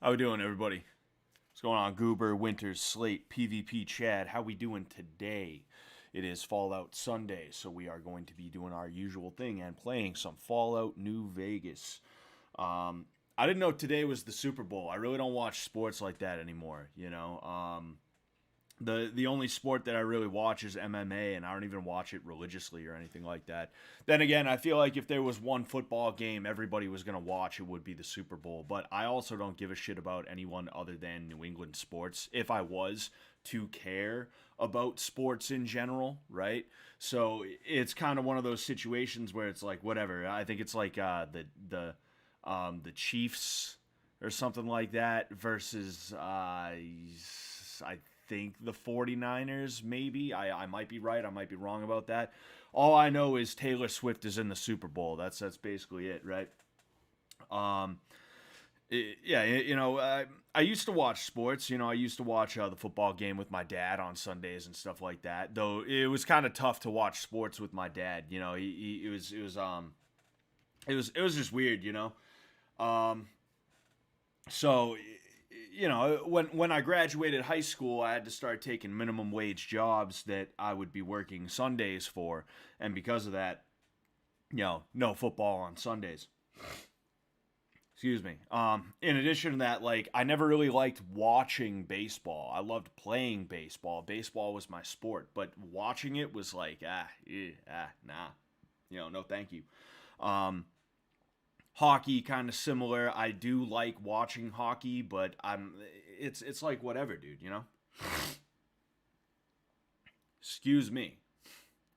How we doing, everybody? What's going on, Goober, Winters, Slate, PvP, Chad? How we doing today? It is Fallout Sunday, so we are going to be doing our usual thing and playing some Fallout New Vegas. I didn't know today was the Super Bowl. I really don't watch sports like that anymore. The only sport that I really watch is MMA, and I don't even watch it religiously or anything like that. Then again, I feel like if there was one football game everybody was going to watch, it would be the Super Bowl. But I also don't give a shit about anyone other than New England sports. If I was to care about sports in general, right? So it's kind of one of those situations where it's like whatever. I think it's like the Chiefs or something like that versus I think the 49ers, maybe. I might be right. I might be wrong about that. All I know is Taylor Swift is in the Super Bowl. That's basically it, right? Um, yeah, I used to watch sports. I used to watch the football game with my dad on Sundays and stuff like that. Though it was kind of tough to watch sports with my dad. It was just weird. Um, so when I graduated high school, I had to start taking minimum wage jobs that I would be working Sundays for, and because of that, no football on Sundays. Excuse me. In addition to that, like I never really liked watching baseball. I loved playing baseball. Baseball was my sport, but watching it was like nah, no thank you. Um, Hockey kind of similar. I do like watching hockey, but it's like whatever, dude, Excuse me.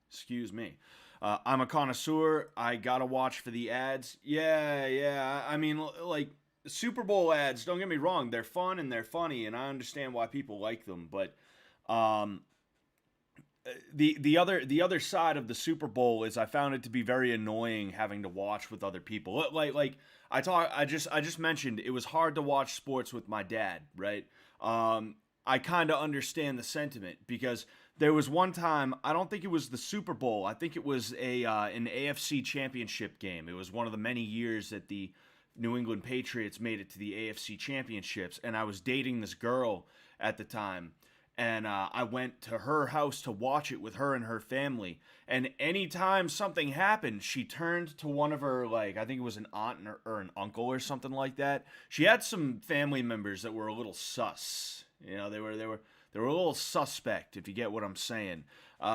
Excuse me. I'm a connoisseur. I gotta watch for the ads. Yeah, yeah. I mean, like Super Bowl ads. Don't get me wrong; they're fun and they're funny, and I understand why people like them. But um, the other side of the Super Bowl is I found it to be very annoying having to watch with other people. Like I just mentioned it was hard to watch sports with my dad, right? I kind of understand the sentiment because there was one time I don't think it was the Super Bowl. I think it was a an AFC Championship game. It was one of the many years that the New England Patriots made it to the AFC Championships, and I was dating this girl at the time, and I went to her house to watch it with her and her family. And anytime something happened, she turned to one of her, like, I think it was an aunt or an uncle or something like that. She had some family members that were a little sus. They were a little suspect, if you get what I'm saying.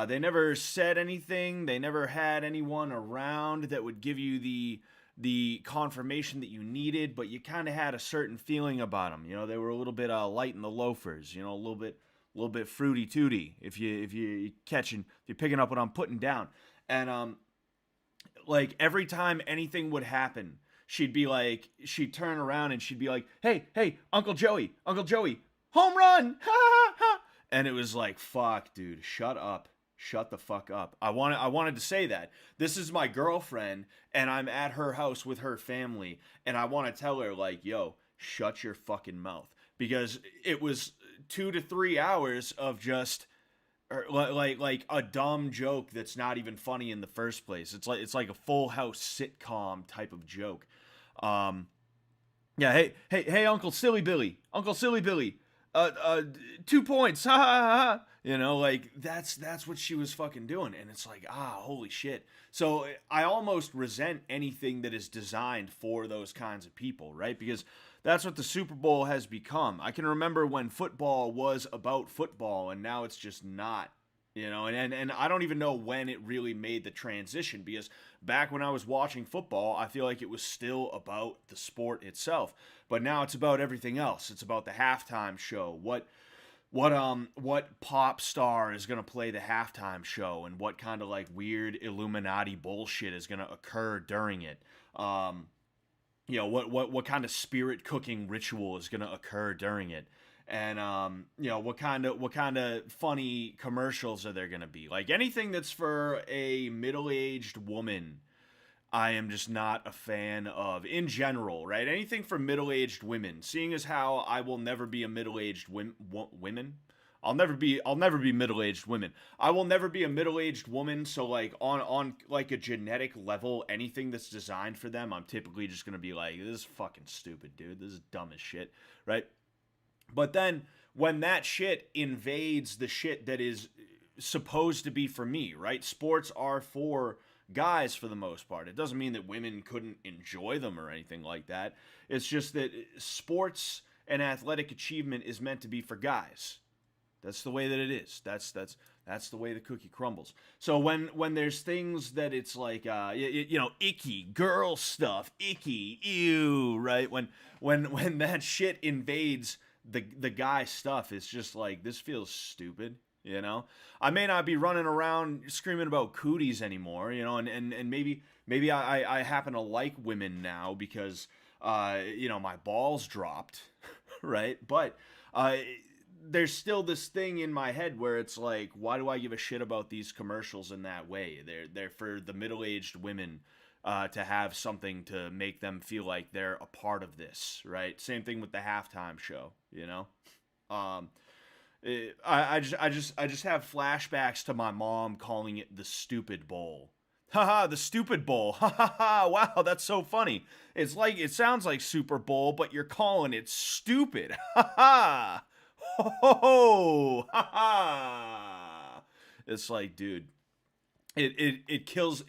They never said anything. They never had anyone around that would give you the confirmation that you needed, but you kind of had a certain feeling about them. They were a little bit light in the loafers. A little bit fruity tooty if you catching if you're picking up what I'm putting down. And like every time anything would happen, she'd turn around and she'd be like, hey, Uncle Joey, home run, ha ha ha. And it was like, fuck, dude, shut up. Shut the fuck up. I wanted to say that. This is my girlfriend and I'm at her house with her family and I want to tell her like, yo, shut your fucking mouth because it was 2 to 3 hours of just like a dumb joke that's not even funny in the first place. It's like a Full House sitcom type of joke. Um, yeah, hey, Uncle Silly Billy, uh, uh, 2 points, ha ha ha. Like that's what she was fucking doing, and it's like holy shit. So I almost resent anything that is designed for those kinds of people, right? Because that's what the Super Bowl has become. I can remember when football was about football, and now it's just not. And I don't even know when it really made the transition because back when I was watching football, I feel like it was still about the sport itself. But now it's about everything else. It's about the halftime show. What pop star is going to play the halftime show and what kind of like weird Illuminati bullshit is going to occur during it. What kind of spirit cooking ritual is going to occur during it, and what kind of funny commercials are there going to be, like anything that's for a middle-aged woman. I am just not a fan of in general, right? Anything for middle-aged women, seeing as how I will never be a middle-aged women. I'll never be middle-aged women. I will never be a middle-aged woman, so like on like a genetic level, anything that's designed for them, I'm typically just going to be like, this is fucking stupid, dude. This is dumb as shit, right? But then when that shit invades the shit that is supposed to be for me, right? Sports are for guys for the most part. It doesn't mean that women couldn't enjoy them or anything like that. It's just that sports and athletic achievement is meant to be for guys. That's the way that it is. That's the way the cookie crumbles. So when there's things that it's like icky girl stuff, icky, ew, right? When that shit invades the guy stuff, it's just like, this feels stupid. I may not be running around screaming about cooties anymore, and maybe I happen to like women now because my balls dropped, right? But there's still this thing in my head where it's like, why do I give a shit about these commercials in that way? They're for the middle-aged women to have something to make them feel like they're a part of this, right? Same thing with the halftime show, I just have flashbacks to my mom calling it the stupid bowl. Haha, the stupid bowl. Ha ha ha. Wow, that's so funny. It sounds like Super Bowl, but you're calling it stupid. Ha ha. Ho ho ho. Ha ha. It's like, dude, it kills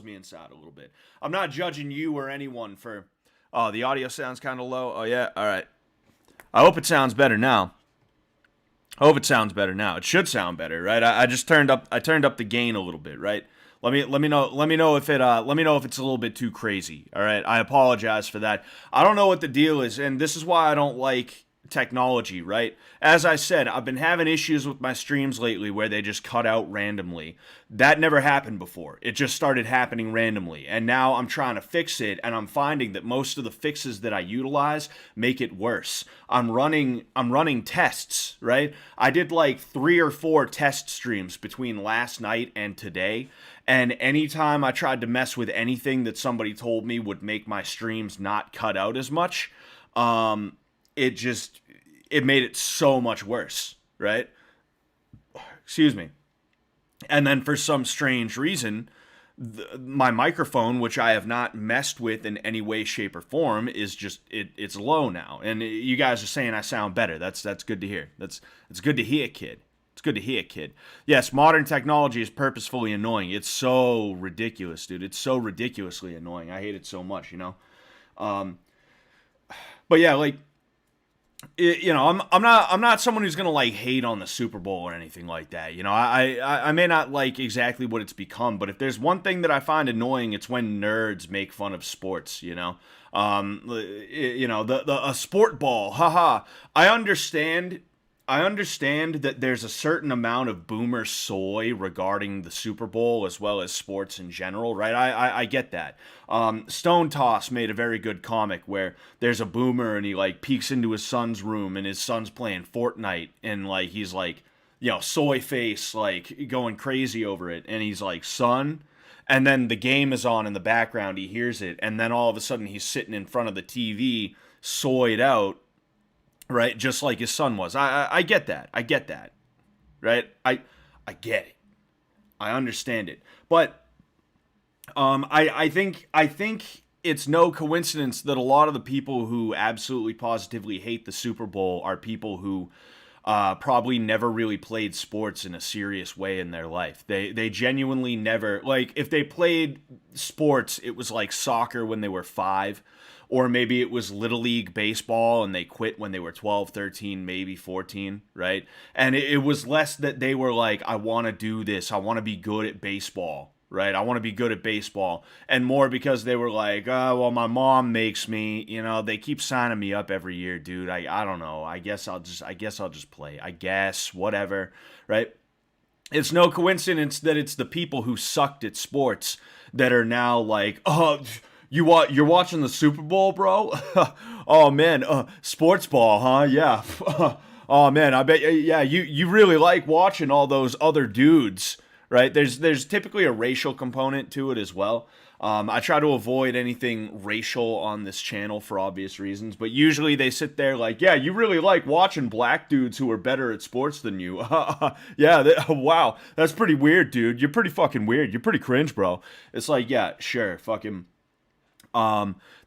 me inside a little bit. I'm not judging you or anyone for. Oh, the audio sounds kind of low. Oh yeah, all right. I hope it sounds better now. It should sound better, right? I just turned up the gain a little bit, right? Let me know if it's a little bit too crazy. All right, I apologize for that. I don't know what the deal is, and this is why I don't like technology, right? As I said, I've been having issues with my streams lately where they just cut out randomly. That never happened before. It just started happening randomly, and now I'm trying to fix it, and I'm finding that most of the fixes that I utilize make it worse. I'm running tests, right? I did like 3 or 4 test streams between last night and today. And anytime I tried to mess with anything that somebody told me would make my streams not cut out as much, it made it so much worse, right? Excuse me. And then for some strange reason, my microphone, which I have not messed with in any way, shape, or form, is just it's low now. And you guys are saying I sound better. That's good to hear. It's good to hear, kid. It's good to hear, kid. Yes, modern technology is purposefully annoying. It's so ridiculous, dude. It's so ridiculously annoying. I hate it so much, But yeah, like, I'm not someone who's gonna like hate on the Super Bowl or anything like that. I may not like exactly what it's become, but if there's one thing that I find annoying, it's when nerds make fun of sports. A sport ball, haha. I understand that there's a certain amount of boomer soy regarding the Super Bowl as well as sports in general, right? I get that. Stone Toss made a very good comic where there's a boomer and he like peeks into his son's room and his son's playing Fortnite and like he's like, soy face, like going crazy over it. And he's like, son. And then the game is on in the background. He hears it. And then all of a sudden he's sitting in front of the TV, soyed out. Right, just like his son was. I get that. Right, I get it. I understand it. But I think it's no coincidence that a lot of the people who absolutely positively hate the Super Bowl are people who probably never really played sports in a serious way in their life. They genuinely never, like, if they played sports, it was like soccer when they were 5. Or maybe it was Little League baseball and they quit when they were 12, 13, maybe 14, right? And it was less that they were like, I want to do this. I want to be good at baseball, right? I want to be good at baseball. And more because they were like, oh, well, my mom makes me, they keep signing me up every year, dude. I don't know. I guess I'll just play. I guess, whatever, right? It's no coincidence that it's the people who sucked at sports that are now like, oh, you're watching the Super Bowl, bro? Oh man, sports ball, huh? Yeah. Oh man, I bet. Yeah, you really like watching all those other dudes, right? There's typically a racial component to it as well. I try to avoid anything racial on this channel for obvious reasons, but usually they sit there like, yeah, you really like watching black dudes who are better at sports than you. Yeah, wow, that's pretty weird, dude. You're pretty fucking weird. You're pretty cringe, bro. It's like, yeah, sure, fucking.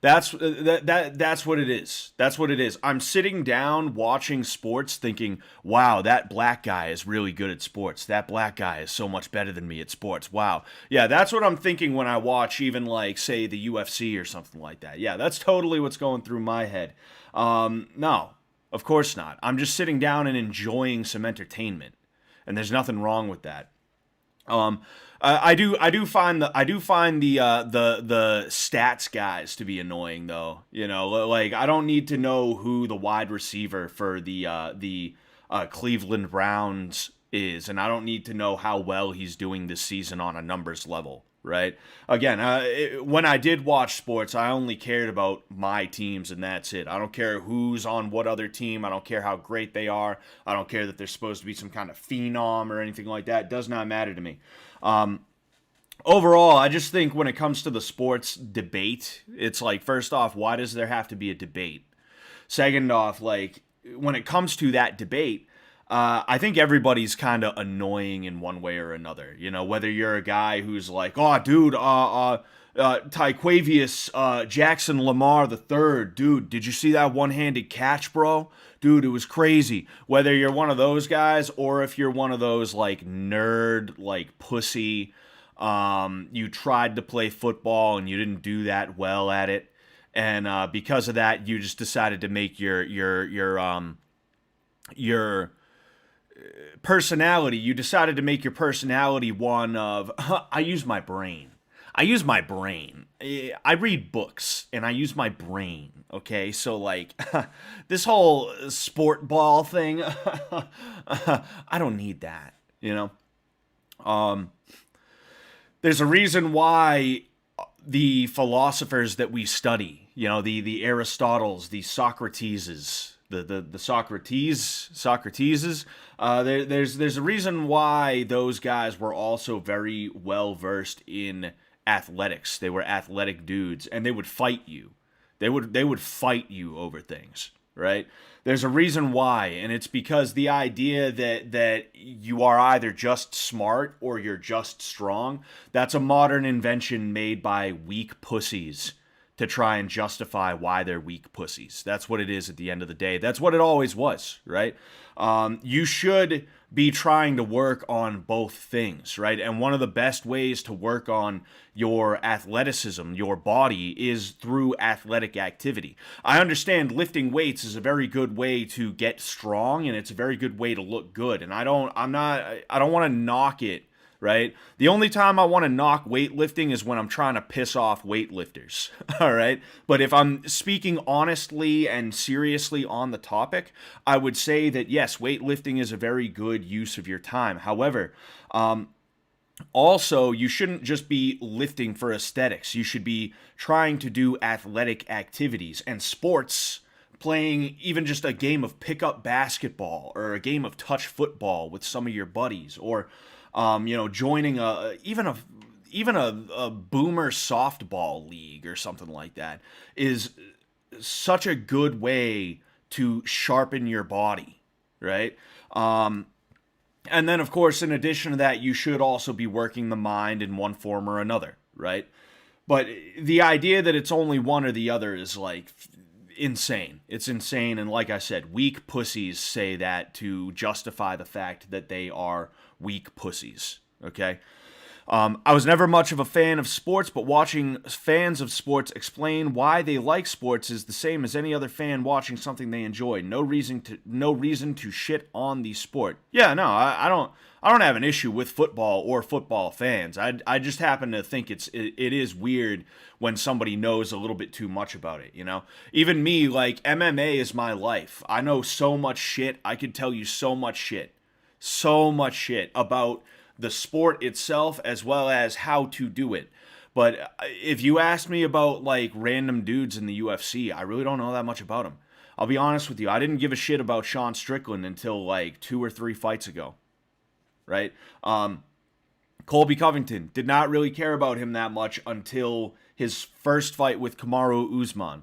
That's what it is. That's what it is. I'm sitting down watching sports thinking, wow, that black guy is really good at sports. That black guy is so much better than me at sports. Wow. Yeah, that's what I'm thinking when I watch even like, say, the UFC or something like that. Yeah, that's totally what's going through my head. No, of course not. I'm just sitting down and enjoying some entertainment. And there's nothing wrong with that. I do find the stats guys to be annoying though. You know, like I don't need to know who the wide receiver for the Cleveland Browns is, and I don't need to know how well he's doing this season on a numbers level. Right? Again, when I did watch sports, I only cared about my teams, and that's it. I don't care who's on what other team. I don't care how great they are. I don't care that they're supposed to be some kind of phenom or anything like that. It does not matter to me. Overall, I just think when it comes to the sports debate, it's like, first off, why does there have to be a debate? Second off, like, when it comes to that debate, I think everybody's kind of annoying in one way or another. You know, whether you're a guy who's like, oh, dude, Tyquavius Jackson Lamar the third, dude, did you see that one-handed catch, bro? Dude, it was crazy. Whether you're one of those guys or if you're one of those like nerd, like pussy, you tried to play football and you didn't do that well at it, and because of that, you just decided to make your personality, you decided to make your personality one of, I use my brain. I use my brain. I read books and I use my brain. Okay, so like this whole sport ball thing, I don't need that. You know, there's a reason why the philosophers that we study, you know, the Aristotles, the Socrateses, the Socrateses. There's a reason why those guys were also very well versed in athletics. They were athletic dudes, and they would fight you. They would fight you over things, right? There's a reason why, and it's because the idea that you are either just smart or you're just strong, that's a modern invention made by weak pussies to try and justify why they're weak pussies. That's what it is at the end of the day. That's what it always was, right? You should be trying to work on both things, right? And one of the best ways to work on your athleticism, your body, is through athletic activity. I understand lifting weights is a very good way to get strong, and it's a very good way to look good. And I don't want to knock it, right? The only time I want to knock weightlifting is when I'm trying to piss off weightlifters, all right? But if I'm speaking honestly and seriously on the topic, I would say that yes, weightlifting is a very good use of your time. However, also, you shouldn't just be lifting for aesthetics. You should be trying to do athletic activities and sports. Playing even just a game of pickup basketball or a game of touch football with some of your buddies, or joining even a boomer softball league or something like that is such a good way to sharpen your body, right? And then, of course, in addition to that, you should also be working the mind in one form or another, right? But the idea that it's only one or the other is like insane. It's insane. And like I said, weak pussies say that to justify the fact that they are weak pussies, okay? I was never much of a fan of sports, but watching fans of sports explain why they like sports is the same as any other fan watching something they enjoy. No reason to shit on the sport. Yeah, no, I don't have an issue with football or football fans. I just happen to think it is weird when somebody knows a little bit too much about it, you know? Even me, like, MMA is my life. I know so much shit. I could tell you so much shit about the sport itself as well as how to do it. But if you ask me about like random dudes in the UFC, I really don't know that much about them. I'll be honest with you. I didn't give a shit about Sean Strickland until like 2 or 3 fights ago, right? Colby Covington, did not really care about him that much until his first fight with Kamaru Usman.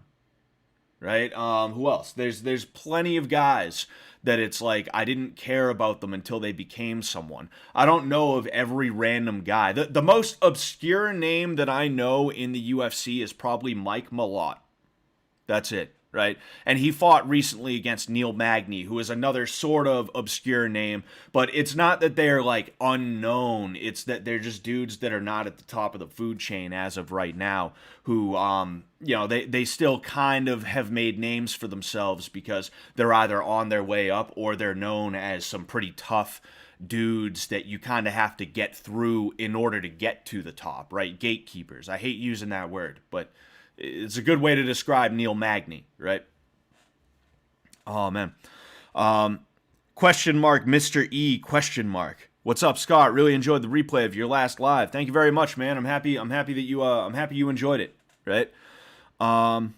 Right? Who else? There's plenty of guys that it's like I didn't care about them until they became someone. I don't know of every random guy. The most obscure name that I know in the UFC is probably Mike Malott. That's it, right? And he fought recently against Neil Magny, who is another sort of obscure name, but it's not that they're like unknown. It's that they're just dudes that are not at the top of the food chain as of right now, who, they still kind of have made names for themselves because they're either on their way up or they're known as some pretty tough dudes that you kind of have to get through in order to get to the top, right? Gatekeepers. I hate using that word, but it's a good way to describe Neil Magny, right? Oh, man. Question mark, Mr. E, question mark. What's up, Scott? Really enjoyed the replay of your last live. Thank you very much, man. I'm happy that you enjoyed it, right? Stats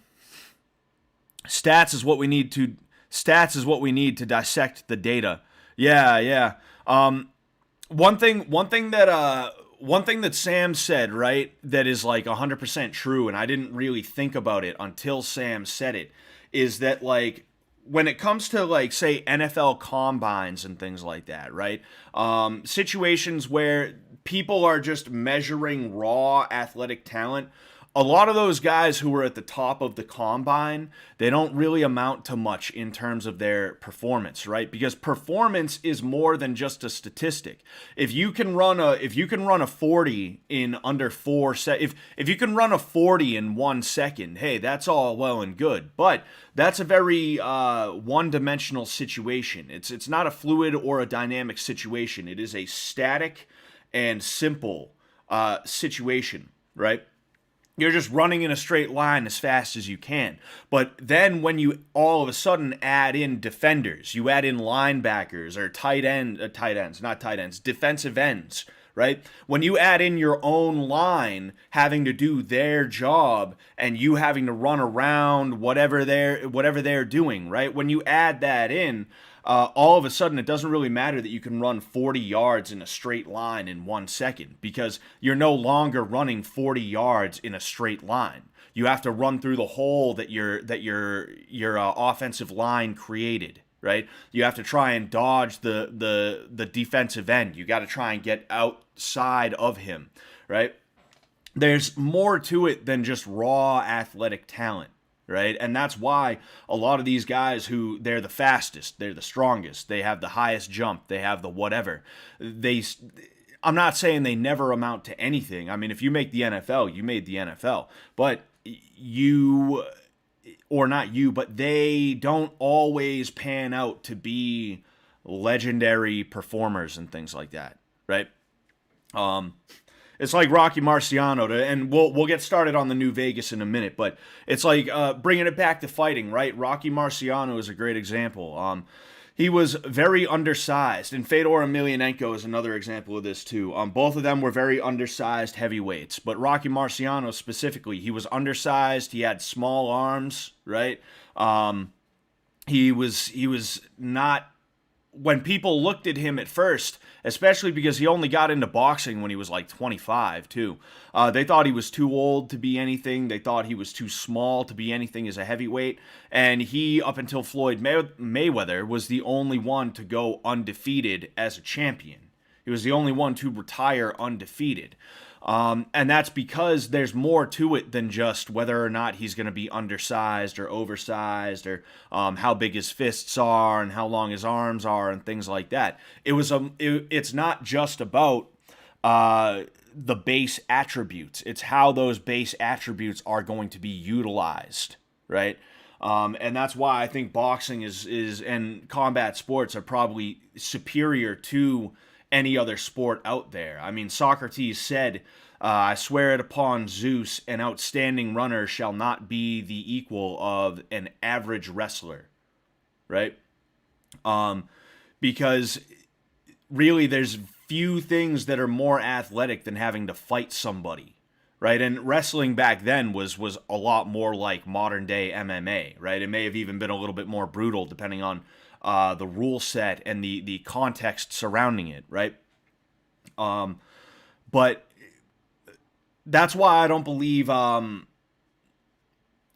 is what we need to dissect the data. Yeah. One thing that Sam said, right, that is like 100% true, and I didn't really think about it until Sam said it, is that like when it comes to like say NFL combines and things like that, right? Situations where people are just measuring raw athletic talent. A lot of those guys who are at the top of the combine, they don't really amount to much in terms of their performance, right? Because performance is more than just a statistic. If you can run a 40 in under 4 seconds, if you can run a 40 in 1 second, hey, that's all well and good. But that's a very one-dimensional situation. It's not a fluid or a dynamic situation. It is a static and simple situation, right? You're just running in a straight line as fast as you can. But then when you all of a sudden add in defenders, you add in linebackers or defensive ends, right? When you add in your own line having to do their job and you having to run around whatever they're doing, right? When you add that in, all of a sudden, it doesn't really matter that you can run 40 yards in a straight line in 1 second because you're no longer running 40 yards in a straight line. You have to run through the hole that your offensive line created, right? You have to try and dodge the defensive end. You got to try and get outside of him, right? There's more to it than just raw athletic talent. Right? And that's why a lot of these guys who they're the fastest, they're the strongest, they have the highest jump, they have the whatever. I'm not saying they never amount to anything. I mean, if you make the NFL, you made the NFL. But but they don't always pan out to be legendary performers and things like that, right? It's like Rocky Marciano, and we'll get started on the new Vegas in a minute, but it's like bringing it back to fighting, right? Rocky Marciano is a great example. He was very undersized, and Fedor Emelianenko is another example of this too. Both of them were very undersized heavyweights, but Rocky Marciano specifically, he was undersized. He had small arms, right? He was not. When people looked at him at first, especially because he only got into boxing when he was like 25 too, they thought he was too old to be anything. They thought he was too small to be anything as a heavyweight. And he, up until Floyd Mayweather, was the only one to go undefeated as a champion. He was the only one to retire undefeated. And that's because there's more to it than just whether or not he's going to be undersized or oversized or how big his fists are and how long his arms are and things like that. It's not just about the base attributes. It's how those base attributes are going to be utilized, right? And that's why I think boxing is and combat sports are probably superior to any other sport out there. I mean, Socrates said, I swear it upon Zeus, an outstanding runner shall not be the equal of an average wrestler, right? Because really there's few things that are more athletic than having to fight somebody, right? And wrestling back then was a lot more like modern day MMA, right? It may have even been a little bit more brutal depending on the rule set and the context surrounding it, right? But that's why I don't believe. I'm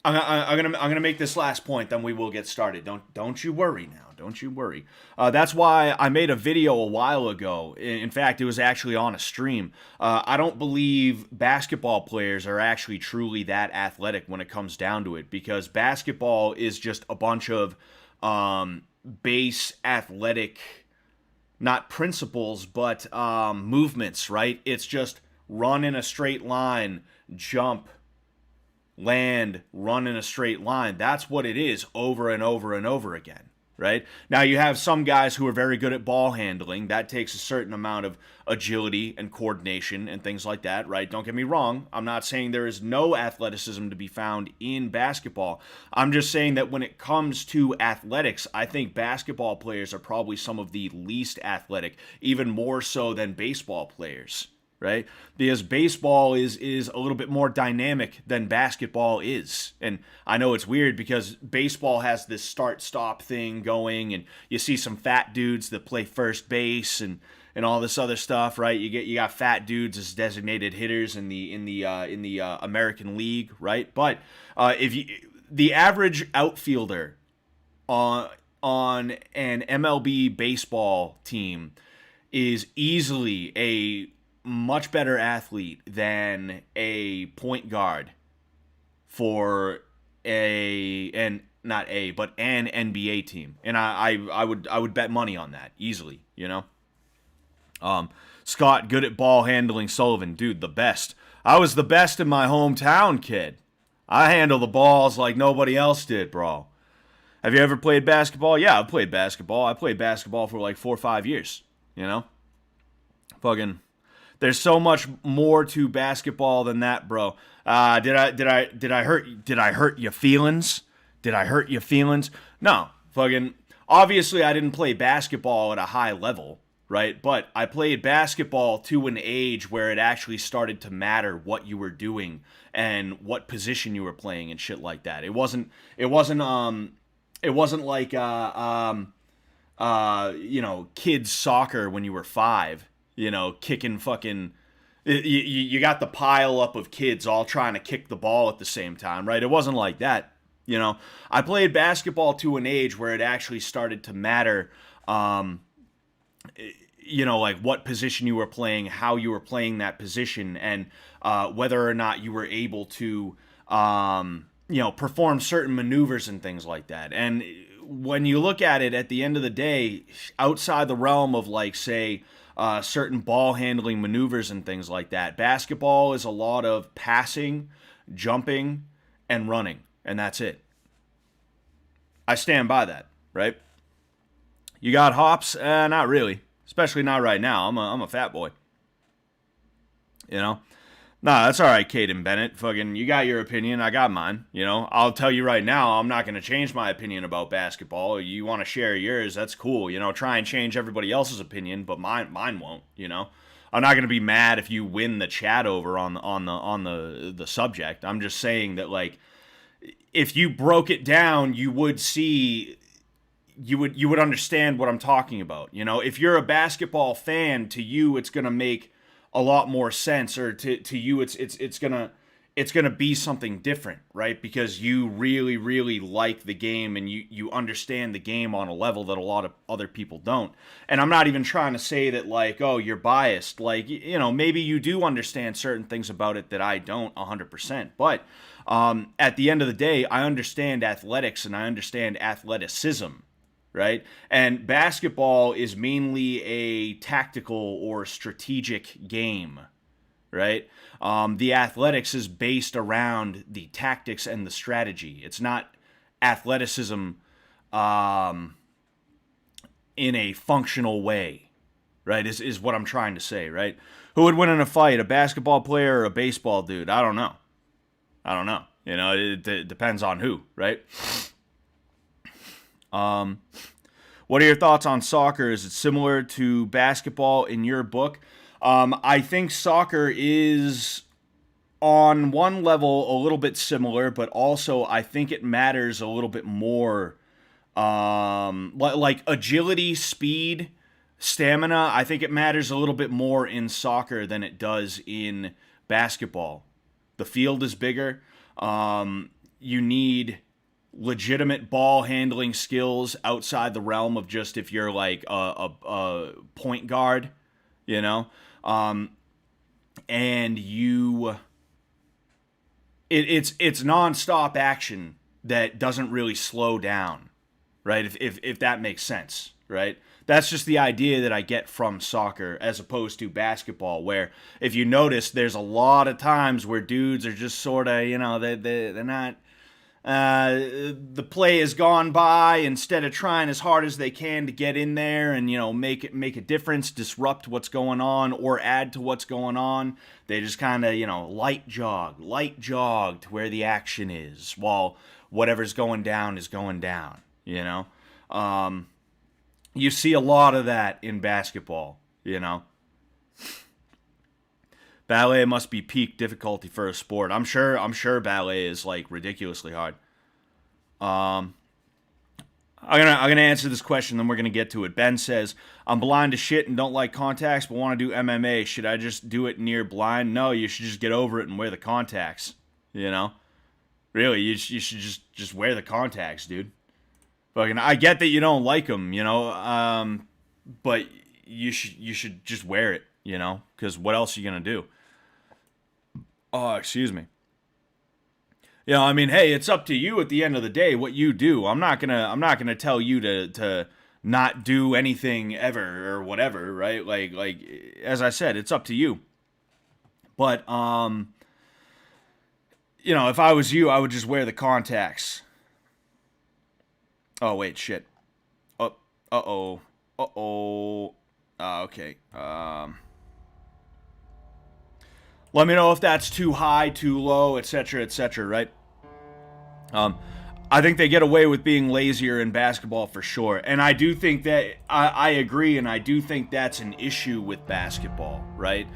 gonna make this last point, then we will get started. Don't you worry now. Don't you worry. That's why I made a video a while ago. In fact, it was actually on a stream. I don't believe basketball players are actually truly that athletic when it comes down to it, because basketball is just a bunch of base athletic, not principles, but movements, right? It's just run in a straight line, jump, land, run in a straight line. That's what it is over and over and over again, right? Now you have some guys who are very good at ball handling. That takes a certain amount of agility and coordination and things like that, right? Don't get me wrong. I'm not saying there is no athleticism to be found in basketball. I'm just saying that when it comes to athletics, I think basketball players are probably some of the least athletic, even more so than baseball players, right? Because baseball is a little bit more dynamic than basketball is. And I know it's weird because baseball has this start-stop thing going, and you see some fat dudes that play first base and all this other stuff, right? You got fat dudes as designated hitters in the American League, right? But if you the average outfielder on an MLB baseball team is easily a much better athlete than a point guard for an NBA team, and I would bet money on that easily, you know. Scott, good at ball handling. Sullivan, dude, the best. I was the best in my hometown, kid. I handle the balls like nobody else did, bro. Have you ever played basketball? Yeah, I've played basketball. I played basketball for like 4 or 5 years, you know. Fucking. There's so much more to basketball than that, bro. Did I hurt your feelings? Did I hurt your feelings? No. Fucking obviously I didn't play basketball at a high level, right? But I played basketball to an age where it actually started to matter what you were doing and what position you were playing and shit like that. It wasn't like kids soccer when you were 5. You know, kicking fucking... You got the pile up of kids all trying to kick the ball at the same time, right? It wasn't like that, you know. I played basketball to an age where it actually started to matter, like what position you were playing, how you were playing that position, and whether or not you were able to, perform certain maneuvers and things like that. And when you look at it at the end of the day, outside the realm of, like, say... certain ball handling maneuvers and things like that. Basketball is a lot of passing, jumping, and running, and that's it. I stand by that, right? You got hops? Not really, especially not right now. I'm a fat boy, you know. Nah, that's all right, Caden Bennett. Fucking, you got your opinion, I got mine. You know, I'll tell you right now, I'm not going to change my opinion about basketball. You want to share yours, that's cool. You know, try and change everybody else's opinion, but mine won't. You know, I'm not going to be mad if you win the chat over on the subject. I'm just saying that, like, if you broke it down, you would see. You would understand what I'm talking about. You know, if you're a basketball fan, to you, it's going to make a lot more sense, or to you it's gonna be something different, right? Because you really, really like the game, and you understand the game on a level that a lot of other people don't. And I'm not even trying to say that, like, oh, you're biased. Like, you know, maybe you do understand certain things about it that I don't 100%. But at the end of the day, I understand athletics and I understand athleticism, right? And basketball is mainly a tactical or strategic game, right? The athletics is based around the tactics and the strategy. It's not athleticism in a functional way, right? Is what I'm trying to say, right? Who would win in a fight, a basketball player or a baseball dude? I don't know. You know, it depends on who, right? What are your thoughts on soccer? Is it similar to basketball in your book? I think soccer is on one level a little bit similar, but also I think it matters a little bit more. Like agility, speed, stamina, I think it matters a little bit more in soccer than it does in basketball. The field is bigger. You need legitimate ball handling skills outside the realm of just if you're like a point guard, you know? And it's nonstop action that doesn't really slow down, right? If that makes sense, right? That's just the idea that I get from soccer as opposed to basketball, where if you notice, there's a lot of times where dudes are just sort of, they're not. The play has gone by. Instead of trying as hard as they can to get in there and make a difference, disrupt what's going on, or add to what's going on, they just kind of light jog to where the action is, while whatever's going down is going down. You see a lot of that in basketball. Ballet must be peak difficulty for a sport. I'm sure ballet is like ridiculously hard. I'm gonna answer this question, then we're gonna get to it. Ben says, I'm blind to shit and don't like contacts, but want to do MMA. Should I just do it near blind? No, you should just get over it and wear the contacts. Really, you should just wear the contacts, dude. Fucking, I get that you don't like them, but you should just wear it, because what else are you gonna do? Oh, excuse me. Hey, it's up to you at the end of the day what you do. I'm not gonna tell you to not do anything ever or whatever, right? Like as I said, it's up to you. But if I was you, I would just wear the contacts. Oh wait, shit. Okay. Let me know if that's too high, too low, etc., right? I think they get away with being lazier in basketball for sure. And I do think that, I agree, and I do think that's an issue with basketball, right?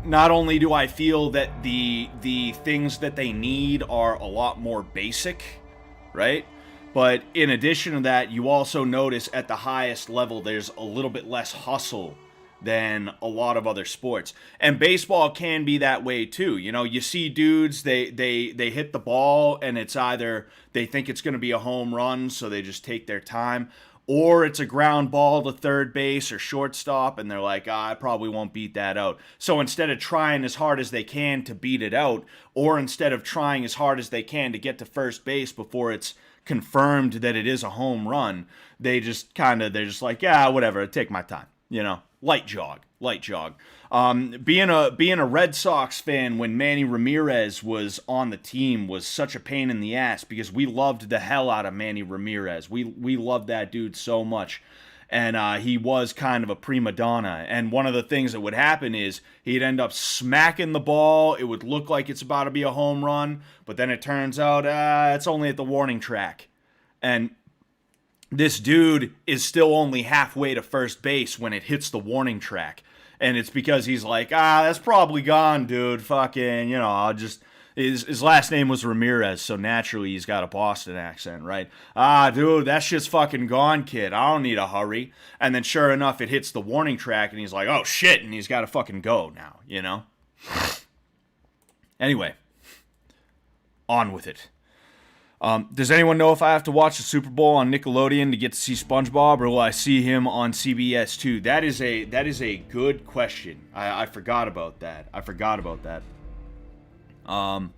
Not only do I feel that the things that they need are a lot more basic, right? But in addition to that, you also notice at the highest level, there's a little bit less hustle than a lot of other sports. And baseball can be that way too. You see dudes, they hit the ball and it's either they think it's going to be a home run, so they just take their time, or it's a ground ball to third base or shortstop, and they're like, I probably won't beat that out. So instead of trying as hard as they can to beat it out, or instead of trying as hard as they can to get to first base before it's confirmed that it is a home run, they're just like, yeah, whatever, take my time, light jog. Being a Red Sox fan when Manny Ramirez was on the team was such a pain in the ass, because we loved the hell out of Manny Ramirez. We loved that dude so much. And he was kind of a prima donna. And one of the things that would happen is he'd end up smacking the ball. It would look like it's about to be a home run, but then it turns out it's only at the warning track. And this dude is still only halfway to first base when it hits the warning track. And it's because he's like, that's probably gone, dude. Fucking, I'll just... His last name was Ramirez, so naturally he's got a Boston accent, right? Dude, that shit's fucking gone, kid. I don't need a hurry. And then sure enough, it hits the warning track, and he's like, oh, shit, and he's got to fucking go now, Anyway, on with it. Does anyone know if I have to watch the Super Bowl on Nickelodeon to get to see SpongeBob, or will I see him on CBS too? That is a good question. I forgot about that. I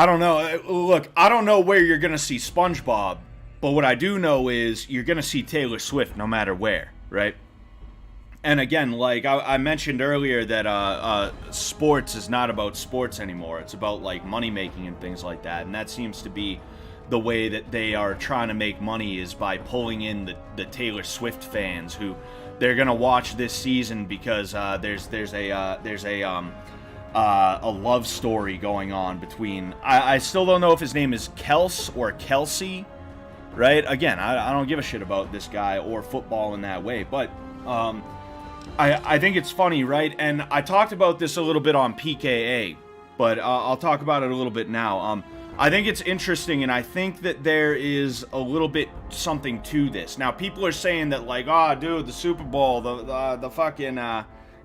don't know. Look, I don't know where you're gonna see SpongeBob, but what I do know is you're gonna see Taylor Swift no matter where, right? And again, like I mentioned earlier, that sports is not about sports anymore. It's about like money making and things like that. And that seems to be the way that they are trying to make money, is by pulling in the Taylor Swift fans who they're gonna watch this season because there's a love story going on between. I still don't know if his name is Kels or Kelsey, right? Again, I don't give a shit about this guy or football in that way, but I think it's funny, right? And I talked about this a little bit on PKA, but I'll talk about it a little bit now. I think it's interesting, and I think that there is a little bit something to this. Now, people are saying that, like, oh, dude, the Super Bowl, the fucking,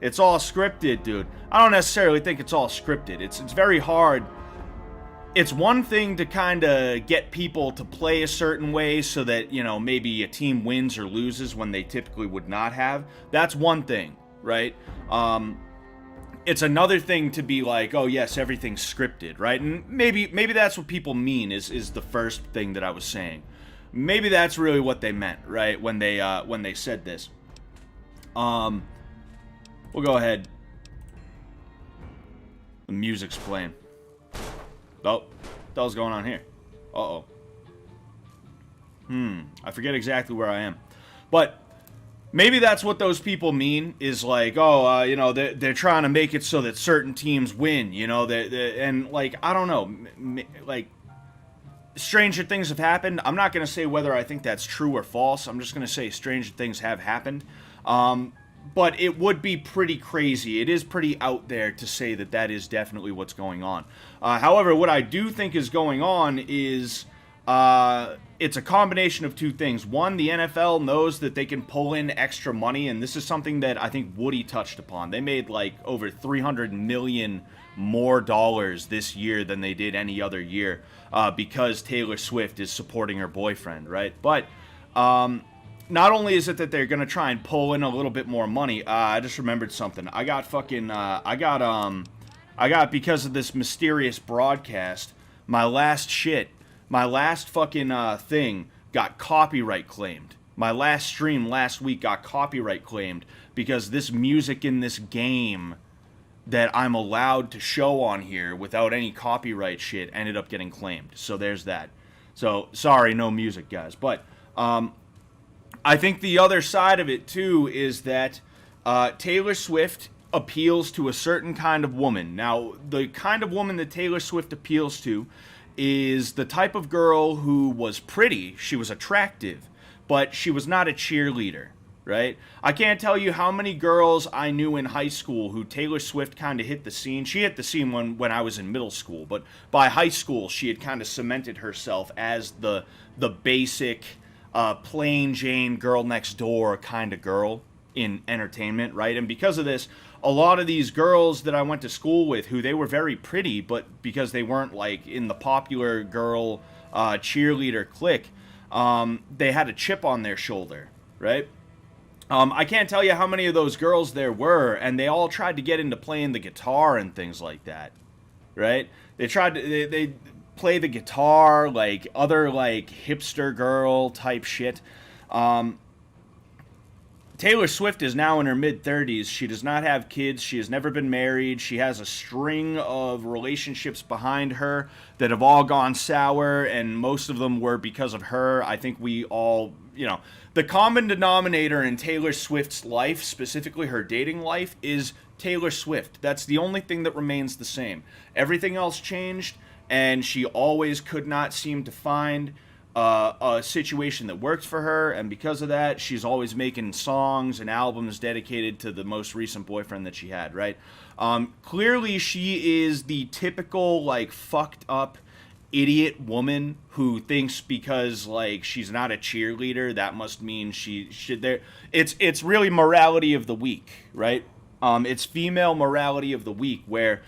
it's all scripted, dude. I don't necessarily think it's all scripted. It's very hard. It's one thing to kind of get people to play a certain way so that, you know, maybe a team wins or loses when they typically would not have. That's one thing, right? It's another thing to be like, oh yes, everything's scripted, right? And maybe that's what people mean is the first thing that I was saying. Maybe that's really what they meant, right? When they said this. We'll go ahead. The music's playing. Oh, what the hell's going on here? Uh-oh. I forget exactly where I am. But maybe that's what those people mean, is like, oh, you know, they're trying to make it so that certain teams win, you know, and, like, I don't know, like, stranger things have happened. I'm not going to say whether I think that's true or false. I'm just going to say stranger things have happened. But it would be pretty crazy. It is pretty out there to say that that is definitely what's going on. However, what I do think is going on is it's a combination of two things. One, the NFL knows that they can pull in extra money, and this is something that I think Woody touched upon. They made like over $300 million more dollars this year than they did any other year because Taylor Swift is supporting her boyfriend, right? But not only is it that they're gonna try and pull in a little bit more money, I just remembered something. I got because of this mysterious broadcast, my last fucking thing got copyright claimed. My last stream last week got copyright claimed because this music in this game that I'm allowed to show on here without any copyright shit ended up getting claimed. So there's that. So sorry, no music, guys. But I think the other side of it too is that Taylor Swift appeals to a certain kind of woman. Now, the kind of woman that Taylor Swift appeals to is the type of girl who was pretty, she was attractive, but she was not a cheerleader, right? I can't tell you how many girls I knew in high school who Taylor Swift kind of hit the scene. She hit the scene when I was in middle school, but by high school she had kind of cemented herself as the basic plain Jane girl next door kind of girl in entertainment, right? And because of this, a lot of these girls that I went to school with, who they were very pretty, but because they weren't like in the popular girl cheerleader clique, they had a chip on their shoulder, right? I can't tell you how many of those girls there were, and they all tried to get into playing the guitar and things like that, right? They tried to they play the guitar, like other like hipster girl type shit. Taylor Swift is now in her mid-30s. She does not have kids. She has never been married. She has a string of relationships behind her that have all gone sour, and most of them were because of her. I think we all, you know, the common denominator in Taylor Swift's life, specifically her dating life, is Taylor Swift. That's the only thing that remains the same. Everything else changed, and she always could not seem to find a situation that worked for her, and because of that, she's always making songs and albums dedicated to the most recent boyfriend that she had, right? Clearly, she is the typical, like, fucked up idiot woman who thinks because, like, she's not a cheerleader, that must mean she should there. It's really morality of the week, right? It's female morality of the week, where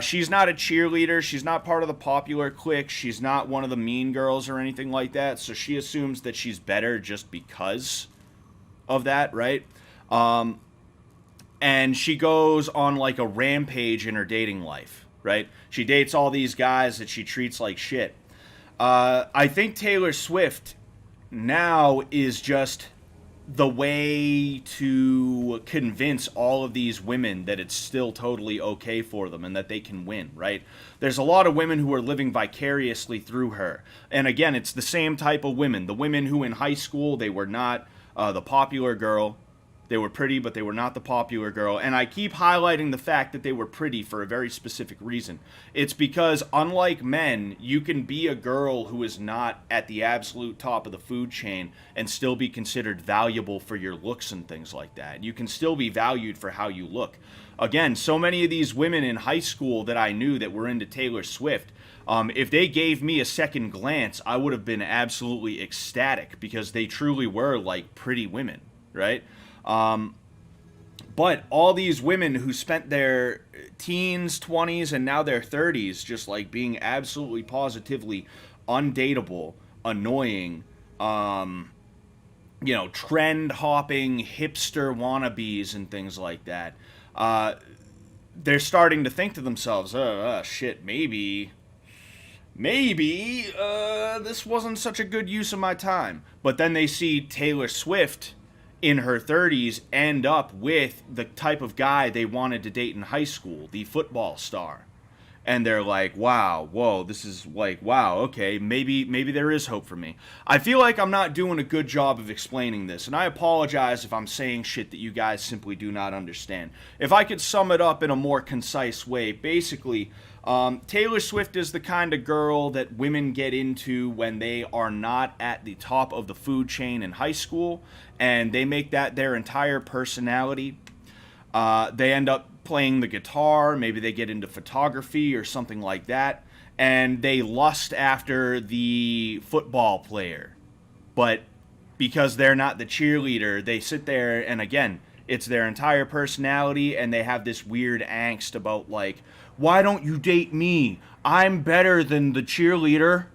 she's not a cheerleader. She's not part of the popular clique. She's not one of the mean girls or anything like that. So she assumes that she's better just because of that, right? And she goes on like a rampage in her dating life, right? She dates all these guys that she treats like shit. I think Taylor Swift now is just the way to convince all of these women that it's still totally okay for them and that they can win, right? There's a lot of women who are living vicariously through her. And again, it's the same type of women. The women who in high school, they were not the popular girl. They were pretty, but they were not the popular girl. And I keep highlighting the fact that they were pretty for a very specific reason. It's because, unlike men, you can be a girl who is not at the absolute top of the food chain and still be considered valuable for your looks and things like that. You can still be valued for how you look. Again, so many of these women in high school that I knew that were into Taylor Swift, if they gave me a second glance, I would have been absolutely ecstatic because they truly were like pretty women, right? But all these women who spent their teens, 20s, and now their 30s just like being absolutely positively undateable, annoying, trend hopping hipster wannabes and things like that, they're starting to think to themselves, shit, maybe this wasn't such a good use of my time. But then they see Taylor Swift in her 30s end up with the type of guy they wanted to date in high school, the football star. And they're like, wow, whoa, this is like, wow, okay, maybe there is hope for me. I feel like I'm not doing a good job of explaining this, and I apologize if I'm saying shit that you guys simply do not understand. If I could sum it up in a more concise way, basically, Taylor Swift is the kind of girl that women get into when they are not at the top of the food chain in high school, and they make that their entire personality. They end up playing the guitar, maybe they get into photography or something like that, and they lust after the football player. But because they're not the cheerleader, they sit there, and again, it's their entire personality, and they have this weird angst about, like, why don't you date me? I'm better than the cheerleader.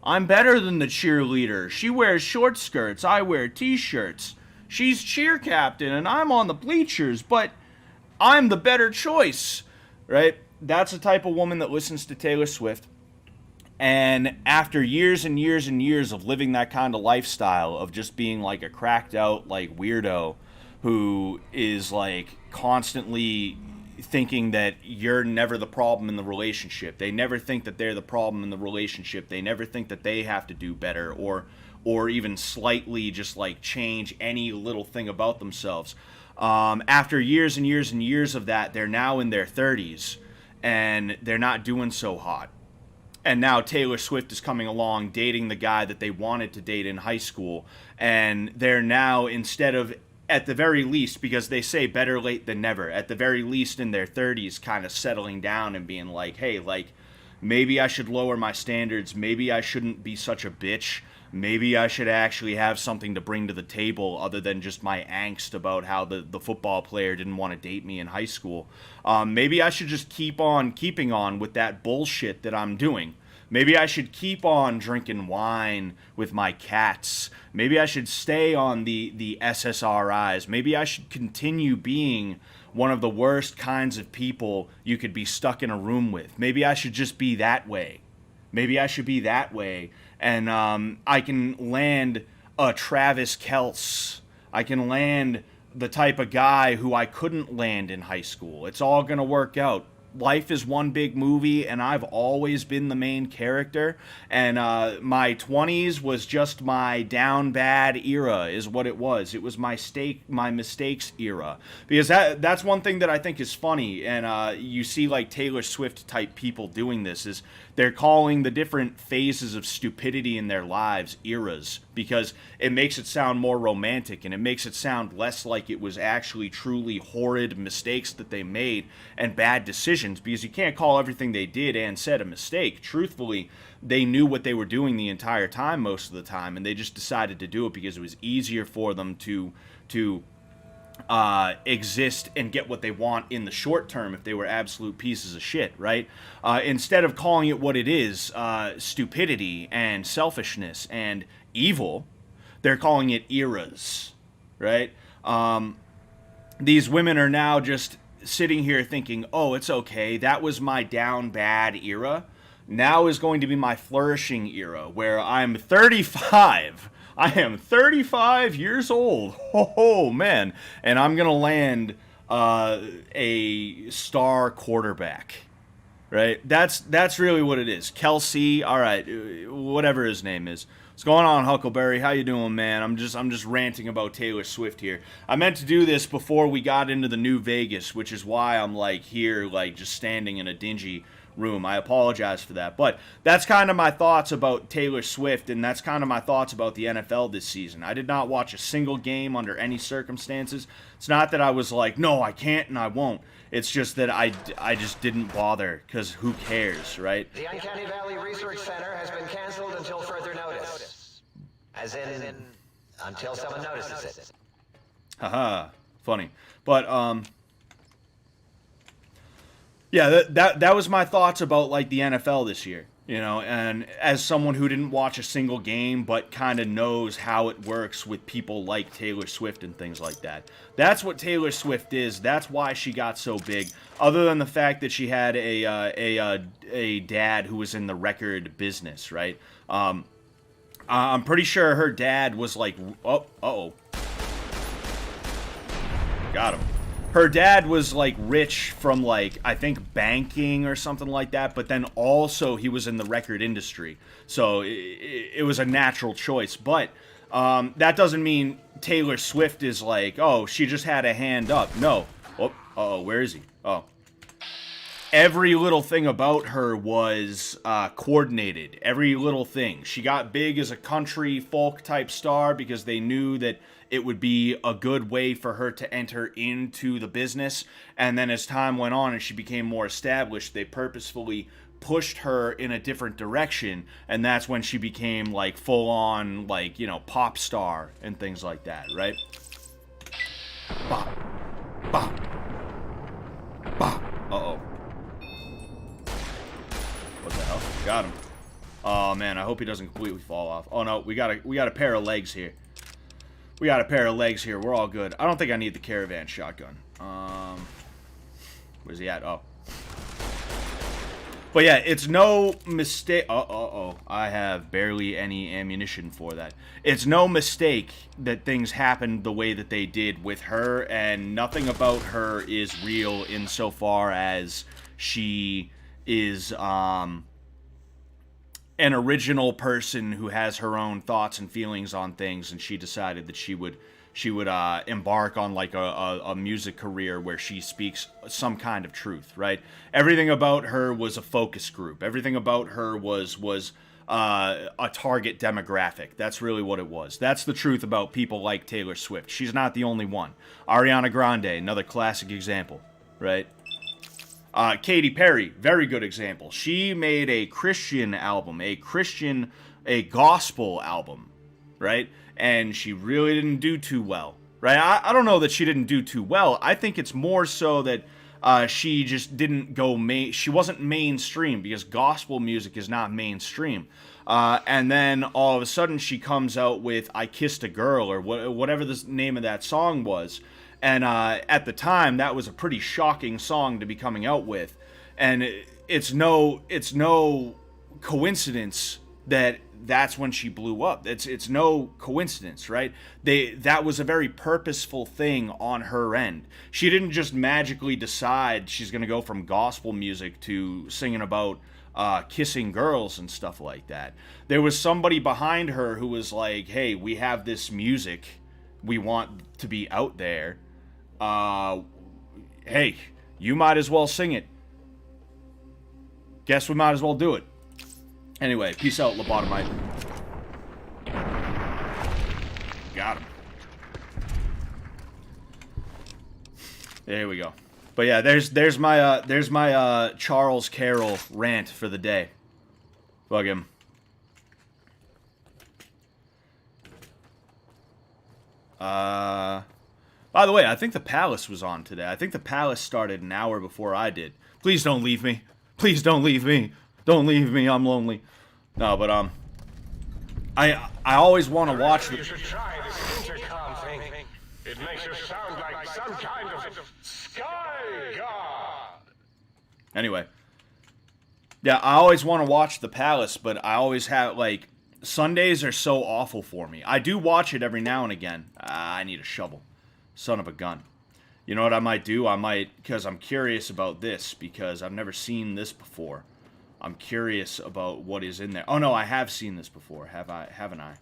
I'm better than the cheerleader. She wears short skirts. I wear t-shirts. She's cheer captain, and I'm on the bleachers, but I'm the better choice, right? That's the type of woman that listens to Taylor Swift. And after years and years and years of living that kind of lifestyle, of just being like a cracked out, like, weirdo who is, like, constantly thinking that you're never the problem in the relationship. They never think that they're the problem in the relationship. They never think that they have to do better or even slightly just, like, change any little thing about themselves. After years and years and years of that, they're now in their 30s, and they're not doing so hot. And now Taylor Swift is coming along, dating the guy that they wanted to date in high school, and they're now, instead of, at the very least, because they say better late than never, at the very least in their 30s, kind of settling down and being like, hey, like, maybe I should lower my standards, maybe I shouldn't be such a bitch, maybe I should actually have something to bring to the table other than just my angst about how the football player didn't want to date me in high school. Maybe I should just keep on keeping on with that bullshit that I'm doing. Maybe I should keep on drinking wine with my cats. Maybe I should stay on the SSRIs. Maybe I should continue being one of the worst kinds of people you could be stuck in a room with. Maybe I should just be that way. Maybe I should be that way. And I can land a Travis Kelce. I can land the type of guy who I couldn't land in high school. It's all going to work out. Life is one big movie, and I've always been the main character. And my 20s was just my down bad era, is what it was. It was my mistakes era. Because that's one thing that I think is funny, and you see like Taylor Swift type people doing this, is they're calling the different phases of stupidity in their lives eras, because it makes it sound more romantic, and it makes it sound less like it was actually truly horrid mistakes that they made and bad decisions, because you can't call everything they did and said a mistake. Truthfully, they knew what they were doing the entire time most of the time, and they just decided to do it because it was easier for them to exist and get what they want in the short term if they were absolute pieces of shit, right? Instead of calling it what it is, stupidity and selfishness and evil, they're calling it eras, right? These women are now just sitting here thinking, oh, it's okay, that was my down bad era. Now is going to be my flourishing era, where I'm 35. I am 35 years old. Oh, man. And I'm going to land a star quarterback, right? That's really what it is. Kelsey, all right, whatever his name is. What's going on, Huckleberry? How you doing, man? I'm just ranting about Taylor Swift here. I meant to do this before we got into the new Vegas, which is why I'm like here, like just standing in a dingy room. I apologize for that. But that's kind of my thoughts about Taylor Swift, and that's kind of my thoughts about the NFL this season. I did not watch a single game under any circumstances. It's not that I was like, no, I can't and I won't. It's just that I just didn't bother, because who cares, right? The Uncanny Valley Research Center has been canceled until further notice. As in, until someone notices it. Haha, funny. But, yeah, that was my thoughts about, like, the NFL this year, you know, and as someone who didn't watch a single game but kind of knows how it works with people like Taylor Swift and things like that. That's what Taylor Swift is. That's why she got so big, other than the fact that she had a dad who was in the record business, right? I'm pretty sure her dad was like, got him. Her dad was like rich from like, I think banking or something like that, but then also he was in the record industry. So it was a natural choice. But that doesn't mean Taylor Swift is like, oh, she just had a hand up. No. Where is he? Oh. Every little thing about her was coordinated. Every little thing. She got big as a country folk type star because they knew that it would be a good way for her to enter into the business. And then as time went on and she became more established, they purposefully pushed her in a different direction. And that's when she became like full on, like, you know, pop star and things like that, right? Bop. Bop. Bop. Uh-oh. What the hell? Got him. Oh man, I hope he doesn't completely fall off. Oh no, we got a pair of legs here. We got a pair of legs here. We're all good. I don't think I need the caravan shotgun. Where's he at? Oh. But yeah, it's no mistake. I have barely any ammunition for that. It's no mistake that things happened the way that they did with her, and nothing about her is real insofar as she is an original person who has her own thoughts and feelings on things, and she decided that she would embark on like a music career where she speaks some kind of truth, right? Everything about her was a focus group. Everything about her was a target demographic. That's really what it was. That's the truth about people like Taylor Swift. She's not the only one. Ariana Grande, another classic example, right? Katy Perry, very good example. She made a Christian album, a gospel album, right? And she really didn't do too well, right? I don't know that she didn't do too well. I think it's more so that she just didn't go she wasn't mainstream, because gospel music is not mainstream. And then all of a sudden she comes out with I Kissed a Girl, or whatever the name of that song was. And at the time, that was a pretty shocking song to be coming out with. And it's no coincidence that that's when she blew up. It's no coincidence, right? That was a very purposeful thing on her end. She didn't just magically decide she's going to go from gospel music to singing about kissing girls and stuff like that. There was somebody behind her who was like, hey, we have this music we want to be out there. Hey, you might as well sing it. Guess we might as well do it. Anyway, peace out, lobotomite. Got him. There we go. But yeah, there's my Charles Carroll rant for the day. Fuck him. By the way, I think the Palace was on today. I think the Palace started an hour before I did. Please don't leave me. Please don't leave me. Don't leave me. I'm lonely. No, but I always want to watch the. You should try this intercom thing. It makes you sound like some kind of sky god. Anyway, yeah, I always want to watch the Palace, but I always have like Sundays are so awful for me. I do watch it every now and again. I need a shovel. Son of a gun. You know what I might do? I might, because I'm curious about this, because I've never seen this before. I'm curious about what is in there. Oh no, I have seen this before. Haven't I?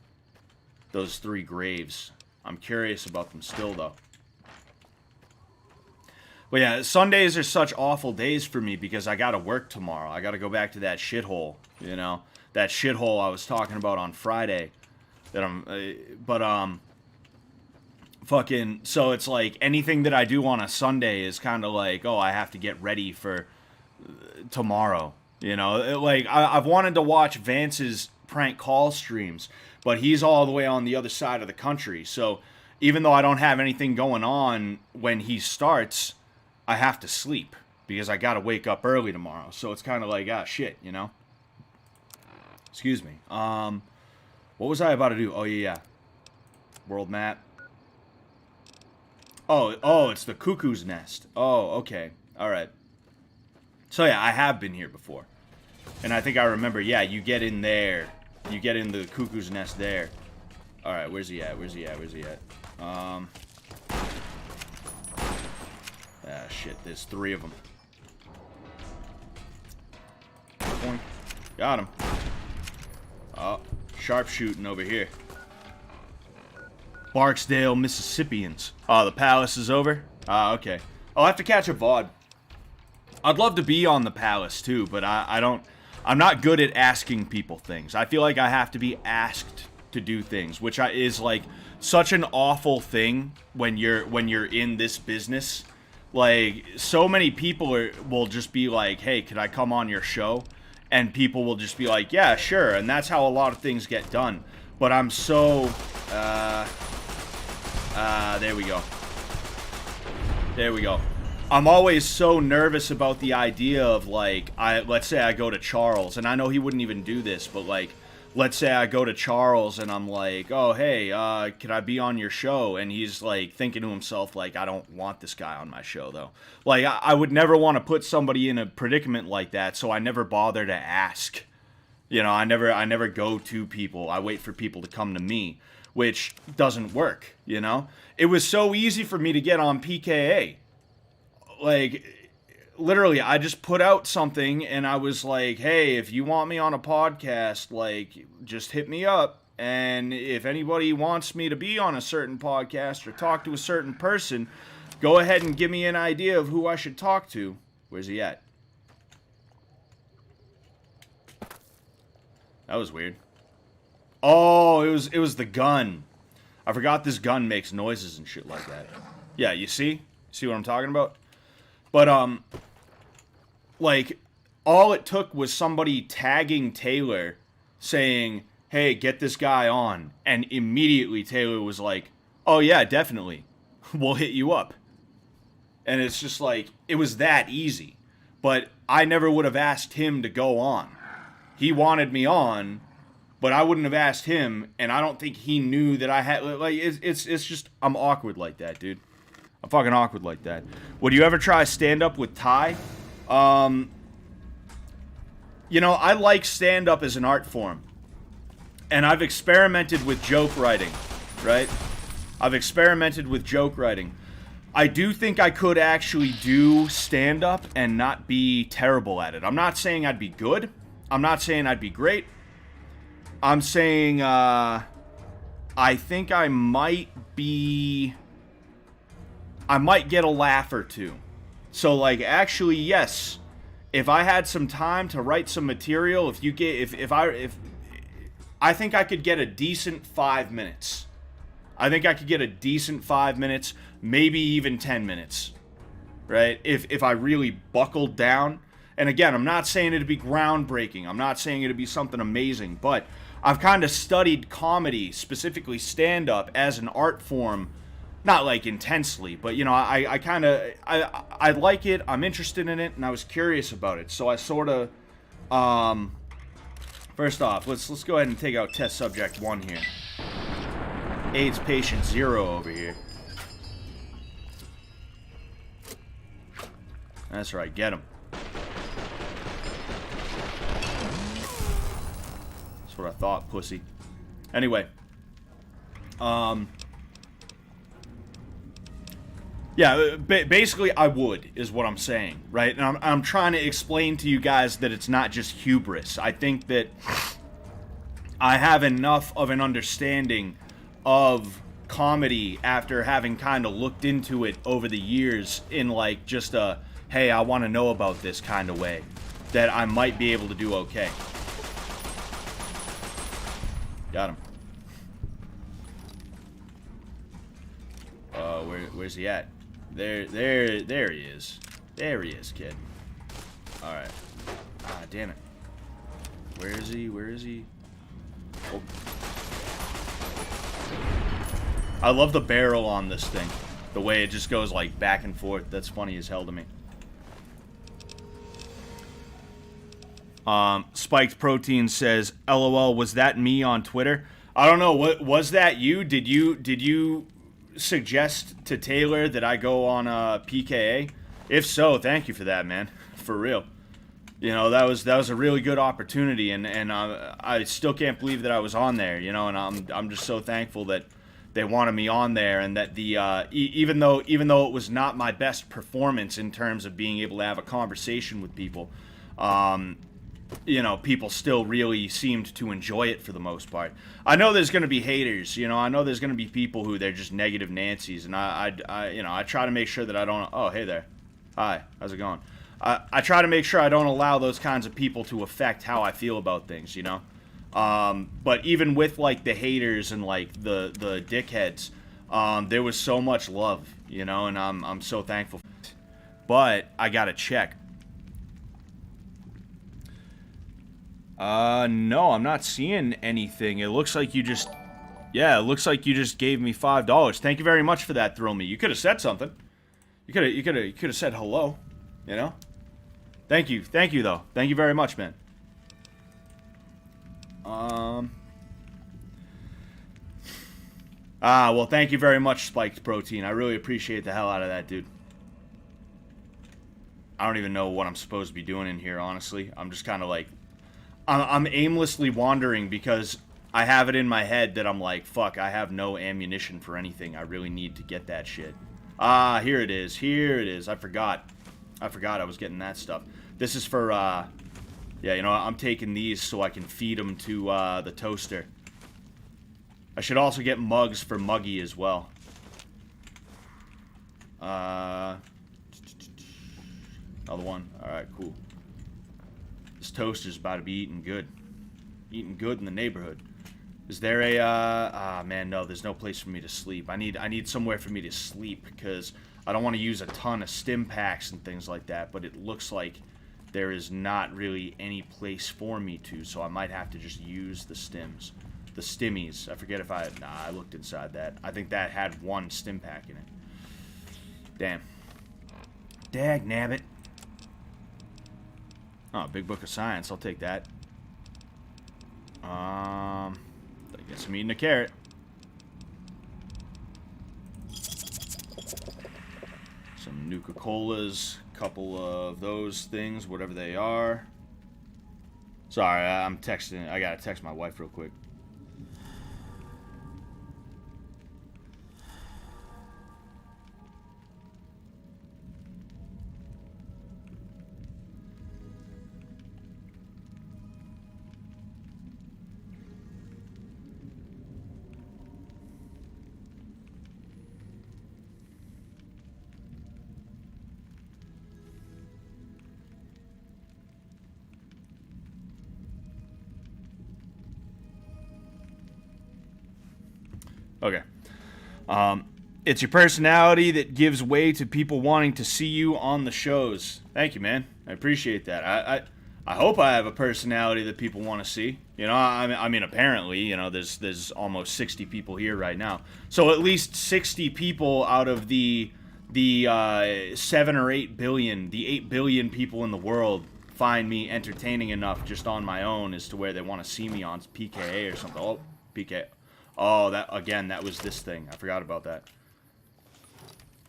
Those 3 graves. I'm curious about them still, though. But yeah, Sundays are such awful days for me because I gotta work tomorrow. I gotta go back to that shithole, you know? That shithole I was talking about on Friday. Fucking, so it's like anything that I do on a Sunday is kind of like, oh, I have to get ready for tomorrow, you know? Like, I've wanted to watch Vance's prank call streams, but he's all the way on the other side of the country, so even though I don't have anything going on when he starts, I have to sleep because I gotta wake up early tomorrow. So it's kind of like, ah, shit, you know? Excuse me. What was I about to do? Oh, yeah. World map. Oh, it's the Cuckoo's Nest. Oh, okay. All right. So, yeah, I have been here before. And I think I remember, yeah, you get in there. You get in the Cuckoo's Nest there. All right, where's he at? Where's he at? Ah, shit, there's 3 of them. Boink. Got him. Oh, sharpshooting over here. Barksdale, Mississippians. Oh, the Palace is over? Ah, okay. I'll have to catch a VOD. I'd love to be on the Palace, too, but I'm not good at asking people things. I feel like I have to be asked to do things, which is, like, such an awful thing when you're in this business. Like, so many people will just be like, hey, could I come on your show? And people will just be like, yeah, sure. And that's how a lot of things get done. But I'm so... there we go. There we go. I'm always so nervous about the idea of, like, let's say I go to Charles, and I know he wouldn't even do this, but, like, let's say I go to Charles and I'm like, oh, hey, can I be on your show? And he's, like, thinking to himself, like, I don't want this guy on my show, though. Like, I would never want to put somebody in a predicament like that, so I never bother to ask. You know, I never go to people. I wait for people to come to me, which doesn't work, you know? It was so easy for me to get on PKA. Like, literally, I just put out something and I was like, hey, if you want me on a podcast, like, just hit me up. And if anybody wants me to be on a certain podcast or talk to a certain person, go ahead and give me an idea of who I should talk to. Where's he at? That was weird. Oh, it was the gun. I forgot this gun makes noises and shit like that. Yeah, you see? See what I'm talking about? But, like, all it took was somebody tagging Taylor saying, hey, get this guy on. And immediately Taylor was like, oh, yeah, definitely. We'll hit you up. And it's just like, it was that easy. But I never would have asked him to go on. He wanted me on, but I wouldn't have asked him, and I don't think he knew that I had, like, it's just, I'm awkward like that, dude. I'm fucking awkward like that. Would you ever try stand-up with Ty? You know, I like stand-up as an art form. And I've experimented with joke writing, right? I've experimented with joke writing. I do think I could actually do stand-up and not be terrible at it. I'm not saying I'd be good. I'm not saying I'd be great. I'm saying, I think I might get a laugh or two. So, like, actually, yes, if I had some time to write some material, I think I could get a decent 5 minutes. I think I could get a decent 5 minutes, maybe even 10 minutes, right? If I really buckled down. And again, I'm not saying it'd be groundbreaking. I'm not saying it'd be something amazing, but I've kind of studied comedy, specifically stand-up, as an art form. Not, like, intensely, but, you know, I kind of, I like it, I'm interested in it, and I was curious about it, so I sort of, first off, let's go ahead and take out test subject 1 here. AIDS patient 0 over here. That's right, get him. That's what I thought, pussy. Anyway, Yeah, basically, I would, is what I'm saying, right? And I'm trying to explain to you guys that it's not just hubris. I think that I have enough of an understanding of comedy after having kind of looked into it over the years in, like, just a, hey, I want to know about this kind of way, that I might be able to do okay. Got him. Where's he at? There he is. There he is, kid. Alright. Ah, damn it. Where is he? Where is he? Oh. I love the barrel on this thing. The way it just goes, like, back and forth. That's funny as hell to me. Spiked Protein says, LOL, was that me on Twitter? I don't know. What was that you? Did you suggest to Taylor that I go on PKA? If so, thank you for that, man. For real. You know, that was a really good opportunity, and I still can't believe that I was on there, you know, and I'm just so thankful that they wanted me on there, and that the even though it was not my best performance in terms of being able to have a conversation with people, you know, people still really seemed to enjoy it for the most part. I know there's going to be haters, you know. I know there's going to be people who they're just negative Nancy's, and I you know, I try to make sure that I don't. Oh, hey there. Hi, how's it going? I try to make sure I don't allow those kinds of people to affect how I feel about things, you know. But even with, like, the haters and, like, the dickheads, there was so much love, you know, and I'm so thankful. But I gotta check. No, I'm not seeing anything. It looks like you just... Yeah, it looks like you just gave me $5. Thank you very much for that, Thrill Me. You could have said something. You could have said hello, you know? Thank you, though. Thank you very much, man. Well, thank you very much, Spiked Protein. I really appreciate the hell out of that, dude. I don't even know what I'm supposed to be doing in here, honestly. I'm just kind of like... I'm aimlessly wandering because I have it in my head that I'm like, fuck, I have no ammunition for anything. I really need to get that shit. Ah, here it is. Here it is. I forgot I was getting that stuff. This is for, yeah, you know, I'm taking these so I can feed them to the toaster. I should also get mugs for Muggy as well. Another one. Alright, cool. This toaster's about to be eating good. Eating good in the neighborhood. Is there a, man, no, there's no place for me to sleep. I need somewhere for me to sleep, because I don't want to use a ton of stim packs and things like that, but it looks like there is not really any place for me to, so I might have to just use the stims. The stimmies. I forget if I looked inside that. I think that had one stim pack in it. Damn. Dag nabbit. Oh, Big Book of Science. I'll take that. I guess I'm eating a carrot. Some Nuka-Colas. Couple of those things, whatever they are. Sorry, I'm texting. I gotta text my wife real quick. Okay. It's your personality that gives way to people wanting to see you on the shows. Thank you, man. I appreciate that. I hope I have a personality that people want to see. You know, I mean, apparently, you know, there's almost 60 people here right now. So at least 60 people out of the 7 or 8 billion, the 8 billion people in the world find me entertaining enough just on my own as to where they want to see me on PKA or something. Oh, PKA. Oh, that was this thing. I forgot about that.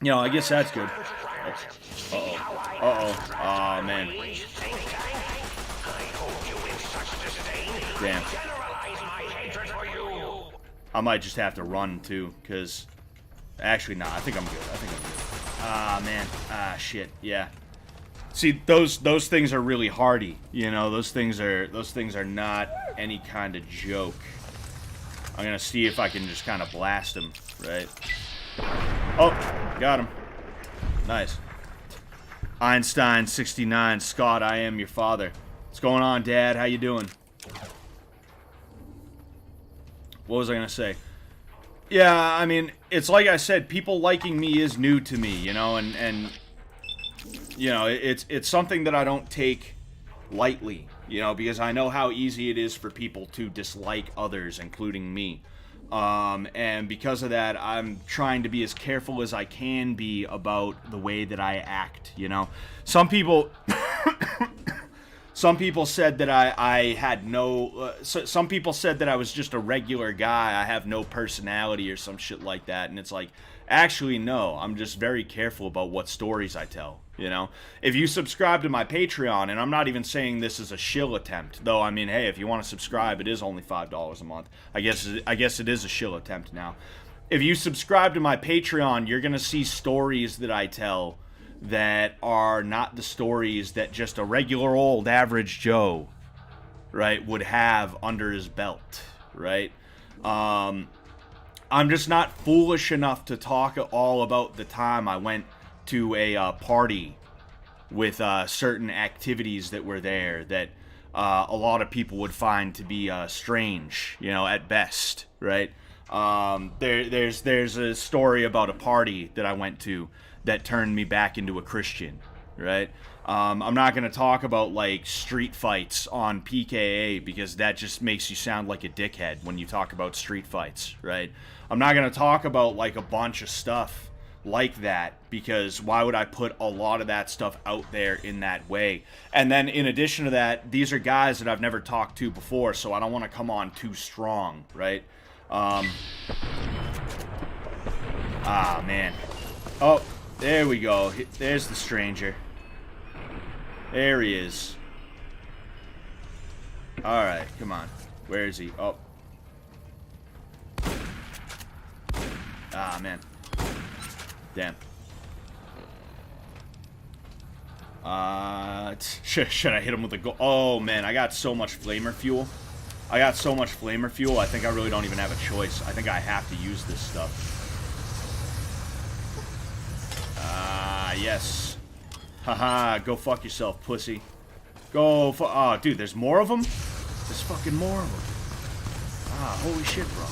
You know, I guess that's good. Oh, man. Damn. I might just have to run, too, because... Actually, nah, I think I'm good. Ah, man. Ah, shit. Yeah. See, those things are really hardy. You know, those things are not any kind of joke. I'm gonna see if I can just kind of blast him, right? Oh, got him. Nice. Einstein 69, Scott, I am your father. What's going on, Dad? How you doing? What was I gonna say? Yeah, I mean, it's like I said, people liking me is new to me, you know, and you know, it's something that I don't take lightly, you know, because I know how easy it is for people to dislike others, including me. And because of that, I'm trying to be as careful as I can be about the way that I act, you know. Some people said that I had no some people said that I was just a regular guy, I have no personality or some shit like that, and it's like, actually no, I'm just very careful about what stories I tell, you know. If you subscribe to my Patreon, and I'm not even saying this is a shill attempt, though, I mean, hey, if you want to subscribe, it is only $5 a month. I guess it is a shill attempt now. If you subscribe to my Patreon, you're gonna see stories that I tell that are not the stories that just a regular old average Joe, right, would have under his belt, right? I'm just not foolish enough to talk all about the time I went to a party with certain activities that were there that a lot of people would find to be strange, you know, at best, right? There's a story about a party that I went to that turned me back into a Christian, right? I'm not going to talk about, like, street fights on PKA because that just makes you sound like a dickhead when you talk about street fights, right? I'm not going to talk about, like, a bunch of stuff like that because why would I put a lot of that stuff out there in that way? And then in addition to that, these are guys that I've never talked to before, so I don't want to come on too strong, right? Ah, man. Oh, there we go. There's the stranger. There he is. Alright, come on. Where is he? Oh. Ah, man. Damn. Should I hit him with a go? Oh, man, I got so much flamer fuel. I think I really don't even have a choice. I think I have to use this stuff. Yes. Haha, go fuck yourself, pussy. Go oh, dude, there's more of them? There's fucking more of them. Ah, holy shit, bro.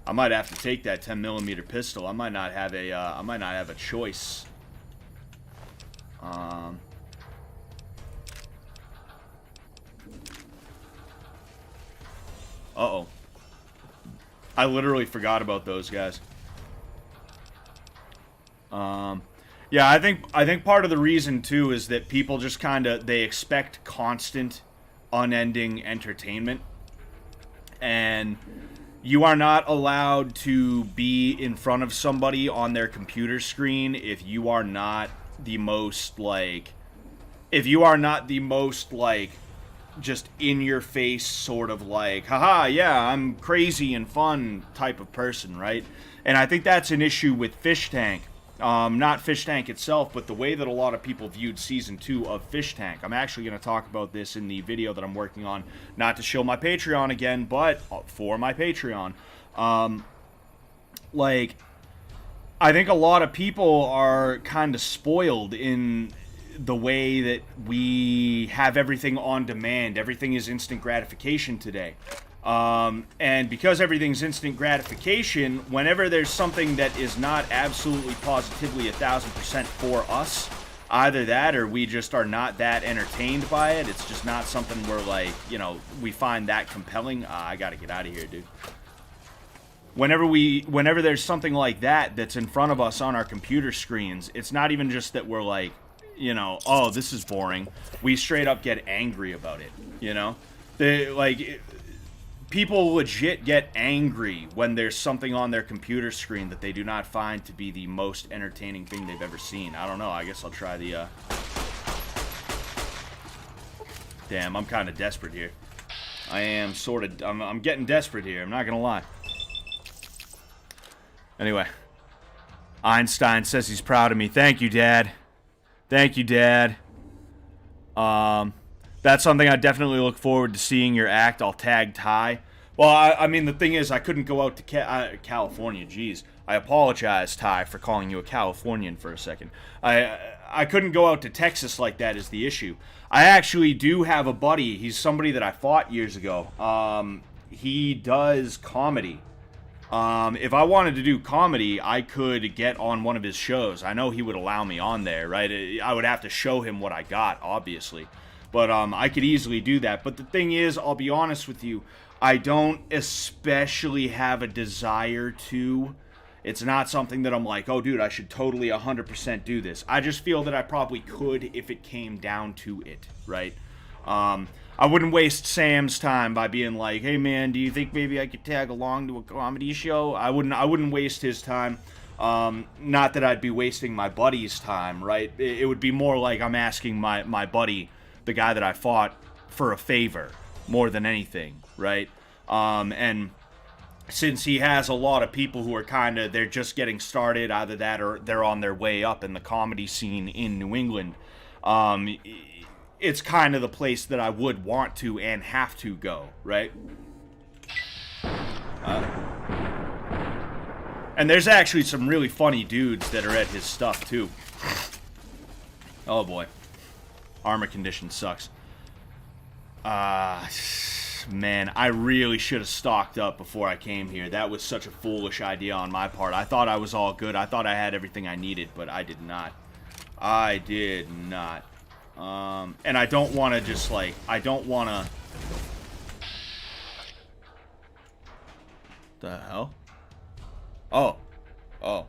I might have to take that 10mm pistol. I might not have a choice. Uh-oh. I literally forgot about those guys. Yeah, I think part of the reason too is that people just they expect constant, unending entertainment, and you are not allowed to be in front of somebody on their computer screen if you are not the most just in your face sort of like, haha, yeah, I'm crazy and fun type of person, right? And I think that's an issue with Fish Tank. Not Fish Tank itself, but the way that a lot of people viewed Season 2 of Fish Tank. I'm actually going to talk about this in the video that I'm working on, not to show my Patreon again, but for my Patreon. Like, I think a lot of people are kind of spoiled in the way that we have everything on demand. Everything is instant gratification today. And because everything's instant gratification, whenever there's something that is not absolutely positively 1000% for us, either that or we just are not that entertained by it, it's just not something we're like, you know, we find that compelling. I gotta get out of here, dude. Whenever there's something like that that's in front of us on our computer screens, it's not even just that we're like, you know, oh, this is boring. We straight up get angry about it, you know? People legit get angry when there's something on their computer screen that they do not find to be the most entertaining thing they've ever seen. I don't know. I guess I'll try the, Damn, I'm kind of desperate here. I am sort of... I'm getting desperate here. I'm not going to lie. Anyway. Einstein says he's proud of me. Thank you, Dad. Thank you, Dad. That's something I definitely look forward to seeing your act. I'll tag Ty. Well, I mean, the thing is, I couldn't go out to California. Jeez. I apologize, Ty, for calling you a Californian for a second. I couldn't go out to Texas like that is the issue. I actually do have a buddy. He's somebody that I fought years ago. He does comedy. If I wanted to do comedy, I could get on one of his shows. I know he would allow me on there, right? I would have to show him what I got, obviously. But I could easily do that. But the thing is, I'll be honest with you, I don't especially have a desire to. It's not something that I'm like, oh, dude, I should totally 100% do this. I just feel that I probably could if it came down to it, right? I wouldn't waste Sam's time by being like, hey, man, do you think maybe I could tag along to a comedy show? I wouldn't waste his time. Not that I'd be wasting my buddy's time, right? It would be more like I'm asking my buddy, the guy that I fought, for a favor more than anything, right? And since he has a lot of people who are they're just getting started, either that or they're on their way up in the comedy scene in New England, it's kind of the place that I would want to and have to go, right? And there's actually some really funny dudes that are at his stuff, too. Oh, boy. Armor condition sucks. Man, I really should have stocked up before I came here. That was such a foolish idea on my part. I thought I was all good. I thought I had everything I needed, but I did not. I did not. And I don't want to just, like, I don't want to... The hell? Oh. Oh.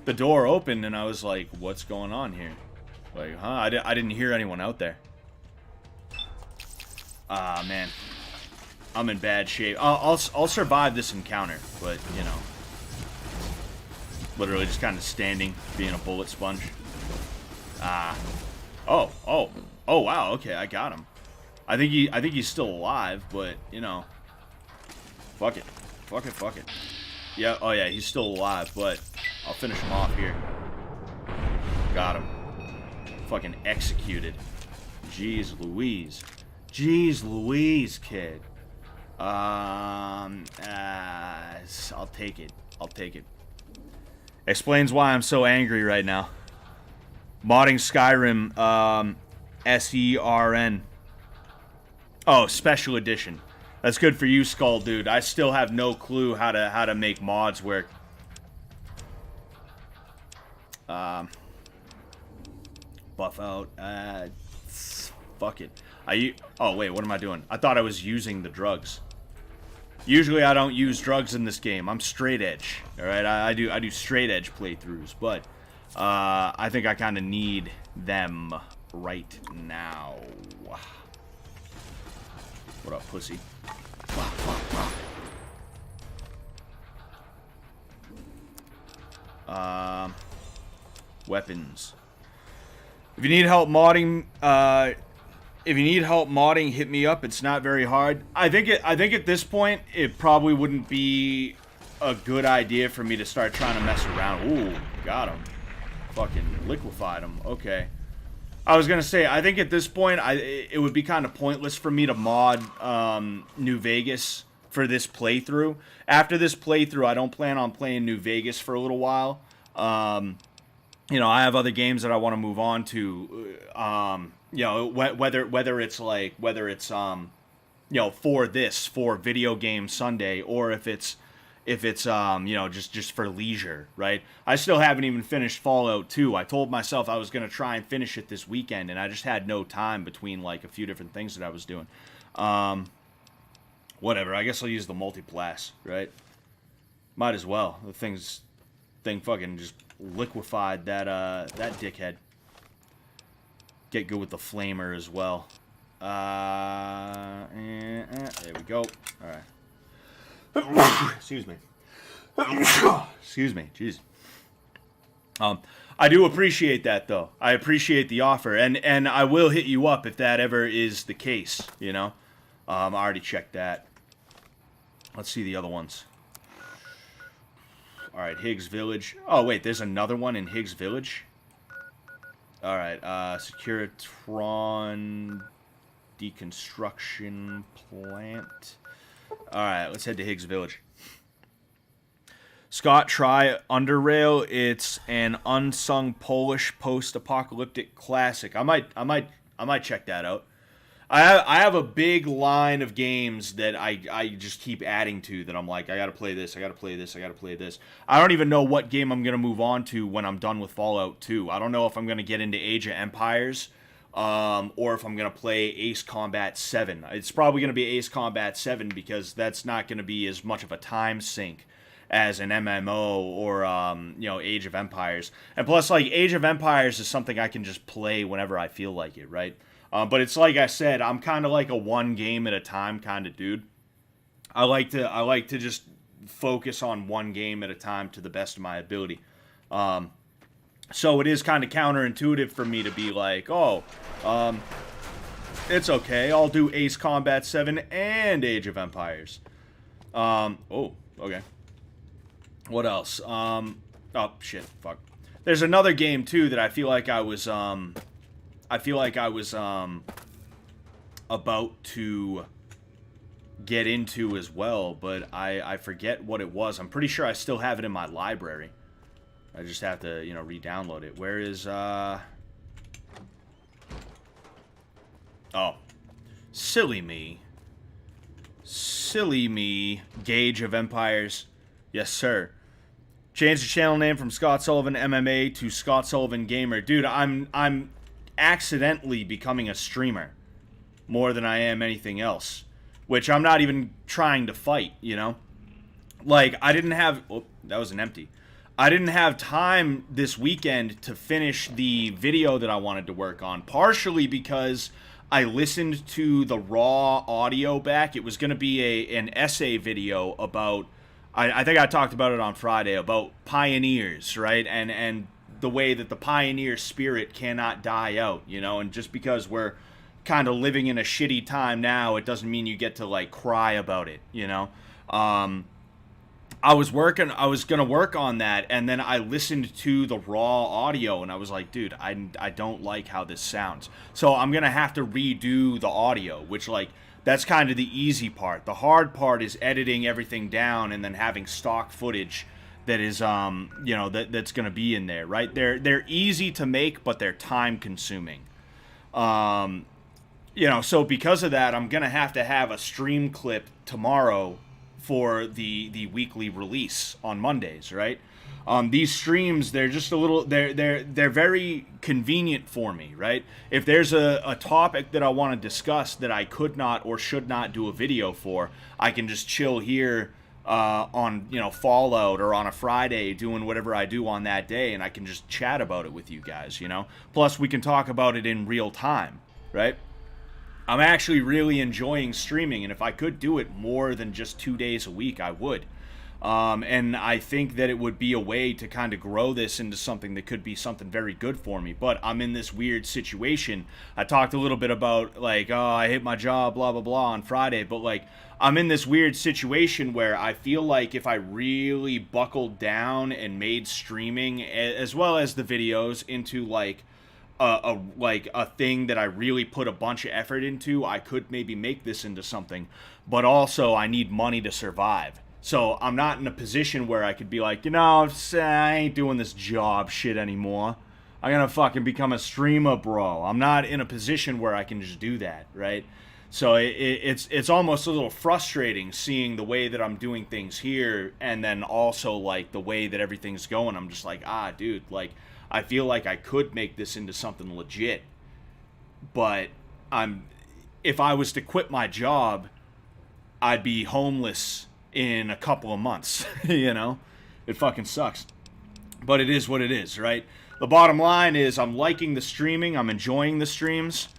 The door opened, and I was like, what's going on here? Like, huh? I didn't hear anyone out there. Ah, man. I'm in bad shape. I'll survive this encounter, but, you know. Literally just kind of standing, being a bullet sponge. Ah. Oh, wow, okay, I got him. I think he's still alive, but, you know. Fuck it. Fuck it. Yeah, oh yeah, he's still alive, but I'll finish him off here. Got him. Fucking executed. Jeez Louise. Jeez Louise, kid. I'll take it. I'll take it. Explains why I'm so angry right now. Modding Skyrim, SERN. Oh, special edition. That's good for you, Skull Dude. I still have no clue how to make mods work. Buff out. Fuck it. Oh wait, what am I doing? I thought I was using the drugs. Usually I don't use drugs in this game. I'm straight edge. All right, I do straight edge playthroughs, but I think I kind of need them right now. What up, pussy? Weapons. If you need help modding, hit me up. It's not very hard. I think at this point, it probably wouldn't be a good idea for me to start trying to mess around. Ooh, got him. Fucking liquefied him. Okay. I was gonna say, I think at this point, it would be kind of pointless for me to mod New Vegas for this playthrough. After this playthrough, I don't plan on playing New Vegas for a little while. You know, I have other games that I want to move on to. You know, whether it's you know, for Video Game Sunday, or if it's you know, just for leisure, right? I still haven't even finished Fallout 2. I told myself I was going to try and finish it this weekend, and I just had no time between, like, a few different things that I was doing. Whatever, I guess I'll use the multiplast, right? Might as well. The thing fucking just liquefied that dickhead. Get good with the flamer as well. There we go. Alright. Excuse me. Excuse me. Jeez. I do appreciate that, though. I appreciate the offer, and I will hit you up if that ever is the case, you know? I already checked that. Let's see the other ones. All right, Higgs Village. Oh, wait, there's another one in Higgs Village? All right, Securitron Deconstruction Plant. All right, let's head to Higgs Village. Scott, try Underrail. It's an unsung Polish post-apocalyptic classic. I might check that out. I have a big line of games that I just keep adding to that I'm like, I gotta play this, I gotta play this, I gotta play this. I don't even know what game I'm gonna move on to when I'm done with Fallout 2. I don't know if I'm gonna get into Age of Empires, or if I'm gonna play Ace Combat 7. It's probably gonna be Ace Combat 7 because that's not gonna be as much of a time sink as an MMO or Age of Empires. And plus, like, Age of Empires is something I can just play whenever I feel like it, right? But it's like I said, I'm kind of like a one game at a time kind of dude. I like to just focus on one game at a time to the best of my ability. So it is kind of counterintuitive for me to be like, it's okay, I'll do Ace Combat 7 and Age of Empires. Okay. What else? Oh shit, fuck. There's another game too that I feel like I was about to get into as well, but I forget what it was. I'm pretty sure I still have it in my library. I just have to, re-download it. Where is, Oh. Silly me. Silly me. Gauge of Empires. Yes, sir. Change the channel name from Scott Sullivan MMA to Scott Sullivan Gamer. Dude, I'm accidentally becoming a streamer more than I am anything else, which I'm not even trying to fight, Like, I didn't have... Oh, that was an empty. I didn't have time this weekend to finish the video that I wanted to work on, partially because I listened to the raw audio back. It was going to be an essay video about... I think I talked about it on Friday, about pioneers, right? And the way that the pioneer spirit cannot die out, and just because we're kind of living in a shitty time now, it doesn't mean you get to, like, cry about it, I was gonna work on that, and then I listened to the raw audio, and I was like, dude, I don't like how this sounds. So I'm gonna have to redo the audio, which, like, that's kind of the easy part. The hard part is editing everything down and then having stock footage that is, that's going to be in there, right? They're easy to make, but they're time consuming. So because of that, I'm going to have a stream clip tomorrow for the weekly release on Mondays, right? These streams, they're just a little, they're very convenient for me, right? If there's a topic that I want to discuss that I could not or should not do a video for, I can just chill here on Fallout or on a Friday doing whatever I do on that day, and I can just chat about it with you guys, Plus, we can talk about it in real time, right? I'm actually really enjoying streaming, and if I could do it more than just 2 days a week, I would. And I think that it would be a way to kind of grow this into something that could be something very good for me. But I'm in this weird situation. I talked a little bit about, like, I hate my job, blah, blah, blah, on Friday. But, like, I'm in this weird situation where I feel like if I really buckled down and made streaming, as well as the videos, into, like, a thing that I really put a bunch of effort into, I could maybe make this into something. But also, I need money to survive. So I'm not in a position where I could be like, I ain't doing this job shit anymore. I'm gonna fucking become a streamer, bro. I'm not in a position where I can just do that, right? So it's almost a little frustrating seeing the way that I'm doing things here, and then also, like, the way that everything's going. I'm just like, dude, like, I feel like I could make this into something legit. But if I was to quit my job, I'd be homeless in a couple of months. It fucking sucks, but it is what it is, right? The bottom line is I'm liking the streaming, I'm enjoying the streams,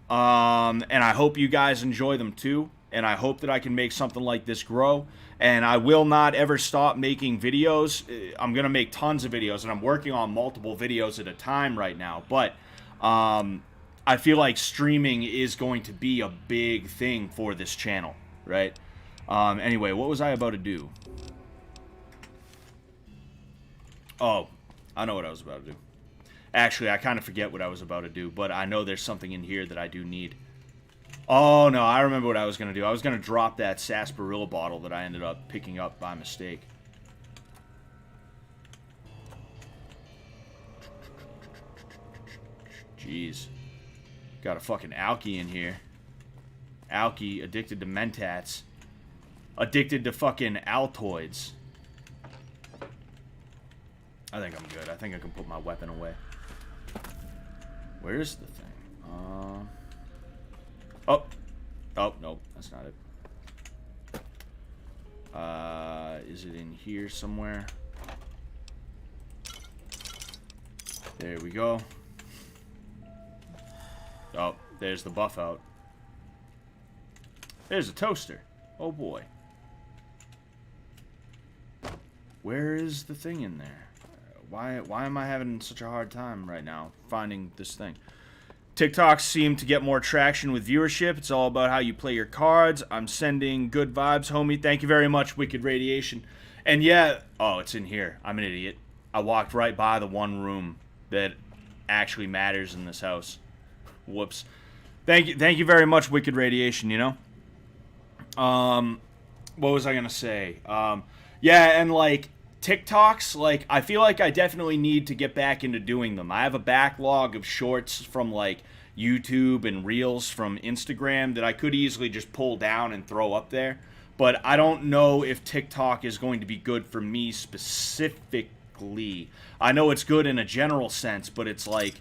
and I hope you guys enjoy them too, and I hope that I can make something like this grow, and I will not ever stop making videos. I'm gonna make tons of videos, and I'm working on multiple videos at a time right now, but I I feel like streaming is going to be a big thing for this channel, right? Anyway, what was I about to do? Oh, I know what I was about to do. Actually, I kind of forget what I was about to do, but I know there's something in here that I do need. Oh, no, I remember what I was going to do. I was going to drop that sarsaparilla bottle that I ended up picking up by mistake. Jeez. Got a fucking Alki in here. Alki, addicted to Mentats. Addicted to fucking Altoids. I think I'm good. I think I can put my weapon away. Where's the thing? Oh. Oh, nope. That's not it. Is it in here somewhere? There we go. Oh, there's the buff out. There's a toaster. Oh boy. Where is the thing in there? Why am I having such a hard time right now finding this thing? TikToks seem to get more traction with viewership. It's all about how you play your cards. I'm sending good vibes, homie. Thank you very much, Wicked Radiation. And yeah, oh, it's in here. I'm an idiot. I walked right by the one room that actually matters in this house. Whoops. Thank you very much, Wicked Radiation, you know? What was I gonna say? Yeah, and like TikToks, like I feel like I definitely need to get back into doing them. I have a backlog of shorts from like YouTube and Reels from Instagram that I could easily just pull down and throw up there. But I don't know if TikTok is going to be good for me specifically. I know it's good in a general sense, but it's like,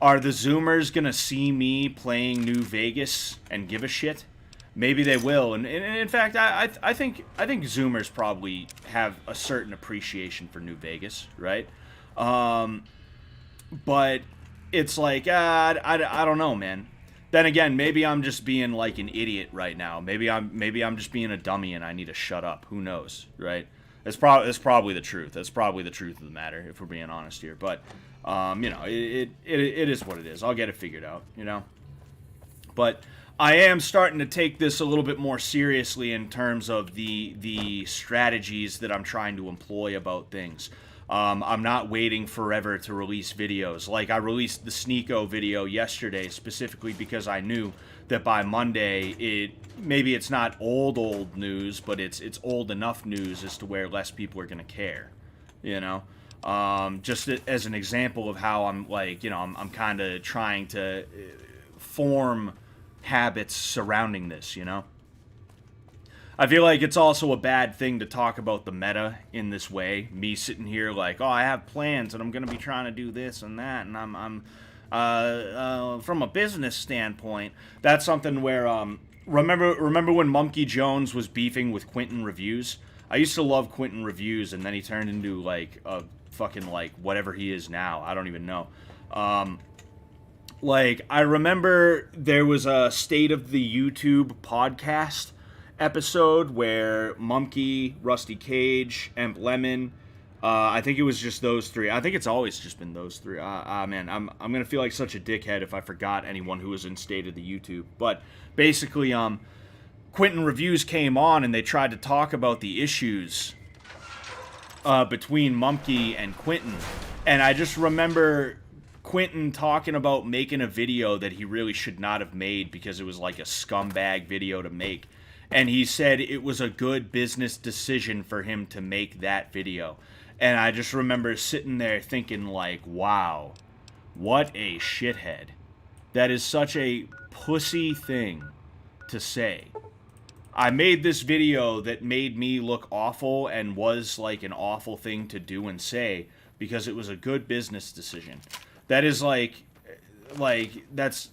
are the Zoomers gonna see me playing New Vegas and give a shit? Maybe they will, and in fact, I think Zoomers probably have a certain appreciation for New Vegas, right? But it's like I don't know, man. Then again, maybe I'm just being like an idiot right now. Maybe I'm just being a dummy and I need to shut up. Who knows, right? That's probably the truth. That's probably the truth of the matter, if we're being honest here. But you know, it is what it is. I'll get it figured out, you know. But I am starting to take this a little bit more seriously in terms of the strategies that I'm trying to employ about things. I'm not waiting forever to release videos. Like, I released the Sneeko video yesterday specifically because I knew that by Monday, maybe it's not old news, but it's old enough news as to where less people are going to care, you know? Just as an example of how I'm, like, you know, I'm kind of trying to form habits surrounding this, you know? I feel like it's also a bad thing to talk about the meta in this way. Me sitting here like, oh, I have plans and I'm going to be trying to do this and that, and I'm from a business standpoint, that's something where, remember when Monkey Jones was beefing with Quentin Reviews? I used to love Quentin Reviews, and then he turned into, like, a fucking, like, whatever he is now. I don't even know. Like, I remember there was a State of the YouTube podcast episode where Monkey, Rusty Cage, Emp Lemon, I think it was just those three. I think it's always just been those three. Man, I'm gonna feel like such a dickhead if I forgot anyone who was in State of the YouTube. But basically, Quentin Reviews came on and they tried to talk about the issues between Monkey and Quentin, and I just remember Quentin talking about making a video that he really should not have made because it was like a scumbag video to make. And he said it was a good business decision for him to make that video. And I just remember sitting there thinking like, wow, what a shithead. That is such a pussy thing to say. I made this video that made me look awful and was like an awful thing to do and say because it was a good business decision. That is like that's,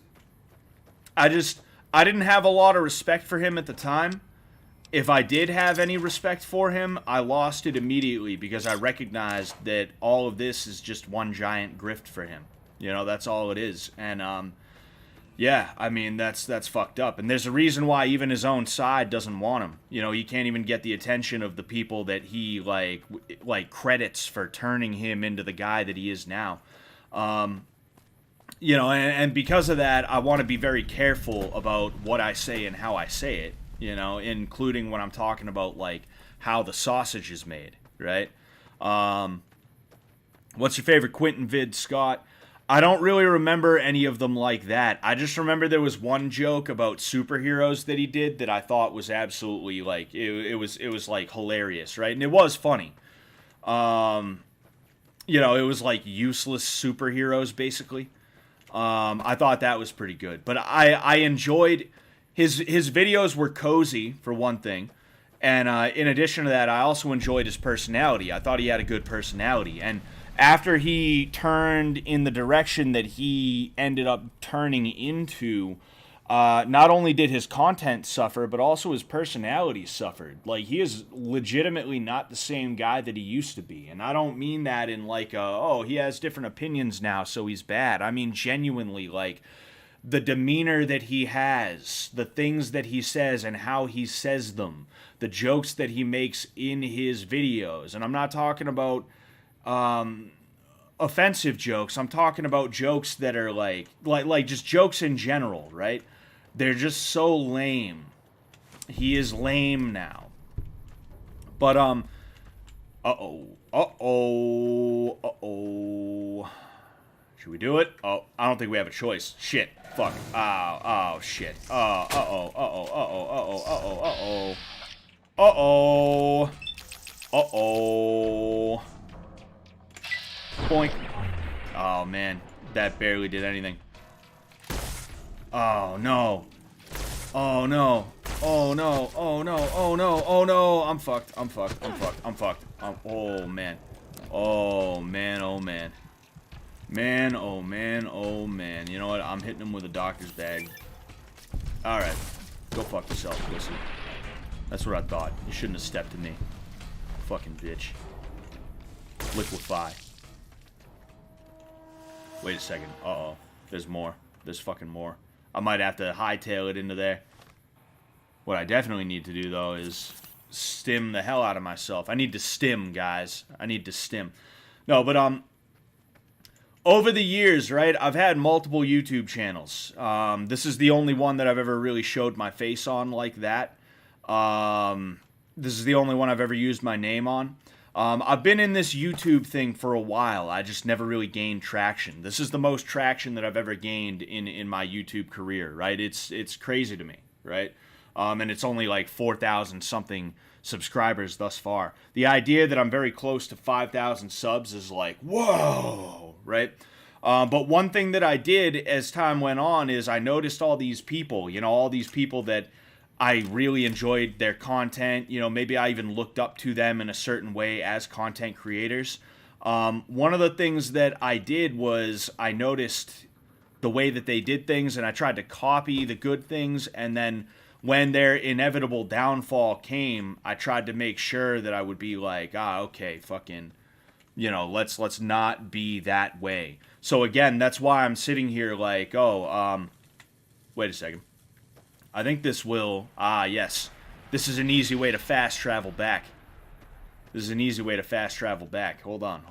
I didn't have a lot of respect for him at the time. If I did have any respect for him, I lost it immediately because I recognized that all of this is just one giant grift for him. You know, that's all it is. And yeah, I mean, that's fucked up. And there's a reason why even his own side doesn't want him. You know, he can't even get the attention of the people that he like credits for turning him into the guy that he is now. you know, and because of that, I want to be very careful about what I say and how I say it, you know, including when I'm talking about, like, how the sausage is made, right? What's your favorite Quentin vid, Scott? I don't really remember any of them like that. I just remember there was one joke about superheroes that he did that I thought was absolutely, like, it was like hilarious, right? And it was funny. You know, it was like useless superheroes, basically. I thought that was pretty good. But I enjoyed his videos were cozy, for one thing. And in addition to that, I also enjoyed his personality. I thought he had a good personality. And after he turned in the direction that he ended up turning into, not only did his content suffer, but also his personality suffered. Like, he is legitimately not the same guy that he used to be. And I don't mean that in like, oh, he has different opinions now, so he's bad. I mean genuinely, like, the demeanor that he has, the things that he says and how he says them, the jokes that he makes in his videos. And I'm not talking about offensive jokes. I'm talking about jokes that are like just jokes in general, right? They're just so lame. He is lame now. But should we do it? Oh, I don't think we have a choice. Shit. Fuck. Oh shit. Boink. Oh, man. That barely did anything. Oh, no. Oh, no. Oh, no. Oh, no. Oh, no. Oh, no. I'm fucked. I'm fucked. I'm fucked. I'm fucked. Oh, man. Oh, man. Oh, man. Man, oh, man. Oh, man. You know what? I'm hitting him with a doctor's bag. Alright. Go fuck yourself, pussy. That's what I thought. You shouldn't have stepped to me. Fucking bitch. Liquefy. Wait a second. Uh-oh. There's more. There's fucking more. I might have to hightail it into there. What I definitely need to do, though, is stim the hell out of myself. I need to stim, guys. I need to stim. No, but, over the years, right, I've had multiple YouTube channels. This is the only one that I've ever really showed my face on like that. This is the only one I've ever used my name on. I've been in this YouTube thing for a while. I just never really gained traction. This is the most traction that I've ever gained in my YouTube career, right? It's crazy to me, right? And it's only like 4,000 something subscribers thus far. The idea that I'm very close to 5,000 subs is like, whoa, right? But one thing that I did as time went on is I noticed all these people, you know, all these people that I really enjoyed their content. You know, maybe I even looked up to them in a certain way as content creators. One of the things that I did was I noticed the way that they did things, and I tried to copy the good things. And then when their inevitable downfall came, I tried to make sure that I would be like, okay, fucking, you know, let's not be that way. So again, that's why I'm sitting here like, wait a second. I think this will, yes. This is an easy way to fast travel back. This is an easy way to fast travel back. Hold on.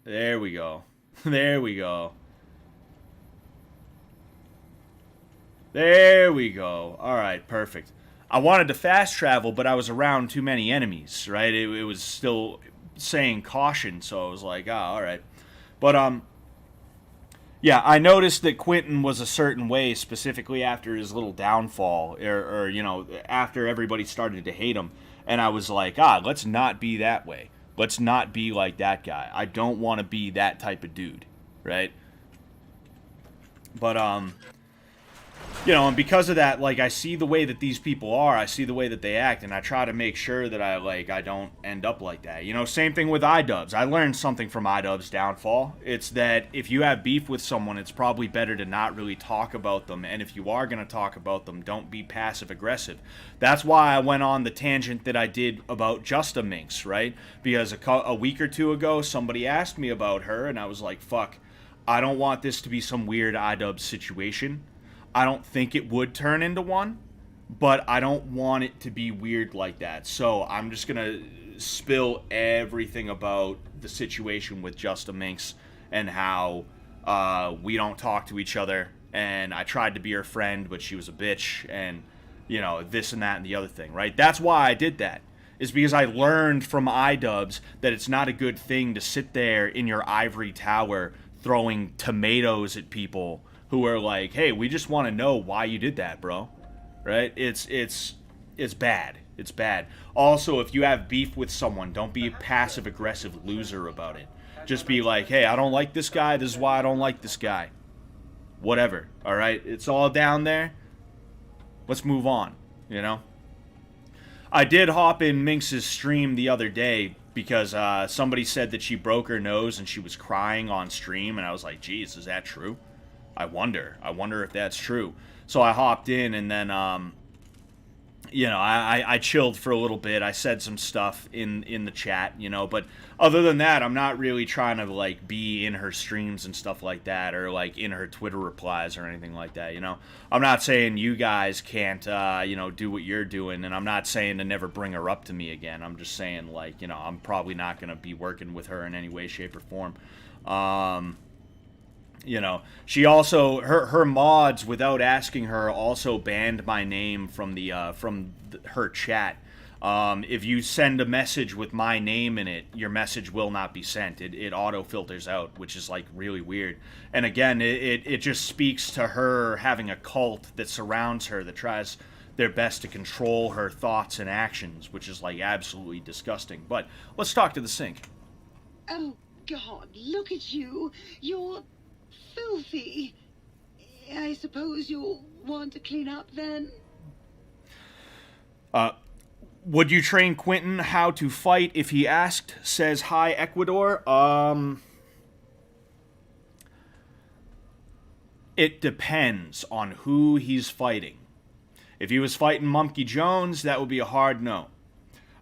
There we go. There we go. There we go. Alright, perfect. I wanted to fast travel, but I was around too many enemies, right? It was still saying caution, so I was like, alright. But, yeah, I noticed that Quentin was a certain way, specifically after his little downfall, or you know, after everybody started to hate him. And I was like, let's not be that way. Let's not be like that guy. I don't want to be that type of dude, right? But, you know, and because of that, like, I see the way that these people are, I see the way that they act, and I try to make sure that I don't end up like that. You know, same thing with iDubbbz. I learned something from iDubbbz's downfall. It's that if you have beef with someone, it's probably better to not really talk about them, and if you are going to talk about them, don't be passive-aggressive. That's why I went on the tangent that I did about Justa Minx, right? Because a week or two ago, somebody asked me about her, and I was like, fuck, I don't want this to be some weird iDubbbz situation. I don't think it would turn into one, but I don't want it to be weird like that. So I'm just gonna spill everything about the situation with Justa Minx and how we don't talk to each other, and I tried to be her friend, but she was a bitch, and this and that and the other thing, right? That's why I did that, is because I learned from iDubbbz that it's not a good thing to sit there in your ivory tower throwing tomatoes at people who are like, hey, we just want to know why you did that, bro. Right? It's bad. It's bad. Also, if you have beef with someone, don't be a passive-aggressive loser about it. Just be like, hey, I don't like this guy. This is why I don't like this guy. Whatever. All right? It's all down there. Let's move on, I did hop in Minx's stream the other day because somebody said that she broke her nose and she was crying on stream, and I was like, geez, is that true? I wonder if that's true. So I hopped in, and then I chilled for a little bit. I said some stuff in the chat, but other than that, I'm not really trying to like be in her streams and stuff like that, or like in her Twitter replies or anything like that. I'm not saying you guys can't do what you're doing, and I'm not saying to never bring her up to me again. I'm just saying, like, I'm probably not going to be working with her in any way, shape, or form. She also, her mods, without asking her, also banned my name from her chat. If you send a message with my name in it, your message will not be sent. It auto filters out, which is like really weird. And again, it just speaks to her having a cult that surrounds her, that tries their best to control her thoughts and actions, which is like absolutely disgusting. But let's talk to the sink. Oh God, look at you. You're filthy. I suppose you'll want to clean up then? Would you train Quentin how to fight if he asked? Says hi, Ecuador. It depends on who he's fighting. If he was fighting Mumkey Jones, that would be a hard no.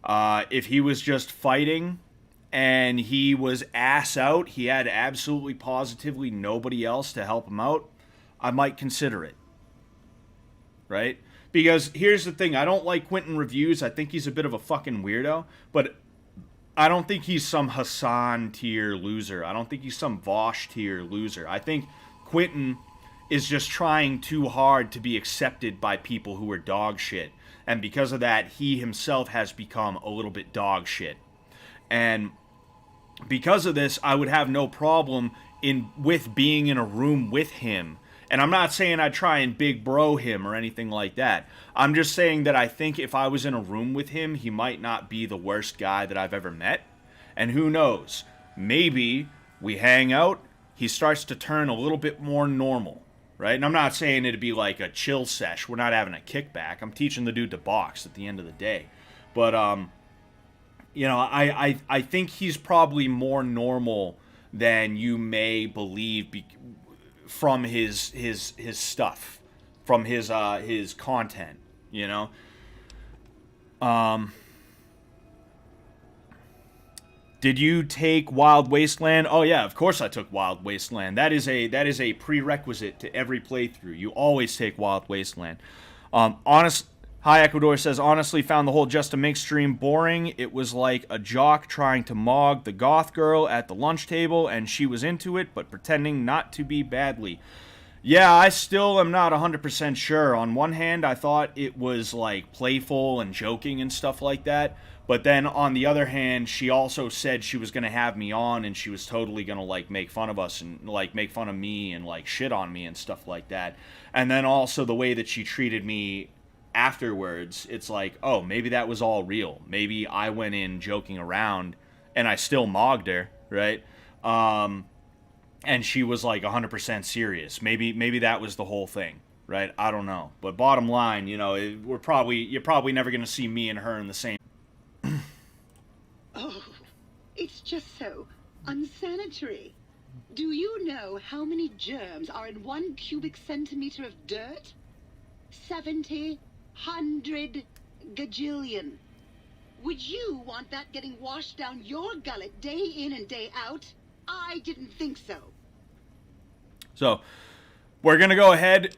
If he was just fighting and he was ass out, he had absolutely positively nobody else to help him out, I might consider it. Right? Because here's the thing, I don't like Quentin Reviews. I think he's a bit of a fucking weirdo, but I don't think he's some Hassan tier loser. I don't think he's some Vosh tier loser. I think Quentin is just trying too hard to be accepted by people who are dog shit. And because of that, he himself has become a little bit dog shit. And because of this, I would have no problem with being in a room with him. And I'm not saying I'd try and big bro him or anything like that. I'm just saying that I think if I was in a room with him, he might not be the worst guy that I've ever met. And who knows? Maybe we hang out, he starts to turn a little bit more normal, right? And I'm not saying it'd be like a chill sesh. We're not having a kickback. I'm teaching the dude to box at the end of the day. But, I think he's probably more normal than you may believe from his stuff, from his content, Did you take Wild Wasteland? Oh yeah, of course I took Wild Wasteland. That is a prerequisite to every playthrough. You always take Wild Wasteland. Hi Ecuador says, honestly found the whole Justa Minx stream boring. It was like a jock trying to mog the goth girl at the lunch table, and she was into it, but pretending not to be badly. Yeah, I still am not 100% sure. On one hand, I thought it was like playful and joking and stuff like that. But then on the other hand, she also said she was going to have me on, and she was totally going to like make fun of us and like make fun of me and like shit on me and stuff like that. And then also the way that she treated me afterwards, it's like, oh, maybe that was all real. Maybe I went in joking around and I still mogged her, right? And she was like 100% serious. Maybe that was the whole thing, right? I don't know. But bottom line, you're probably never going to see me and her in the same. Oh, it's just so unsanitary. Do you know how many germs are in 1 cubic centimeter of dirt? 70, 100 gajillion. Would you want that getting washed down your gullet day in and day out? I didn't think so. So, we're going to go ahead.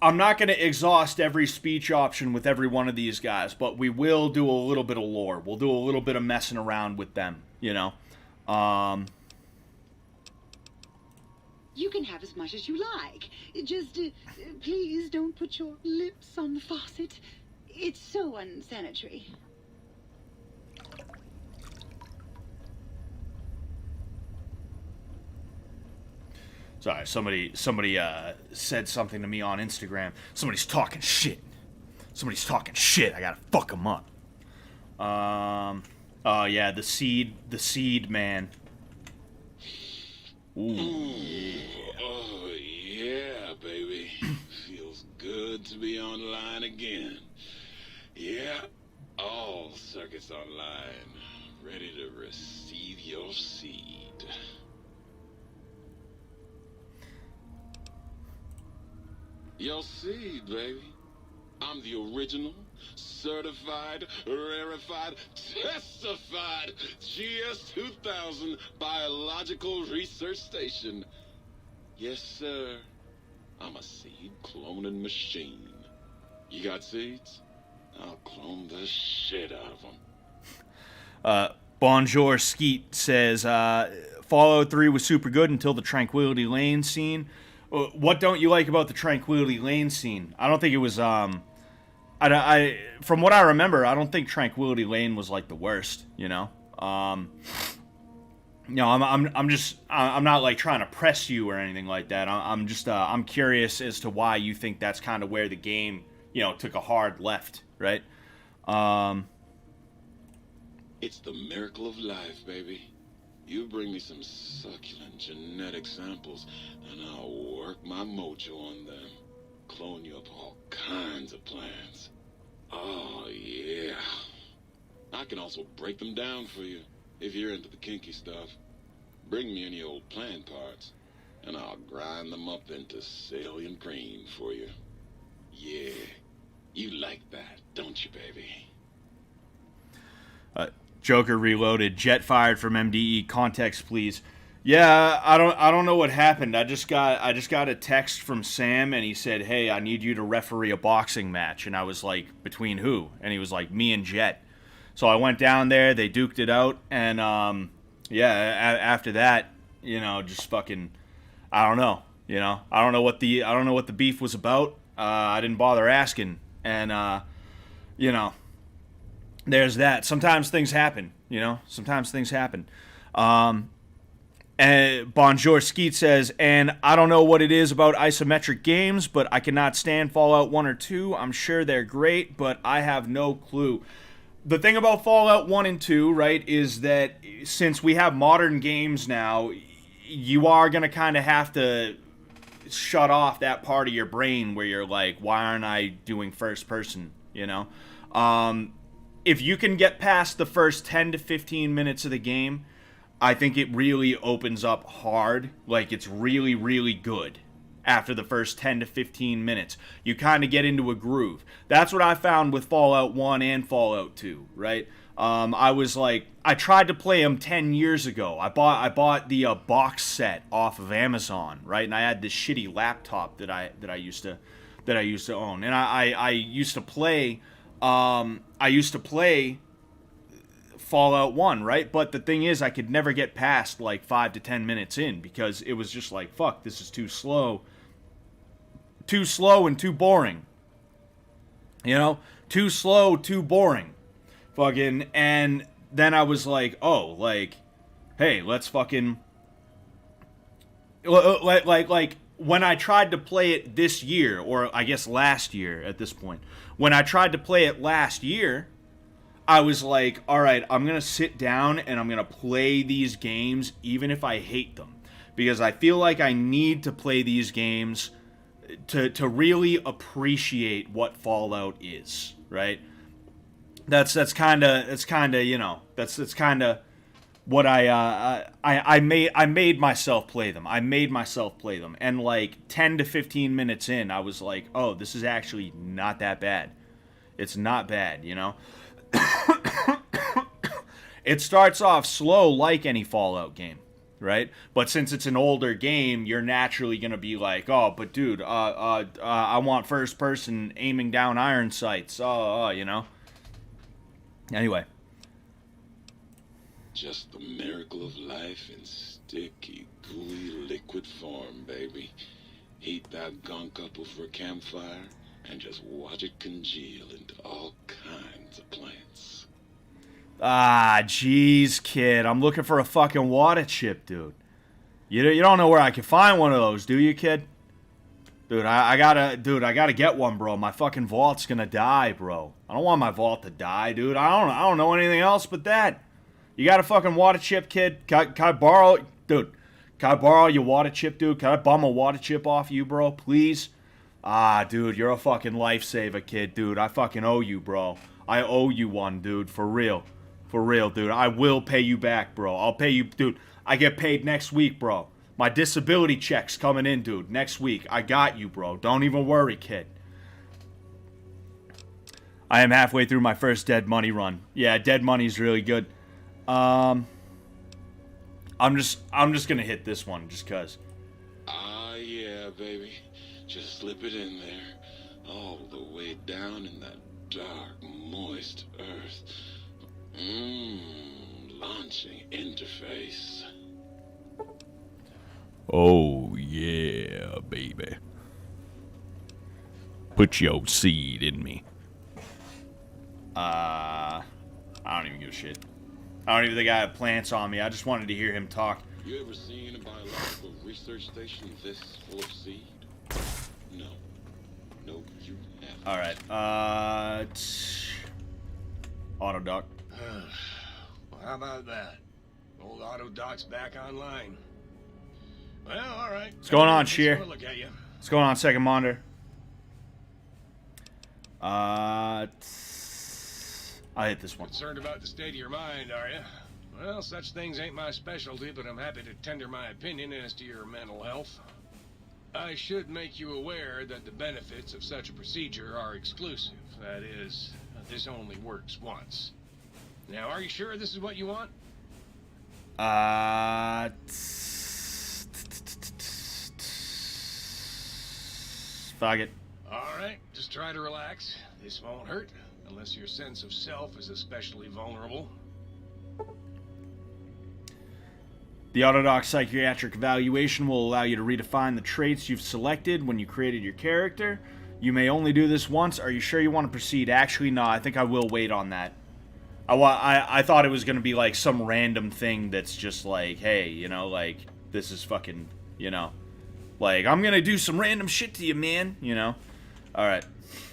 I'm not going to exhaust every speech option with every one of these guys, but we will do a little bit of lore. We'll do a little bit of messing around with them, you know. You can have as much as you like. Just, please don't put your lips on the faucet. It's so unsanitary. Sorry, somebody said something to me on Instagram. Somebody's talking shit. Somebody's talking shit. I gotta fuck them up. Oh yeah, the seed man. Ooh. Oh yeah, baby. Feels good to be online again. Yeah, all circuits online, ready to receive your seed. Your seed, baby. I'm the original, certified, rarefied, testified GS-2000 Biological Research Station. Yes, sir. I'm a seed cloning machine. You got seeds? I'll clone the shit out of them. Bonjour Skeet says, Fallout 3 was super good until the Tranquility Lane scene. What don't you like about the Tranquility Lane scene? I don't think it was, I from what I remember, I don't think Tranquility Lane was like the worst, you know? I'm not like trying to press you or anything like that. I'm curious as to why you think that's kind of where the game, you know, took a hard left, right? It's the miracle of life, baby. You bring me some succulent genetic samples, and I'll work my mojo on them. Clone you up all kinds of plants. Oh, yeah. I can also break them down for you, if you're into the kinky stuff. Bring me any old plant parts, and I'll grind them up into salient cream for you. Yeah, you like that, don't you, baby? Joker Reloaded, Jet fired from MDE, context please. Yeah, I don't know what happened. I just got a text from Sam and he said, "Hey, I need you to referee a boxing match." And I was like, "Between who?" And he was like, "Me and Jet." So I went down there, they duked it out, and after that, you know, just fucking, I don't know, you know, I don't know what the beef was about. I didn't bother asking, and you know, there's that. Sometimes things happen, you know. Sometimes things happen. And Bonjour Skeet says, and I don't know what it is about isometric games, but I cannot stand Fallout 1 or 2. I'm sure they're great, but I have no clue. The thing about Fallout 1 and 2, right, is that since we have modern games now, you are going to kind of have to shut off that part of your brain where you're like, why aren't I doing first person, you know? If you can get past the first 10 to 15 minutes of the game, I think it really opens up hard. Like, it's really, really good after the first 10 to 15 minutes. You kind of get into a groove. That's what I found with Fallout 1 and Fallout 2, right? I tried to play them 10 years ago. I bought the box set off of Amazon, right? And I had this shitty laptop that I used to own. And I used to play Fallout 1, right? But the thing is, I could never get past like 5 to 10 minutes in because it was just like, fuck, this is too slow and too boring, you know, too slow, too boring, fucking. And then I was like, oh, like, hey, let's fucking like when I tried to play it this year, or I guess last year at this point, when I tried to play it last year, I was like, all right, I'm going to sit down and I'm going to play these games even if I hate them. Because I feel like I need to play these games to really appreciate what Fallout is, right? That's kind of, you know, that's kind of what I made myself play them. I made myself play them. And like 10 to 15 minutes in, I was like, oh, this is actually not that bad. It's not bad, you know? It starts off slow like any Fallout game. right? But since it's an older game, you're naturally gonna be like, oh, but dude, I want first person aiming down iron sights, you know. Anyway, Just the miracle of life in sticky, gooey liquid form, baby. Heat that gunk up over a campfire and just watch it congeal into all kinds of plants. ah, jeez, kid, I'm looking for a fucking water chip, dude. You don't know where I can find one of those, do you, kid? Dude, I gotta get one, bro. My fucking vault's gonna die, bro. I don't want my vault to die, dude. I don't know anything else but that. You got a fucking water chip, kid? Can I borrow, dude? Can I borrow your water chip, dude? Can I bum a water chip off you, bro? Please? Ah, dude, you're a fucking lifesaver, kid, dude. I fucking owe you, bro. I owe you one, dude. For real. For real, dude. I will pay you back, bro. I'll pay you, dude. I get paid next week, bro. My disability check's coming in, dude. Next week. I got you, bro. Don't even worry, kid. I am halfway through my first Dead Money run. Yeah, Dead Money's really good. I'm just gonna hit this one just cause. Ah, yeah, baby. Just slip it in there. All the way down in that dark, moist earth. Launching interface. Oh, yeah, baby. Put your seed in me. I don't even give a shit. I don't even think I have plants on me. I just wanted to hear him talk. You ever seen a biological research station this full of seed? No. No, you haven't. Alright, Autodoc. Well, how about that? Old Autodoc's back online. Well, all right. What's going on, Let's Sheer? go look at you. What's going on, Second Monder? I'll hit this one. Concerned about the state of your mind, are you? Well, such things ain't my specialty, but I'm happy to tender my opinion as to your mental health. I should make you aware that the benefits of such a procedure are exclusive. That is, this only works once. Now, are you sure this is what you want? Fuck it. All right, just try to relax. This won't hurt, unless your sense of self is especially vulnerable. The Autodoc psychiatric evaluation will allow you to redefine the traits you've selected when you created your character. You may only do this once. Are you sure you want to proceed? Actually, no, I think I will wait on that. I thought it was going to be like some random thing that's just like, hey, you know, like, this is fucking, you know, like, I'm going to do some random shit to you, man, you know? Alright.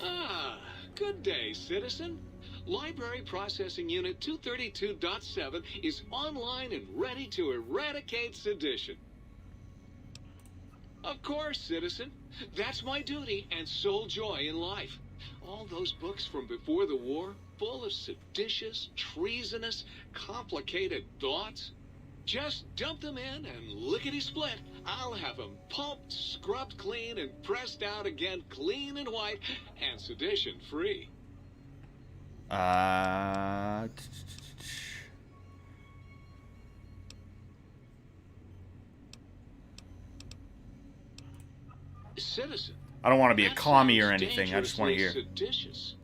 Ah, good day, citizen. Library Processing Unit 232.7 is online and ready to eradicate sedition. Of course, citizen. That's my duty and sole joy in life. All those books from before the war, full of seditious, treasonous, complicated thoughts. Just dump them in and lickety-split. I'll have them pulped, scrubbed clean, and pressed out again clean and white and sedition-free. Citizen. I don't want to be a that commie or sounds anything. I just want to hear. seditious.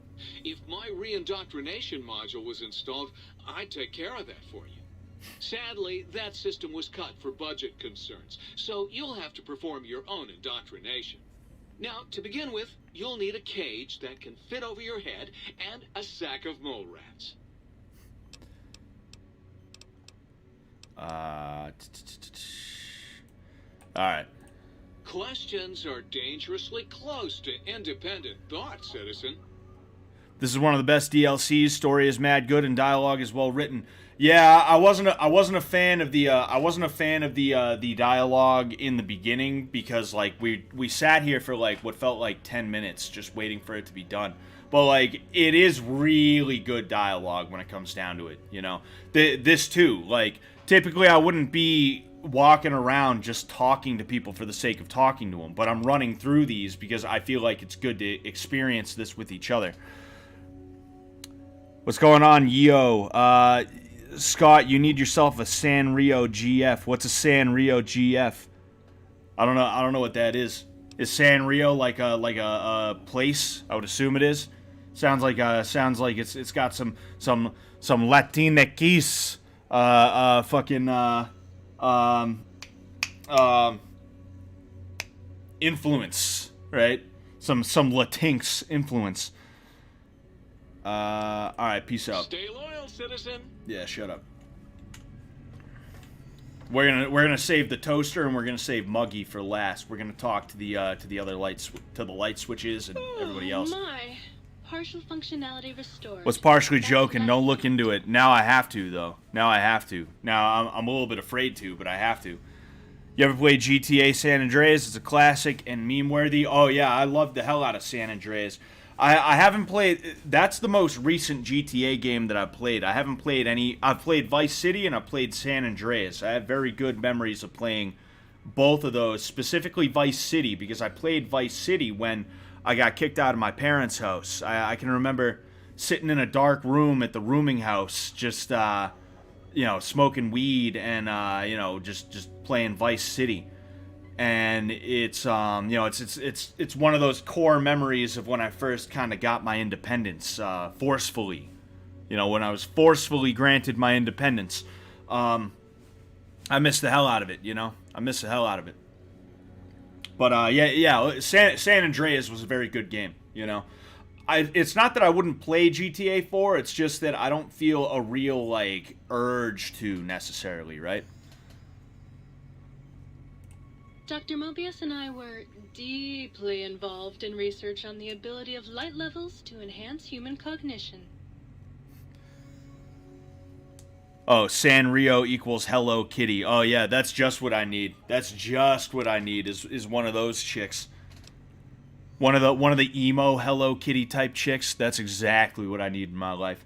If my re-indoctrination module was installed, I'd take care of that for you. Sadly, that system was cut for budget concerns, so you'll have to perform your own indoctrination. Now, to begin with, you'll need a cage that can fit over your head and a sack of mole rats. Alright. Questions are dangerously close to independent thought, citizen. This is one of the best DLCs. Story is mad good and dialogue is well written. Yeah, I wasn't a fan of the the dialogue in the beginning because like we sat here for like what felt like 10 minutes just waiting for it to be done. But like it is really good dialogue when it comes down to it, you know. This too, like typically I wouldn't be walking around just talking to people for the sake of talking to them, but I'm running through these because I feel like it's good to experience this with each other. What's going on, yo? Scott, you need yourself a Sanrio GF. What's a Sanrio GF? I don't know what that is. Is Sanrio like a place? I would assume it is. Sounds like it's got some Latinx influence, right? Some Latinx influence. All right, peace out. Stay loyal, citizen. Yeah, shut up. We're gonna save the toaster and we're gonna save Muggy for last. We're gonna talk to the other light switches and everybody else. My partial functionality restored. Was partially joking. Don't look into it. Now I have to though. Now I'm a little bit afraid to, but I have to. You ever played GTA San Andreas? It's a classic and meme worthy. Oh yeah, I love the hell out of San Andreas. I haven't played. That's the most recent GTA game that I've played. I haven't played any. I've played Vice City and I've played San Andreas. I have very good memories of playing both of those, specifically Vice City, because I played Vice City when I got kicked out of my parents' house. I can remember sitting in a dark room at the rooming house, just smoking weed and just playing Vice City. And it's it's one of those core memories of when I first kind of got my independence forcefully. When I was forcefully granted my independence. I miss the hell out of it, I miss the hell out of it. But San Andreas was a very good game, it's not that I wouldn't play GTA 4, it's just that I don't feel a real urge to necessarily, right? Dr. Mobius and I were deeply involved in research on the ability of light levels to enhance human cognition. Oh, Sanrio equals Hello Kitty. Oh yeah, that's just what I need. That's just what I need is one of those chicks. One of the emo Hello Kitty type chicks. That's exactly what I need in my life.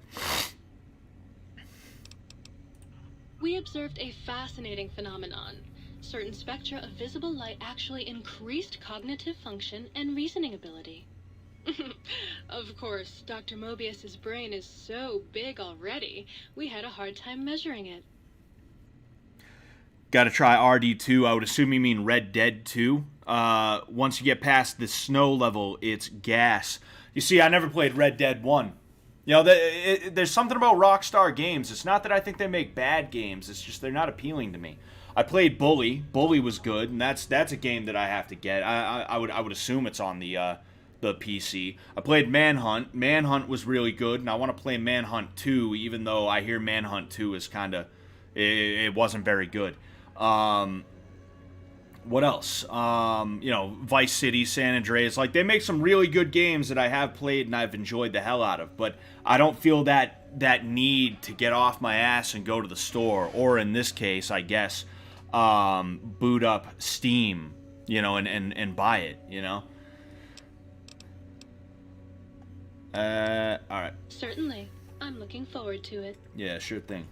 We observed a fascinating phenomenon. Certain spectra of visible light actually increased cognitive function and reasoning ability. Of course, Dr. Mobius's brain is so big already, we had a hard time measuring it. Gotta try RD2. I would assume you mean Red Dead 2. Once you get past the snow level, it's gas. You see, I never played Red Dead 1. There's something about Rockstar games. It's not that I think they make bad games. It's just they're not appealing to me. I played Bully. Bully was good, and that's a game that I have to get. I would assume it's on the PC. I played Manhunt. Manhunt was really good, and I want to play Manhunt 2, even though I hear Manhunt 2 is it wasn't very good. What else? Vice City, San Andreas. They make some really good games that I have played and I've enjoyed the hell out of, but I don't feel that need to get off my ass and go to the store, or in this case, I guess, boot up Steam, and buy it, Alright. Certainly. I'm looking forward to it. Yeah, sure thing.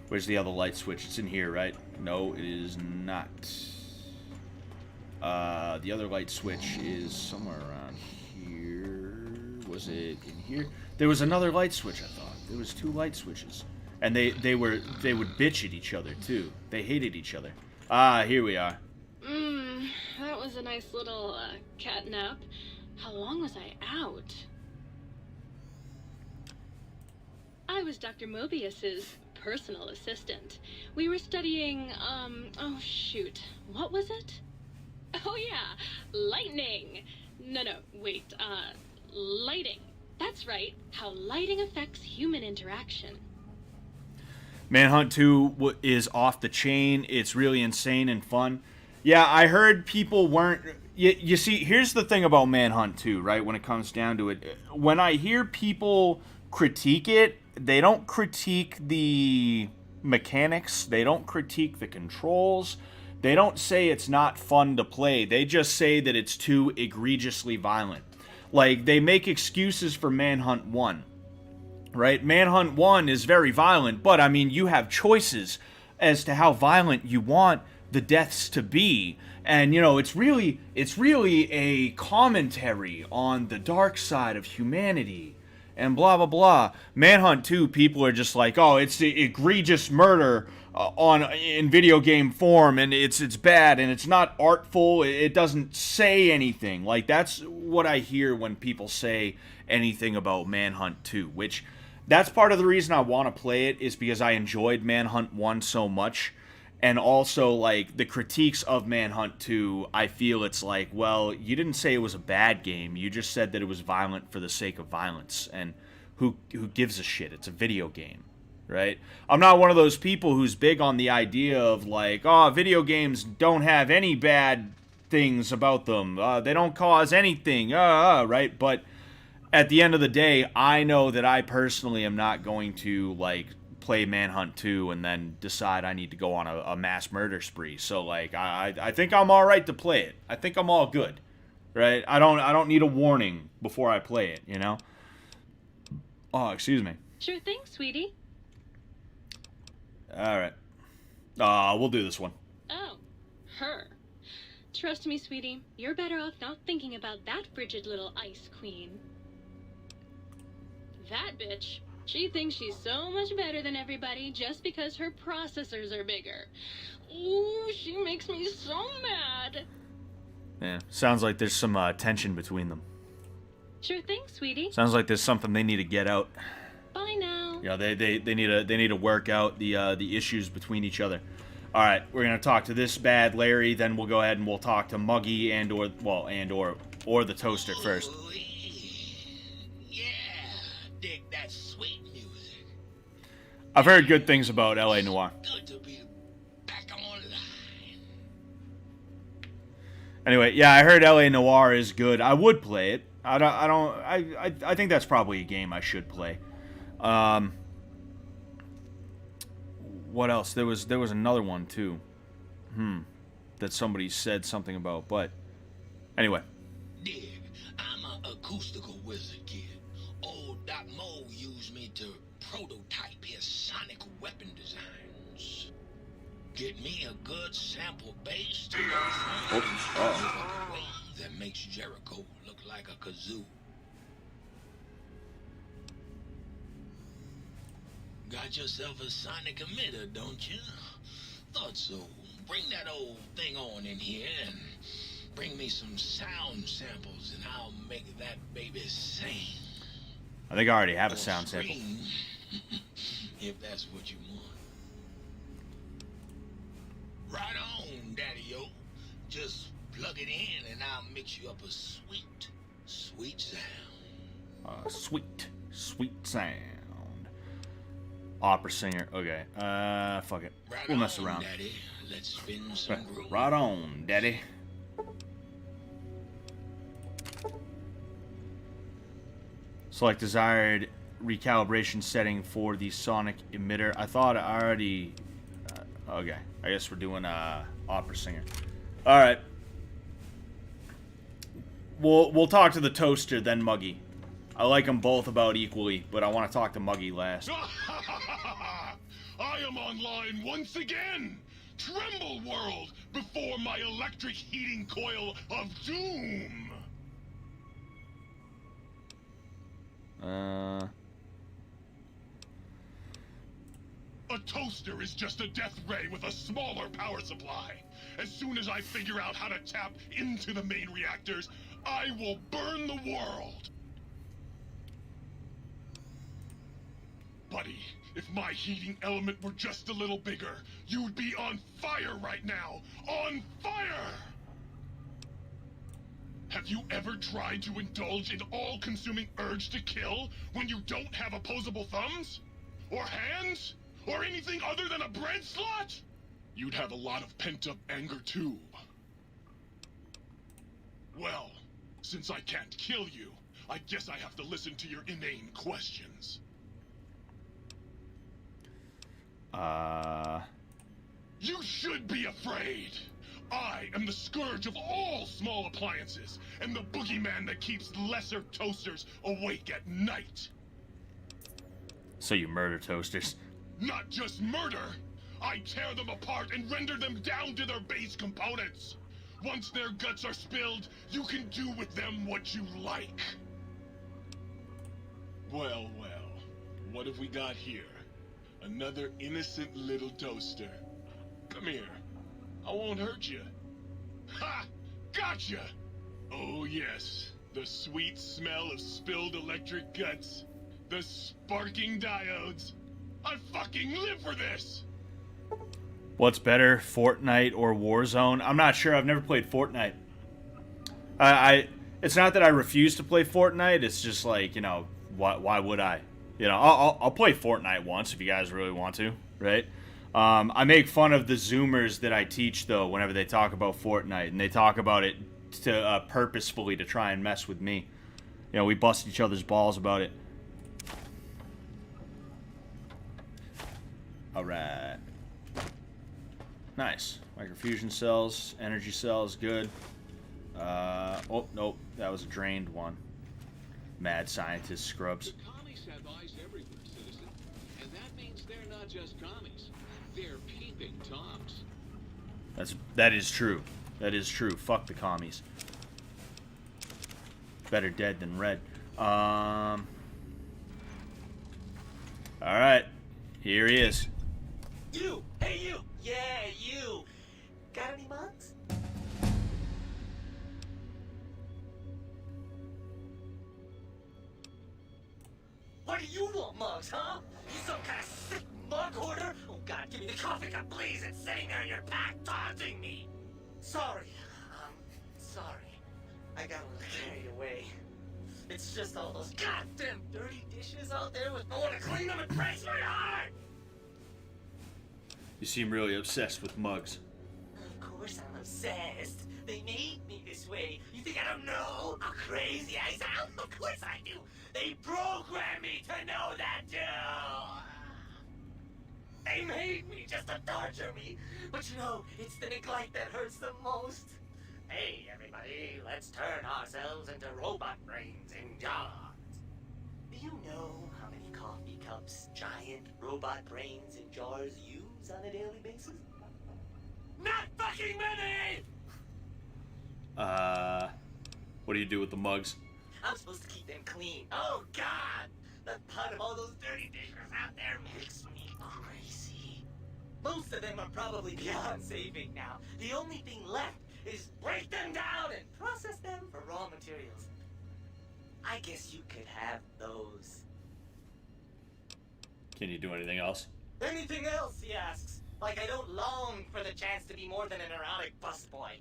Where's the other light switch? It's in here, right? No, it is not. The other light switch is somewhere around here. Was it in here? There was another light switch, I thought. There was 2 light switches. And they would bitch at each other, too. They hated each other. Ah, here we are. That was a nice little, cat nap. How long was I out? I was Dr. Mobius's personal assistant. We were studying, oh shoot, what was it? Oh yeah, lightning! No, wait, lighting. That's right, how lighting affects human interaction. Manhunt 2 is off the chain. It's really insane and fun. Yeah, I heard people weren't... You see, here's the thing about Manhunt 2, right, when it comes down to it. When I hear people critique it, they don't critique the mechanics. They don't critique the controls. They don't say it's not fun to play. They just say that it's too egregiously violent. They make excuses for Manhunt 1, right? Manhunt 1 is very violent, but, I mean, you have choices as to how violent you want the deaths to be. And, it's really a commentary on the dark side of humanity and blah, blah, blah. Manhunt 2, people are just like, oh, it's egregious murder in video game form, and it's bad, and it's not artful, it doesn't say anything. Like, that's what I hear when people say anything about Manhunt 2, which, that's part of the reason I want to play it, is because I enjoyed Manhunt 1 so much. And also, like, the critiques of Manhunt 2, I feel it's like, well, you didn't say it was a bad game. You just said that it was violent for the sake of violence. And who gives a shit? It's a video game, right? I'm not one of those people who's big on the idea of, like, oh, video games don't have any bad things about them. They don't cause anything, right? But at the end of the day, I know that I personally am not going to, like, play Manhunt 2 and then decide I need to go on a mass murder spree. So, like, I think I'm all right to play it. I think I'm all good, right? I don't need a warning before I play it, you know? Oh, excuse me. Sure thing, sweetie. All right. We'll do this one. Oh, her. Trust me, sweetie, you're better off not thinking about that frigid little ice queen. That bitch. She thinks she's so much better than everybody just because her processors are bigger. Ooh, she makes me so mad. Yeah, sounds like there's some tension between them. Sure thing, sweetie. Sounds like there's something they need to get out. Bye now. Yeah, they need to work out the issues between each other. All right, we're gonna talk to this bad Larry, then we'll go ahead and we'll talk to Muggy or the Toaster first. Dig that sweet music. I've heard good things about L.A. Noire. Good to be back online. Anyway, yeah, I heard L.A. Noire is good. I would play it. I think that's probably a game I should play. What else? There was another one too. That somebody said something about, but anyway. Dig, I'm an acoustical wizard, kid. Old Doc Mo used me to prototype his sonic weapon designs. Get me a good sample bass to that makes Jericho look like a kazoo. Got yourself a sonic emitter, don't you? Thought so. Bring that old thing on in here and bring me some sound samples and I'll make that baby sing. I think I already have a sound sample. If that's what you want. Right on, Daddy-o. Just plug it in and I'll mix you up a sweet, sweet sound. Sweet sound. Opera singer. Okay. Fuck it. Right We'll mess on, around. Daddy. Let's spin some groove. Right on, Daddy. Select desired recalibration setting for the sonic emitter. I thought I already... okay. I guess we're doing opera singer. Alright. We'll talk to the Toaster, then Muggy. I like them both about equally, but I want to talk to Muggy last. I am online once again! Tremble, world, before my electric heating coil of doom! A toaster is just a death ray with a smaller power supply. As soon as I figure out how to tap into the main reactors, I will burn the world! Buddy, if my heating element were just a little bigger, you'd be on fire right now! On fire! Have you ever tried to indulge in all-consuming urge to kill when you don't have opposable thumbs? Or hands? Or anything other than a bread slot? You'd have a lot of pent-up anger too. Well, since I can't kill you, I guess I have to listen to your inane questions. You should be afraid! I am the scourge of all small appliances, and the boogeyman that keeps lesser toasters awake at night! So you murder toasters. Not just murder! I tear them apart and render them down to their base components! Once their guts are spilled, you can do with them what you like! Well, well. What have we got here? Another innocent little toaster. Come here. I won't hurt you. Ha! Gotcha! Oh, yes. The sweet smell of spilled electric guts. The sparking diodes. I fucking live for this! What's better, Fortnite or Warzone? I'm not sure. I've never played Fortnite. It's not that I refuse to play Fortnite. It's just like, you know, why would I? You know, I'll play Fortnite once if you guys really want to, right? I make fun of the Zoomers that I teach, though, whenever they talk about Fortnite. And they talk about it to purposefully to try and mess with me. You know, we bust each other's balls about it. Alright. Nice. Microfusion cells, energy cells, good. Oh, nope. That was a drained one. Mad scientist scrubs. The commies have eyes everywhere, citizen. And that means they're not just commies. They're peeping toms. That is true. That is true. Fuck the commies. Better dead than red. Alright. Here he is. You! Hey, you! Yeah, you! Got any mugs? What do you want, mugs, huh? You some kind of sick mug hoarder? Oh, God, give me the coffee cup, please! It's sitting there in your pack, taunting me! Sorry. Sorry. I got a little carried away. It's just all those goddamn dirty dishes out there with no one to clean them. It breaks my heart! You seem really obsessed with mugs. Of course I'm obsessed. They made me this way. You think I don't know how crazy I sound? Of course I do. They programmed me to know that too. They made me just to torture me. But you know, it's the neglect that hurts the most. Hey, everybody, let's turn ourselves into robot brains in jars. Do you know how many coffee cups giant robot brains in jars use on a daily basis? Not fucking many! What do you do with the mugs? I'm supposed to keep them clean. Oh, God! The thought of all those dirty dishes out there makes me crazy. Most of them are probably beyond saving now. The only thing left is break them down and process them for raw materials. I guess you could have those. Can you do anything else? Anything else, he asks. Like I don't long for the chance to be more than an erotic busboy.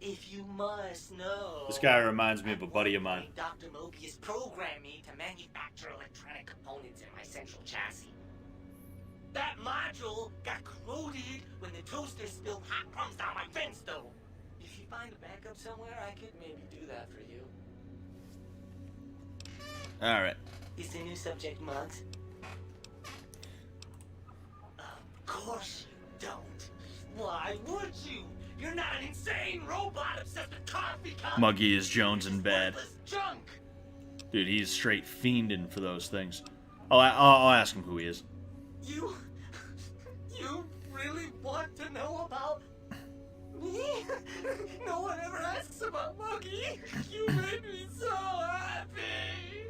If you must know... This guy reminds me of a buddy of mine. Dr. Mobius programmed me to manufacture electronic components in my central chassis. That module got corroded when the toaster spilled hot crumbs down my fence, though. If you find a backup somewhere, I could maybe do that for you. Alright. Is the new subject mugs? Of course you don't. Why would you? You're not an insane robot obsessed with coffee cups. Muggy is Jones in bed. Junk. Dude, he's straight fiending for those things. I'll ask him who he is. You really want to know about me? No one ever asks about Muggy. You made me so happy.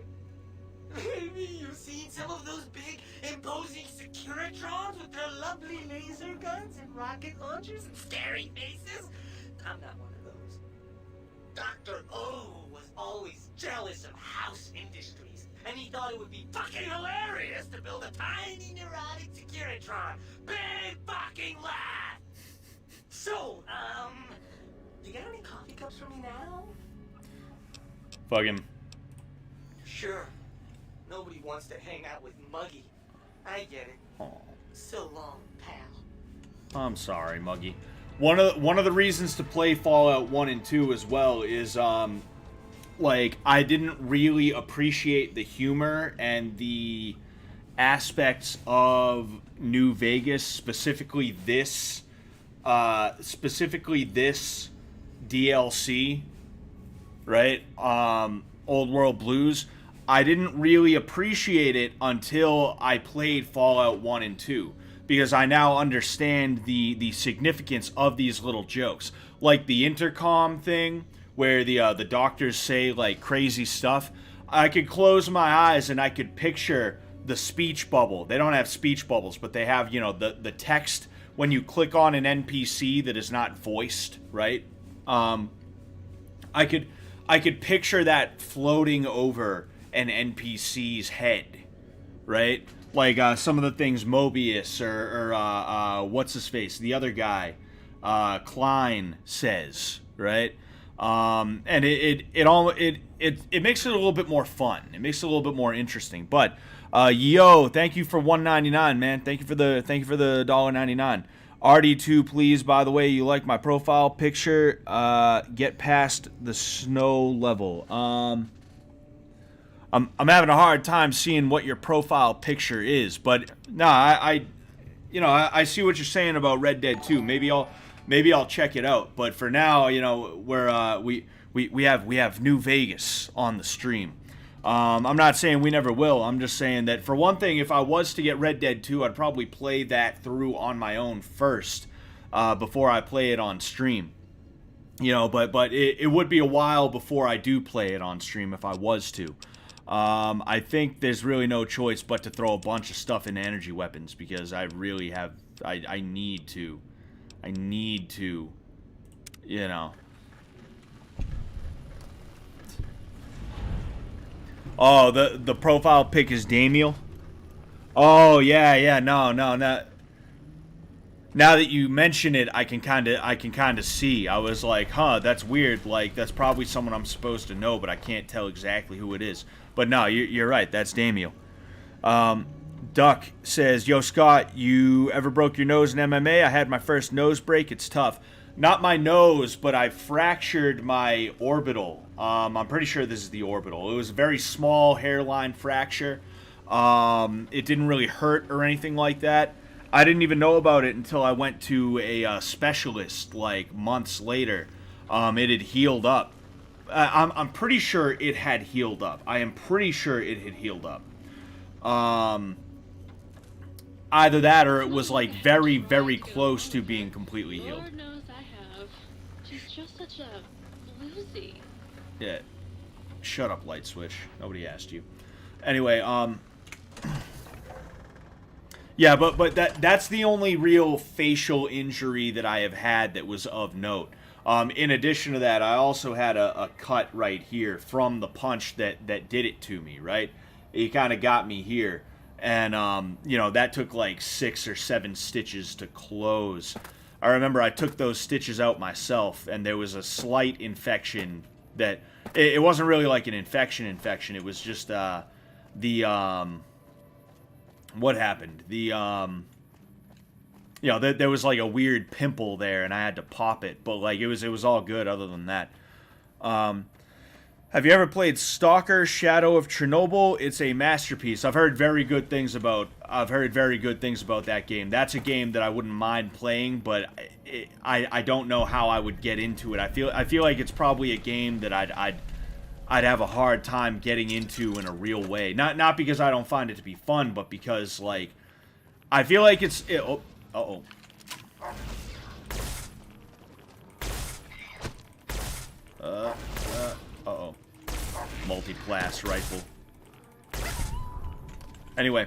Maybe you've seen some of those big, imposing Securitrons with their lovely laser guns and rocket launchers and scary faces? I'm not one of those. Dr. O was always jealous of House Industries, and he thought it would be fucking hilarious to build a tiny neurotic Securitron. Big fucking laugh! So, you got any coffee cups for me now? Fuck him. Sure. Nobody wants to hang out with Muggy. I get it. Aw. So long, pal. I'm sorry, Muggy. One of the reasons to play Fallout 1 and 2 as well is like I didn't really appreciate the humor and the aspects of New Vegas, specifically this DLC, right? Old World Blues. I didn't really appreciate it until I played Fallout 1 and 2, because I now understand the significance of these little jokes. Like the intercom thing, where the doctors say, like, crazy stuff. I could close my eyes and I could picture the speech bubble. They don't have speech bubbles, but they have, you know, the text when you click on an NPC that is not voiced, right? I could picture that floating over an NPC's head, right? Like some of the things Mobius or what's his face, the other guy, Klein says, right? And it makes it a little bit more fun. It makes it a little bit more interesting. But yo, thank you for $1.99, man. Thank you for the $1.99. RD2, please. By the way, you like my profile picture? Get past the snow level. I'm having a hard time seeing what your profile picture is, but no, I see what you're saying about Red Dead 2. Maybe I'll check it out. But for now, you know, we have New Vegas on the stream. I'm not saying we never will. I'm just saying that, for one thing, if I was to get Red Dead 2, I'd probably play that through on my own first before I play it on stream. You know, but it would be a while before I do play it on stream if I was to. I think there's really no choice but to throw a bunch of stuff in energy weapons, because I really have, I need to, you know. Oh, the profile pic is Damiel? Oh, yeah, no. Now that you mention it, I can kind of see. I was like, huh, that's weird. Like, that's probably someone I'm supposed to know, but I can't tell exactly who it is. But no, you're right. That's Damiel. Duck says, yo, Scott, you ever broke your nose in MMA? I had my first nose break. It's tough. Not my nose, but I fractured my orbital. I'm pretty sure this is the orbital. It was a very small hairline fracture. It didn't really hurt or anything like that. I didn't even know about it until I went to a specialist like months later. It had healed up. I'm pretty sure it had healed up. I am pretty sure it had healed up. Either that or it was like very, very close to being completely healed. Lord knows I have. She's just such a bluesy. Yeah. Shut up, Light Switch. Nobody asked you. Anyway, yeah, but that's the only real facial injury that I have had that was of note. In addition to that, I also had a cut right here from the punch that did it to me, right? It kind of got me here. And, you know, that took like 6 or 7 stitches to close. I remember I took those stitches out myself, and there was a slight infection that... It wasn't really like an infection. It was just, what happened? You know, there was like a weird pimple there, and I had to pop it. But like it was all good other than that. Have you ever played Stalker: Shadow of Chernobyl? It's a masterpiece. I've heard very good things about that game. That's a game that I wouldn't mind playing, but I don't know how I would get into it. I feel like it's probably a game that I'd have a hard time getting into in a real way. Not because I don't find it to be fun, but because like I feel like it's uh-oh. Uh-oh. Multi-class rifle. Anyway.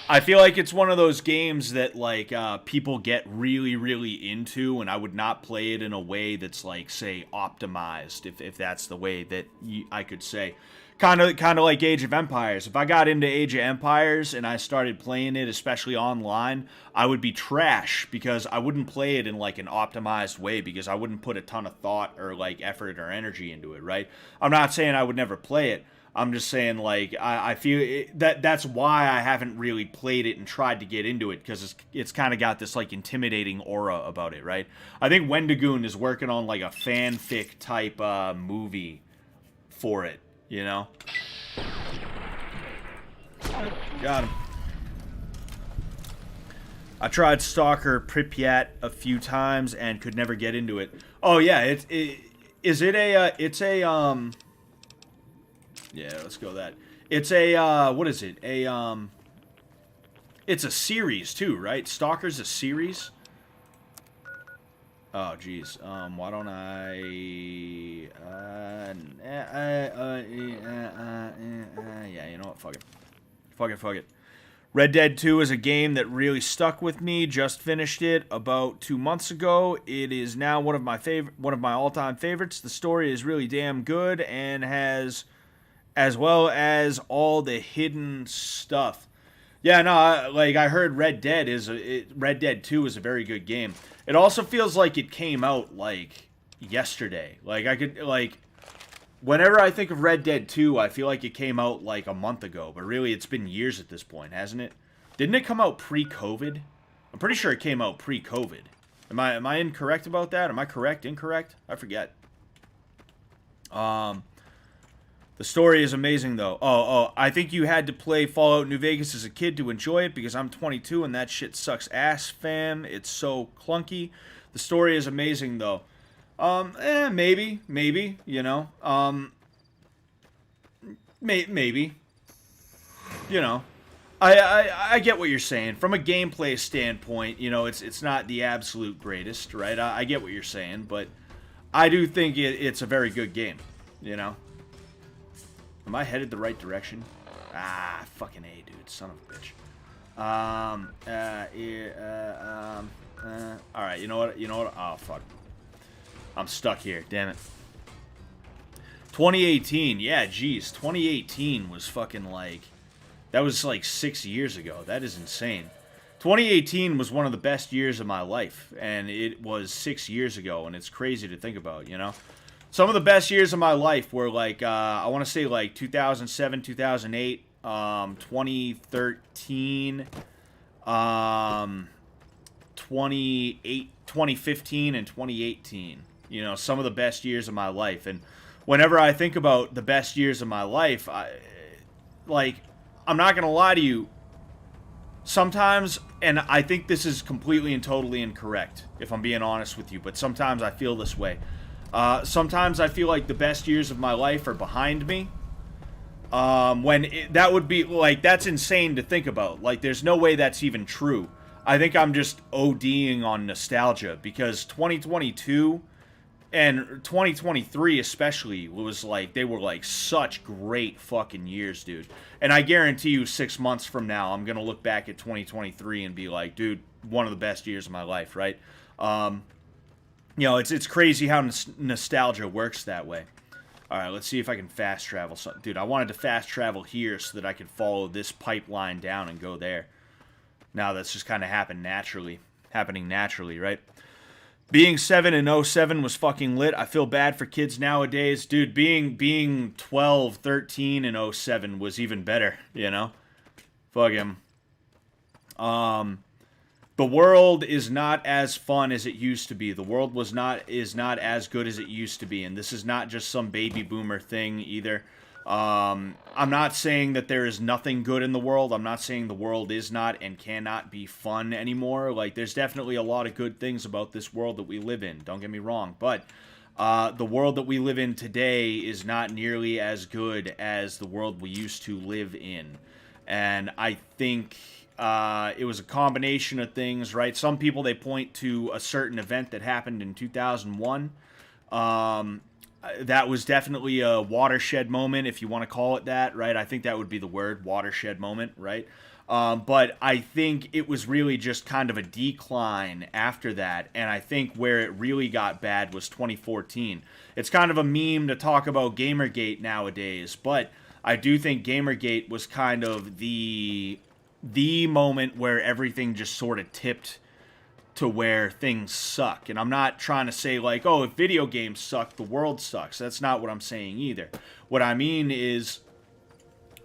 I feel like it's one of those games that, like, people get really, really into, and I would not play it in a way that's, like, say, optimized, if that's the way that I could say. Kind of like Age of Empires. If I got into Age of Empires and I started playing it, especially online, I would be trash because I wouldn't play it in like an optimized way because I wouldn't put a ton of thought or like effort or energy into it, right? I'm not saying I would never play it. I'm just saying like I feel that's why I haven't really played it and tried to get into it because it's kind of got this like intimidating aura about it, right? I think Wendigoon is working on like a fanfic type movie for it. You know? Got him. I tried Stalker Pripyat a few times and could never get into it. Oh yeah, it's a yeah, let's go that. It's a what is it? It's a series too, right? Stalker's a series. Oh, geez. Why don't I... yeah, you know what? Fuck it. Fuck it. Red Dead 2 is a game that really stuck with me. Just finished it about 2 months ago. It is now one of my all-time favorites. The story is really damn good and has, as well as all the hidden stuff. Yeah, no, I heard Red Dead 2 is a very good game. It also feels like it came out yesterday. Whenever I think of Red Dead 2, I feel like it came out a month ago, but really it's been years at this point, hasn't it? Didn't it come out pre-COVID? I'm pretty sure it came out pre-COVID. Am I incorrect about that? Am I correct? Incorrect? I forget. The story is amazing, though. Oh, I think you had to play Fallout New Vegas as a kid to enjoy it, because I'm 22 and that shit sucks ass, fam. It's so clunky. The story is amazing, though. Maybe, you know. Maybe. You know. I get what you're saying. From a gameplay standpoint, you know, it's not the absolute greatest, right? I get what you're saying, but I do think it's a very good game, you know. Am I headed the right direction? Ah, fucking A, dude. Son of a bitch. Alright, you know what? Oh, fuck. I'm stuck here. Damn it. 2018. Yeah, geez. 2018 was fucking that was 6 years ago. That is insane. 2018 was one of the best years of my life, and it was 6 years ago, and it's crazy to think about, you know? Some of the best years of my life were I want to say 2007, 2008, 2013, 2015, and 2018. You know, some of the best years of my life. And whenever I think about the best years of my life, I'm not going to lie to you, sometimes, and I think this is completely and totally incorrect, if I'm being honest with you, but sometimes I feel this way. Sometimes I feel like the best years of my life are behind me. That would be, that's insane to think about. There's no way that's even true. I think I'm just ODing on nostalgia, because 2022 and 2023 especially was they were such great fucking years, dude. And I guarantee you 6 months from now, I'm going to look back at 2023 and be like, dude, one of the best years of my life, right? You know, it's crazy how nostalgia works that way. All right, let's see if I can fast travel. Dude, I wanted to fast travel here so that I could follow this pipeline down and go there. Now that's just kind of happening naturally, right? Being 7 in 07 was fucking lit. I feel bad for kids nowadays. Dude, being 12, 13 in 07 was even better, you know? Fuck him. The world is not as fun as it used to be. The world is not as good as it used to be. And this is not just some baby boomer thing either. I'm not saying that there is nothing good in the world. I'm not saying the world is not and cannot be fun anymore. There's definitely a lot of good things about this world that we live in. Don't get me wrong. But the world that we live in today is not nearly as good as the world we used to live in. And I think... it was a combination of things, right? Some people, they point to a certain event that happened in 2001. That was definitely a watershed moment, if you want to call it that, right? I think that would be the word, watershed moment, right? But I think it was really just kind of a decline after that, and I think where it really got bad was 2014. It's kind of a meme to talk about Gamergate nowadays, but I do think Gamergate was kind of the moment where everything just sort of tipped to where things suck. And I'm not trying to say oh, if video games suck, the world sucks. That's not what I'm saying either. What I mean is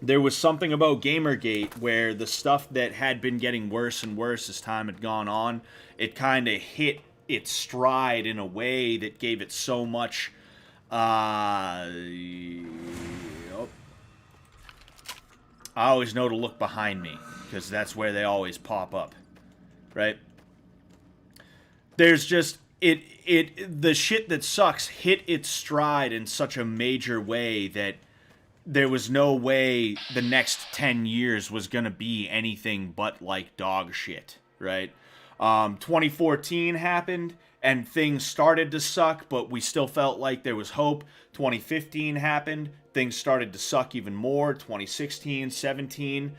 there was something about Gamergate where the stuff that had been getting worse and worse as time had gone on, it kind of hit its stride in a way that gave it so much I always know to look behind me, because that's where they always pop up, right? There's just, the shit that sucks hit its stride in such a major way that there was no way the next 10 years was going to be anything but dog shit, right? 2014 happened, and things started to suck, but we still felt like there was hope. 2015 happened. Things started to suck even more. 2016, 17.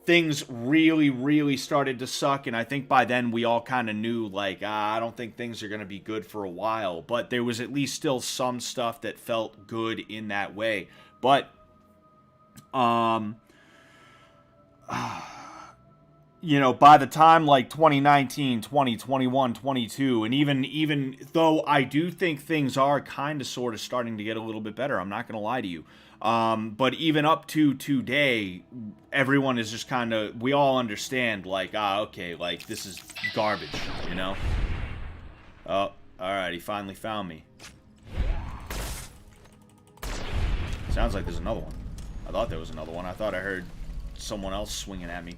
Things really, really started to suck, and I think by then we all kind of knew, like, I don't think things are going to be good for a while, but there was at least still some stuff that felt good in that way. But, you know, by the time, like, 2019, 2021, 22, and even though I do think things are kind of sort of starting to get a little bit better, I'm not going to lie to you, but even up to today, everyone is just kind of, we all understand, like, okay, like, this is garbage, you know? Oh, alright, he finally found me. Sounds like there's another one. I thought there was another one. I thought I heard someone else swinging at me.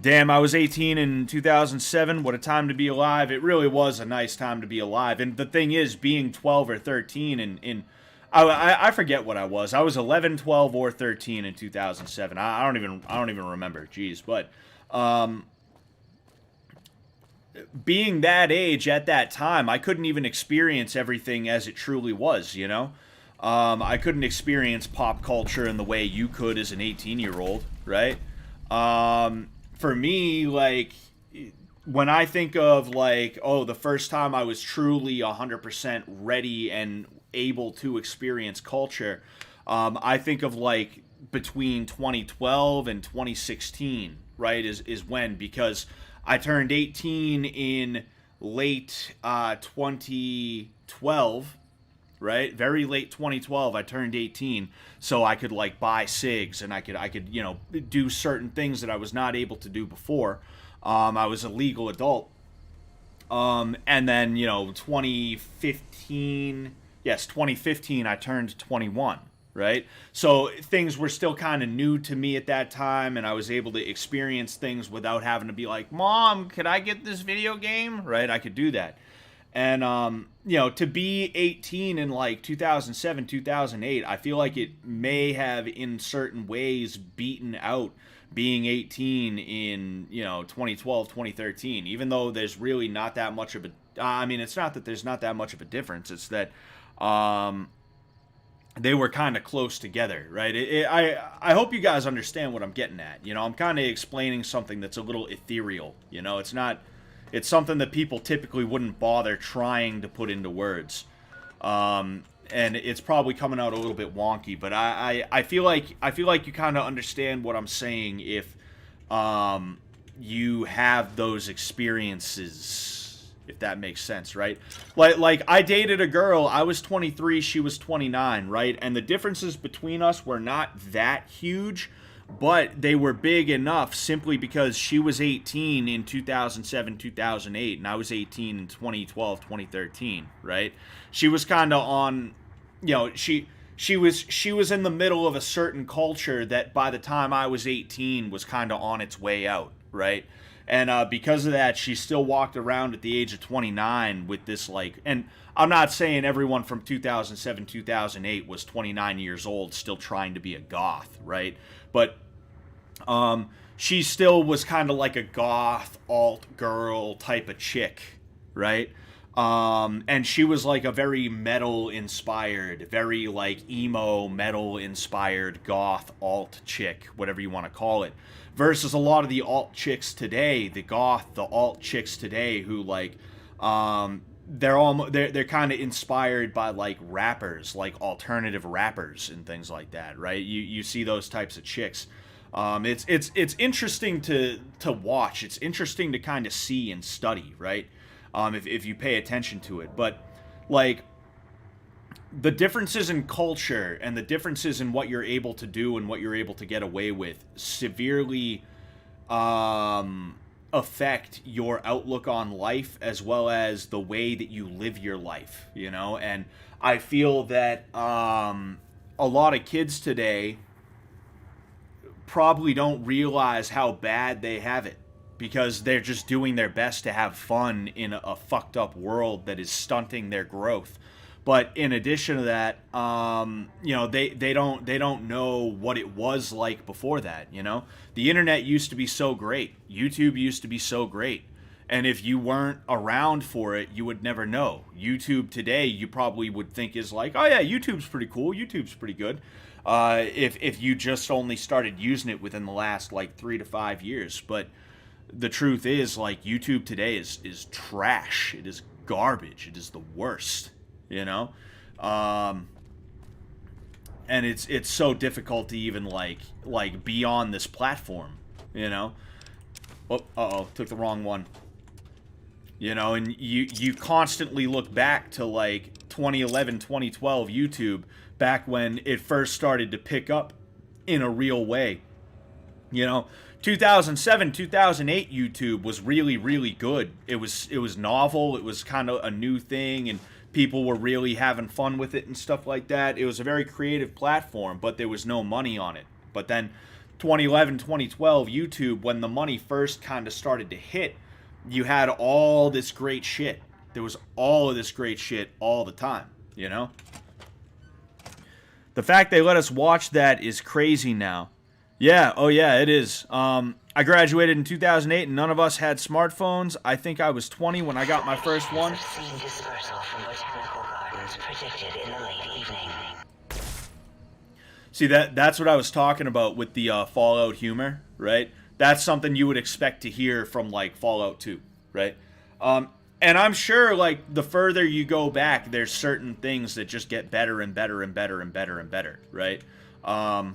Damn, I was 18 in 2007. What a time to be alive. It really was a nice time to be alive. And the thing is, being 12 or 13 I forget what I was. I was 11, 12, or 13 in 2007. I don't even remember. Jeez, but being that age at that time, I couldn't even experience everything as it truly was, you know? I couldn't experience pop culture in the way you could as an 18-year-old, right? For me, like, when I think of, like, oh, the first time I was truly 100% ready and able to experience culture, I think of, like, between 2012 and 2016, right, is when, because I turned 18 in late 2012, right? Very late 2012, I turned 18, so I could, like, buy cigs, and I could, you know, do certain things that I was not able to do before. I was a legal adult. And then, you know, 2015, I turned 21, right? So things were still kind of new to me at that time, and I was able to experience things without having to be like, Mom, could I get this video game? Right? I could do that. And, you know, to be 18 in, like, 2007, 2008, I feel like it may have, in certain ways, beaten out being 18 in, you know, 2012, 2013, even though there's really not that much of a, I mean, it's not that there's not that much of a difference, it's that, they were kind of close together, right? I hope you guys understand what I'm getting at, you know, I'm kind of explaining something that's a little ethereal, you know, it's something that people typically wouldn't bother trying to put into words. And it's probably coming out a little bit wonky, but I feel like you kind of understand what I'm saying if you have those experiences, if that makes sense, right? Like I dated a girl, I was 23, she was 29, right? And the differences between us were not that huge, but they were big enough simply because she was 18 in 2007, 2008, and I was 18 in 2012, 2013, right? She was kind of on, you know, she was in the middle of a certain culture that by the time I was 18 was kind of on its way out, right? And because of that, she still walked around at the age of 29 with this, like, and I'm not saying everyone from 2007, 2008 was 29 years old still trying to be a goth, right? But she still was kind of like a goth alt girl type of chick, right? And she was like a very metal inspired, very like emo metal inspired goth alt chick, whatever you want to call it, versus a lot of the alt chicks today, the alt chicks today who like, they're kind of inspired by like rappers, like alternative rappers and things like that, right? You see those types of chicks. It's interesting to watch. It's interesting to kind of see and study, right? If you pay attention to it. But like the differences in culture and the differences in what you're able to do and what you're able to get away with severely affect your outlook on life as well as the way that you live your life, you know? And I feel that a lot of kids today probably don't realize how bad they have it because they're just doing their best to have fun in a fucked up world that is stunting their growth. But in addition to that, you know, they don't know what it was like before that, you know? The internet used to be so great. YouTube used to be so great. And if you weren't around for it, you would never know. YouTube today, you probably would think is like, oh yeah, YouTube's pretty cool. YouTube's pretty good. If you just only started using it within the last like 3 to 5 years. But the truth is, like, YouTube today is trash. It is garbage. It is the worst, you know? And it's so difficult to even like be on this platform, you know? Oh, uh-oh, took the wrong one. You know, and you constantly look back to like 2011, 2012 YouTube, back when it first started to pick up in a real way. You know, 2007, 2008 YouTube was really, really good. It was novel. It was kind of a new thing, and people were really having fun with it and stuff like that. It was a very creative platform, but there was no money on it. But then 2011, 2012 YouTube, when the money first kind of started to hit, you had all this great shit. There was all of this great shit all the time, you know? The fact they let us watch that is crazy now. Yeah, oh yeah, it is. I graduated in 2008 and none of us had smartphones. I think I was 20 when I got my first one. Dispersal from botanical gardens predicted in the late evening. See, that's what I was talking about with the Fallout humor, right? That's something you would expect to hear from, like, Fallout 2, right? And I'm sure, like, the further you go back, there's certain things that just get better and better and better and better and better, right? I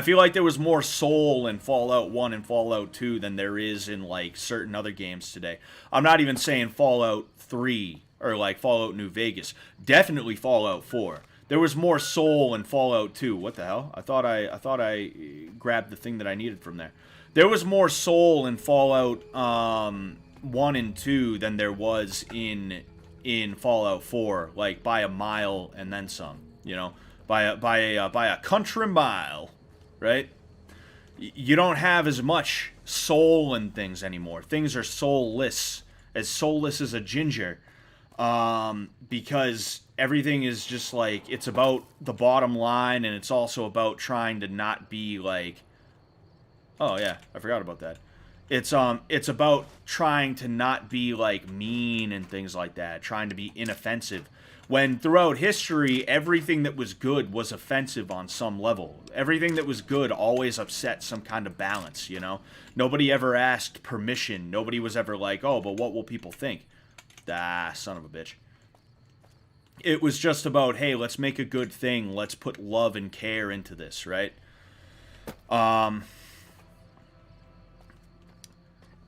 feel like there was more soul in Fallout 1 and Fallout 2 than there is in, like, certain other games today. I'm not even saying Fallout 3 or, like, Fallout New Vegas. Definitely Fallout 4. There was more soul in Fallout 2. What the hell? I thought I grabbed the thing that I needed from there. There was more soul in Fallout 1 and 2 than there was in Fallout 4, like by a mile and then some. You know, by a country mile, right? You don't have as much soul in things anymore. Things are soulless as a ginger, because everything is just like, it's about the bottom line, and it's also about trying to not be like, oh yeah, I forgot about that. It's about trying to not be like mean and things like that, trying to be inoffensive. When throughout history, everything that was good was offensive on some level. Everything that was good always upset some kind of balance, you know? Nobody ever asked permission. Nobody was ever like, oh, but what will people think? Ah, son of a bitch. It was just about, hey, let's make a good thing. Let's put love and care into this, right?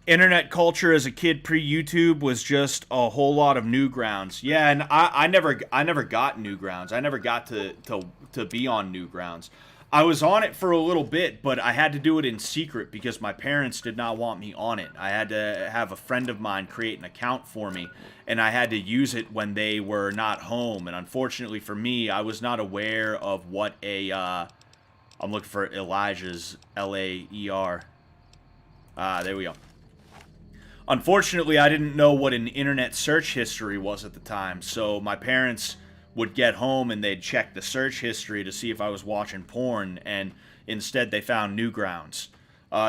Internet culture as a kid pre-YouTube was just a whole lot of Newgrounds. Yeah, and I never got Newgrounds. I never got to be on Newgrounds. I was on it for a little bit, but I had to do it in secret because my parents did not want me on it. I had to have a friend of mine create an account for me, and I had to use it when they were not home. And unfortunately for me, I was not aware of what a I'm looking for Elijah's L-A-E-R. There we go. Unfortunately, I didn't know what an internet search history was at the time, so my parents would get home and they'd check the search history to see if I was watching porn, and instead they found Newgrounds.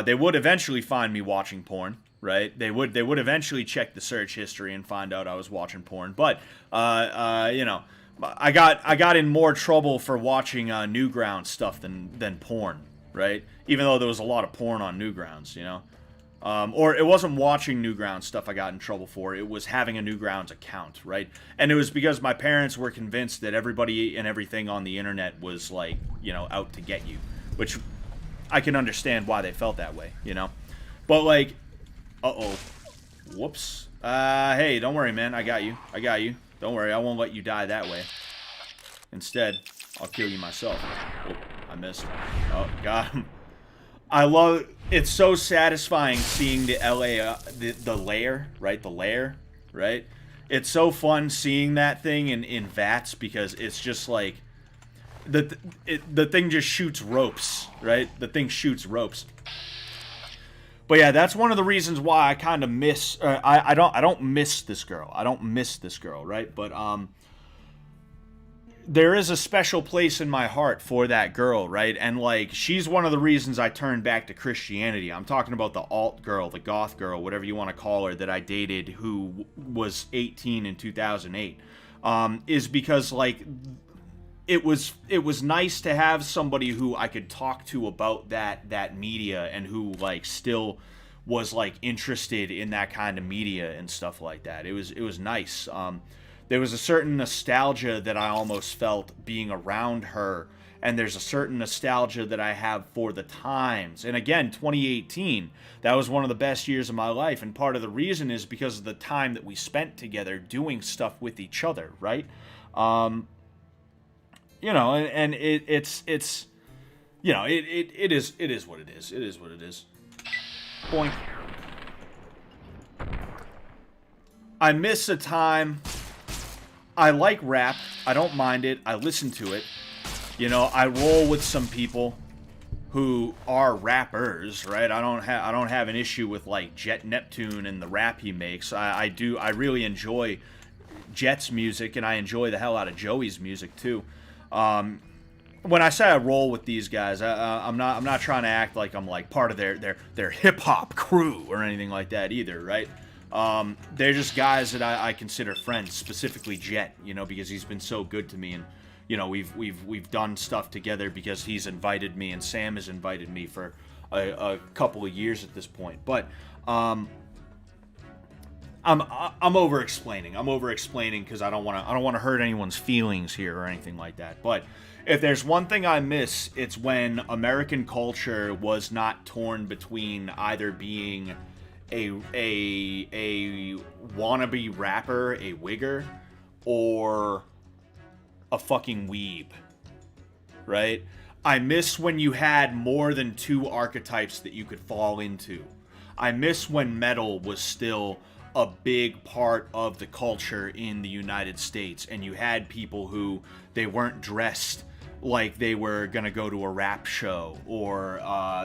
They would eventually find me watching porn, right? They would eventually check the search history and find out I was watching porn, but you know, I got in more trouble for watching Newgrounds stuff than porn, right? Even though there was a lot of porn on Newgrounds, you know. Or it wasn't watching Newgrounds stuff I got in trouble for. It was having a Newgrounds account, right? And it was because my parents were convinced that everybody and everything on the internet was, like, you know, out to get you. Which I can understand why they felt that way, you know? But, like, uh-oh. Whoops. Hey, don't worry, man. I got you. Don't worry, I won't let you die that way. Instead, I'll kill you myself. Oh, I missed. Oh, got him. I love, it's so satisfying seeing the the lair, right? The lair, right? It's so fun seeing that thing in VATS because it's just like, the thing just shoots ropes, right? The thing shoots ropes. But yeah, that's one of the reasons why I kind of miss, I don't miss this girl. I don't miss this girl, right? But, there is a special place in my heart for that girl, right? And like, she's one of the reasons I turned back to Christianity. I'm talking about the alt girl, the goth girl, whatever you want to call her, that I dated, who was 18 in 2008. Is because like, it was nice to have somebody who I could talk to about that media, and who like still was like interested in that kind of media and stuff like that. It was nice. There was a certain nostalgia that I almost felt being around her, and there's a certain nostalgia that I have for the times. And again, 2018, that was one of the best years of my life, and part of the reason is because of the time that we spent together doing stuff with each other, right? You know, and it's you know, it is what it is. It is what it is. Point. I miss a time. I like rap. I don't mind it. I listen to it. You know, I roll with some people who are rappers, right? I don't have an issue with like Jet Neptune and the rap he makes. I really enjoy Jet's music, and I enjoy the hell out of Joey's music too. When I say I roll with these guys, I'm not trying to act like I'm like part of their hip hop crew or anything like that either, right? They're just guys that I consider friends, specifically Jet, you know, because he's been so good to me, and you know, we've done stuff together because he's invited me, and Sam has invited me for a couple of years at this point. But I'm over explaining. I'm over explaining because I don't want to hurt anyone's feelings here or anything like that. But if there's one thing I miss, it's when American culture was not torn between either being a wannabe rapper, a wigger, or a fucking weeb, right? I miss when you had more than two archetypes that you could fall into. I miss when metal was still a big part of the culture in the United States, and you had people who, they weren't dressed like they were gonna go to a rap show, or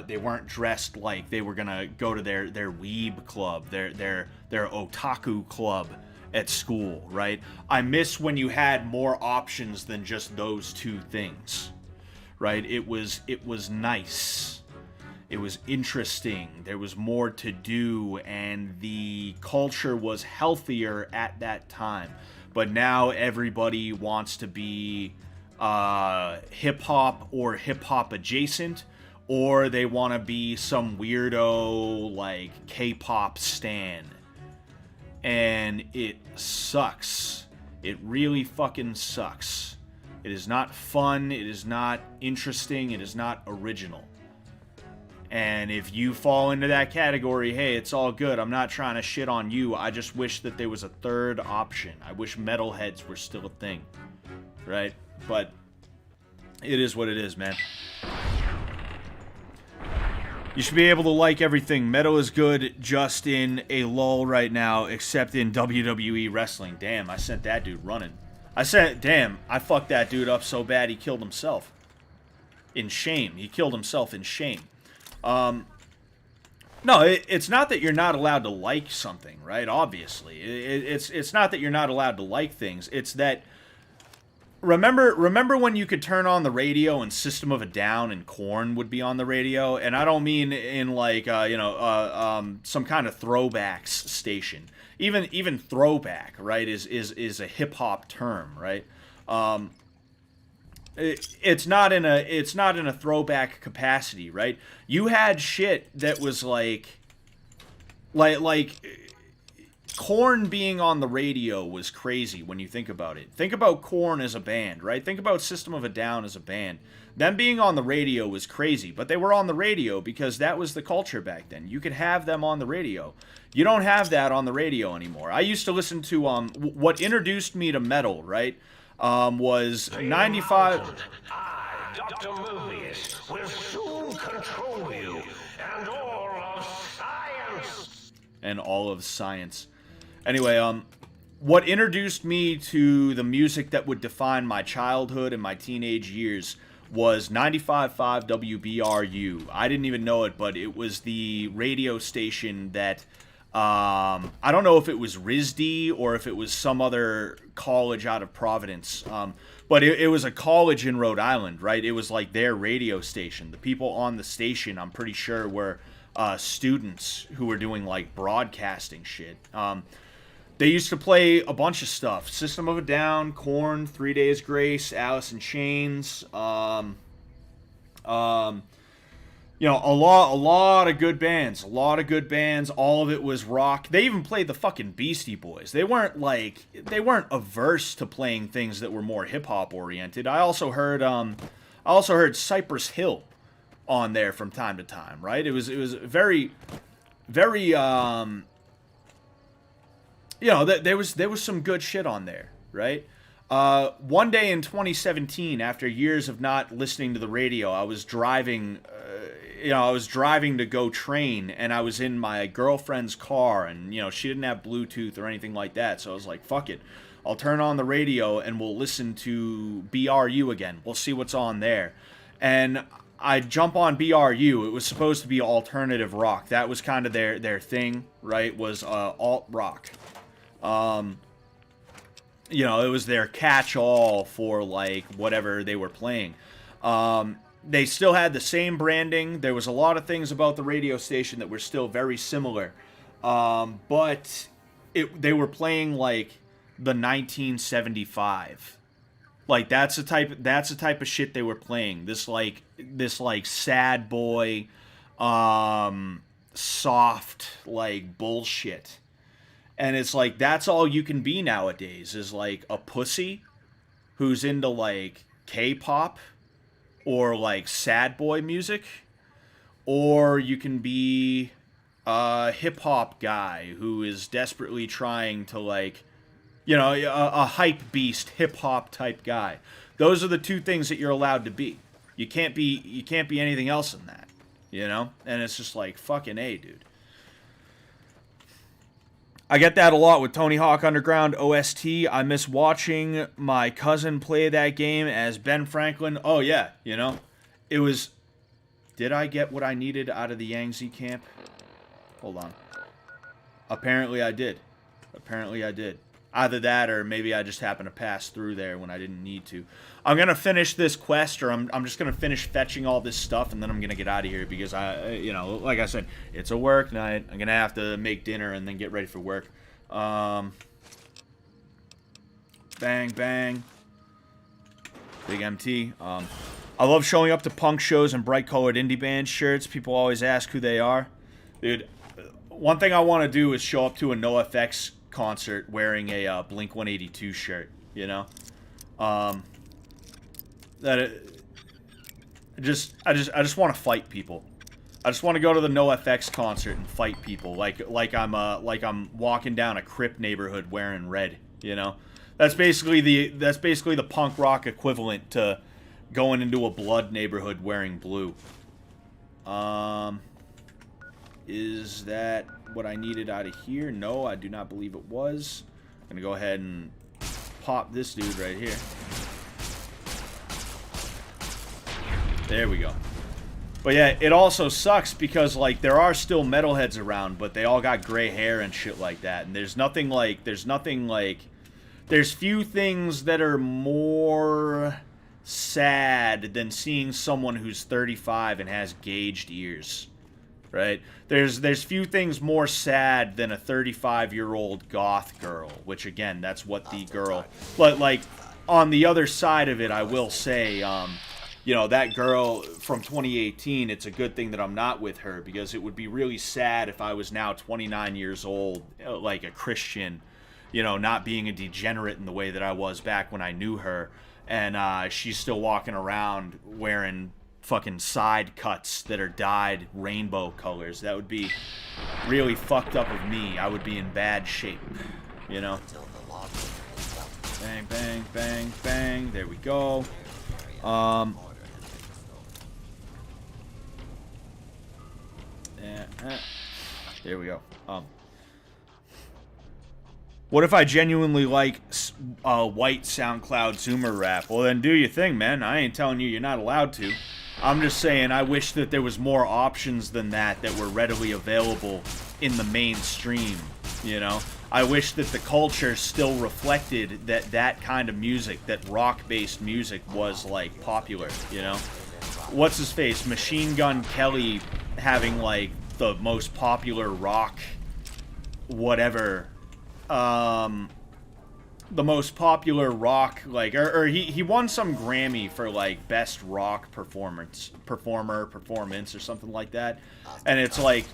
they weren't dressed like they were gonna go to their weeb club, their otaku club at school, right? I miss when you had more options than just those two things, right? It was nice. It was interesting. There was more to do, and the culture was healthier at that time. But now everybody wants to be hip-hop or hip-hop adjacent, or they want to be some weirdo like K-pop stan. And it sucks. It really fucking sucks. It is not fun, it is not interesting, it is not original. And if you fall into that category, hey, it's all good. I'm not trying to shit on you. I just wish that there was a third option. I wish metalheads were still a thing, right? But it is what it is, man. You should be able to like everything. Metal is good just in a lull right now, except in WWE wrestling. Damn, I sent that dude running. Damn, I fucked that dude up so bad he killed himself. In shame. He killed himself in shame. No, it's not that you're not allowed to like something, right? Obviously. It's not that you're not allowed to like things. It's that... Remember when you could turn on the radio and System of a Down and Korn would be on the radio? And I don't mean in like some kind of throwbacks station. Even throwback, right, is a hip hop term, right? It's not in a throwback capacity, right? You had shit that was like Korn being on the radio was crazy when you think about it. Think about Korn as a band, right? Think about System of a Down as a band. Them being on the radio was crazy, but they were on the radio because that was the culture back then. You could have them on the radio. You don't have that on the radio anymore. I used to listen to what introduced me to metal, right? Was 95. I, Dr. Mobius, will soon control you and all of science. And all of science. Anyway, what introduced me to the music that would define my childhood and my teenage years was 95.5 WBRU. I didn't even know it, but it was the radio station that I don't know if it was RISD or if it was some other college out of Providence. But it was a college in Rhode Island, right? It was like their radio station. The people on the station, I'm pretty sure, were students who were doing like broadcasting shit. They used to play a bunch of stuff: System of a Down, Korn, 3 Days Grace, Alice in Chains. You know, a lot of good bands. All of it was rock. They even played the fucking Beastie Boys. They weren't averse to playing things that were more hip hop oriented. I also heard Cypress Hill on there from time to time, right? It was very you know, there was some good shit on there, right? One day in 2017, after years of not listening to the radio, I was driving to go train, and I was in my girlfriend's car, and, you know, she didn't have Bluetooth or anything like that, so I was like, fuck it. I'll turn on the radio, and we'll listen to BRU again. We'll see what's on there. And I jump on BRU. It was supposed to be alternative rock. That was kind of their thing, right, was alt rock. You know, it was their catch-all for, like, whatever they were playing. They still had the same branding. There was a lot of things about the radio station that were still very similar. But they were playing, like, the 1975. Like, that's the type of shit they were playing. This sad boy, soft, like, bullshit. And it's like, that's all you can be nowadays, is like a pussy who's into like K-pop or like sad boy music, or you can be a hip-hop guy who is desperately trying to, like, you know, a hype beast hip-hop type guy. Those are the two things that you're allowed to be. You can't be anything else than that, you know? And it's just like, fucking A, dude. I get that a lot with Tony Hawk Underground OST. I miss watching my cousin play that game as Ben Franklin. Oh, yeah, you know. It was... Did I get what I needed out of the Yangtze camp? Hold on. Apparently I did. Either that, or maybe I just happened to pass through there when I didn't need to. I'm going to finish this quest, or I'm just going to finish fetching all this stuff, and then I'm going to get out of here, because you know, like I said, it's a work night. I'm going to have to make dinner and then get ready for work. Bang, bang. Big MT. I love showing up to punk shows and bright-colored indie band shirts. People always ask who they are. Dude, one thing I want to do is show up to a NoFX concert wearing a Blink-182 shirt, you know? I just want to fight people. I just want to go to the NoFX concert and fight people, like I'm walking down a Crip neighborhood wearing red, you know? That's basically the punk rock equivalent to going into a Blood neighborhood wearing blue. Is that what I needed out of here? No, I do not believe it was. I'm gonna go ahead and pop this dude right here. There we go. But yeah, it also sucks because, like, there are still metalheads around, but they all got gray hair and shit like that. And there's few things that are more sad than seeing someone who's 35 and has gauged ears. Right? There's few things more sad than a 35-year-old goth girl, which, again, that's what the girl... But, like, on the other side of it, I will say, you know, that girl from 2018, it's a good thing that I'm not with her, because it would be really sad if I was now 29 years old, like a Christian, you know, not being a degenerate in the way that I was back when I knew her, and she's still walking around wearing fucking side cuts that are dyed rainbow colors. That would be really fucked up of me. I would be in bad shape, you know? Bang, bang, bang, bang. There we go. There we go. What if I genuinely like white SoundCloud Zoomer rap? Well, then do your thing, man. I ain't telling you you're not allowed to. I'm just saying I wish that there was more options than that were readily available in the mainstream, you know? I wish that the culture still reflected that kind of music, that rock-based music was, like, popular, you know? What's his face? Machine Gun Kelly having, like, the most popular rock whatever, the most popular rock, like, or he won some Grammy for, like, best rock performance or something like that. And it's like,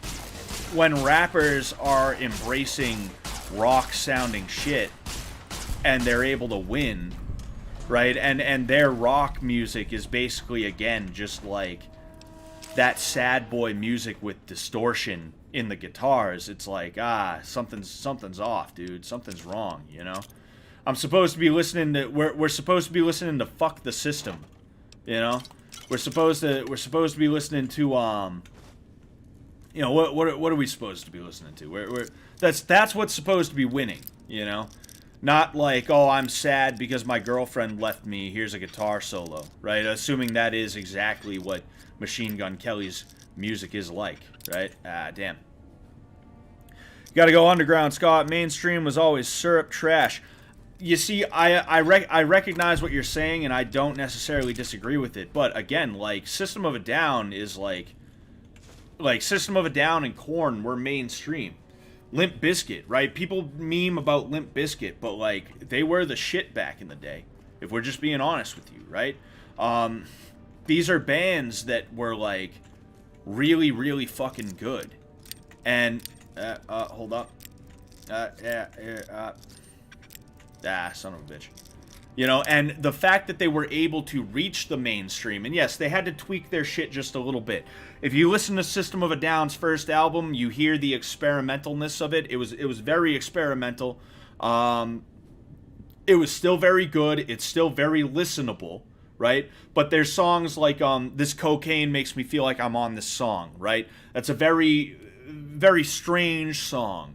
when rappers are embracing rock sounding shit and they're able to win, right? And their rock music is basically, again, just like that sad boy music with distortion in the guitars. It's like, something's off, dude. Something's wrong, you know? I'm supposed to be listening to, we're supposed to be listening to Fuck the System, you know? We're supposed to be listening to, you know, what are we supposed to be listening to? That's what's supposed to be winning, you know? Not like, oh, I'm sad because my girlfriend left me, here's a guitar solo, right? Assuming that is exactly what Machine Gun Kelly's music is like, right? Damn. Gotta go underground, Scott. Mainstream was always syrup trash. You see, I recognize what you're saying, and I don't necessarily disagree with it. But again, like, System of a Down is like System of a Down and Korn were mainstream. Limp Bizkit, right? People meme about Limp Bizkit, but, like, they were the shit back in the day, if we're just being honest with you, right? These are bands that were, like, really, really fucking good. And, hold up. Son of a bitch. You know, and the fact that they were able to reach the mainstream, and yes, they had to tweak their shit just a little bit. If you listen to System of a Down's first album, you hear the experimentalness of it. It was very experimental. It was still very good. It's still very listenable, right? But there's songs like This Cocaine Makes Me Feel Like I'm on This Song, right? That's a very, very strange song.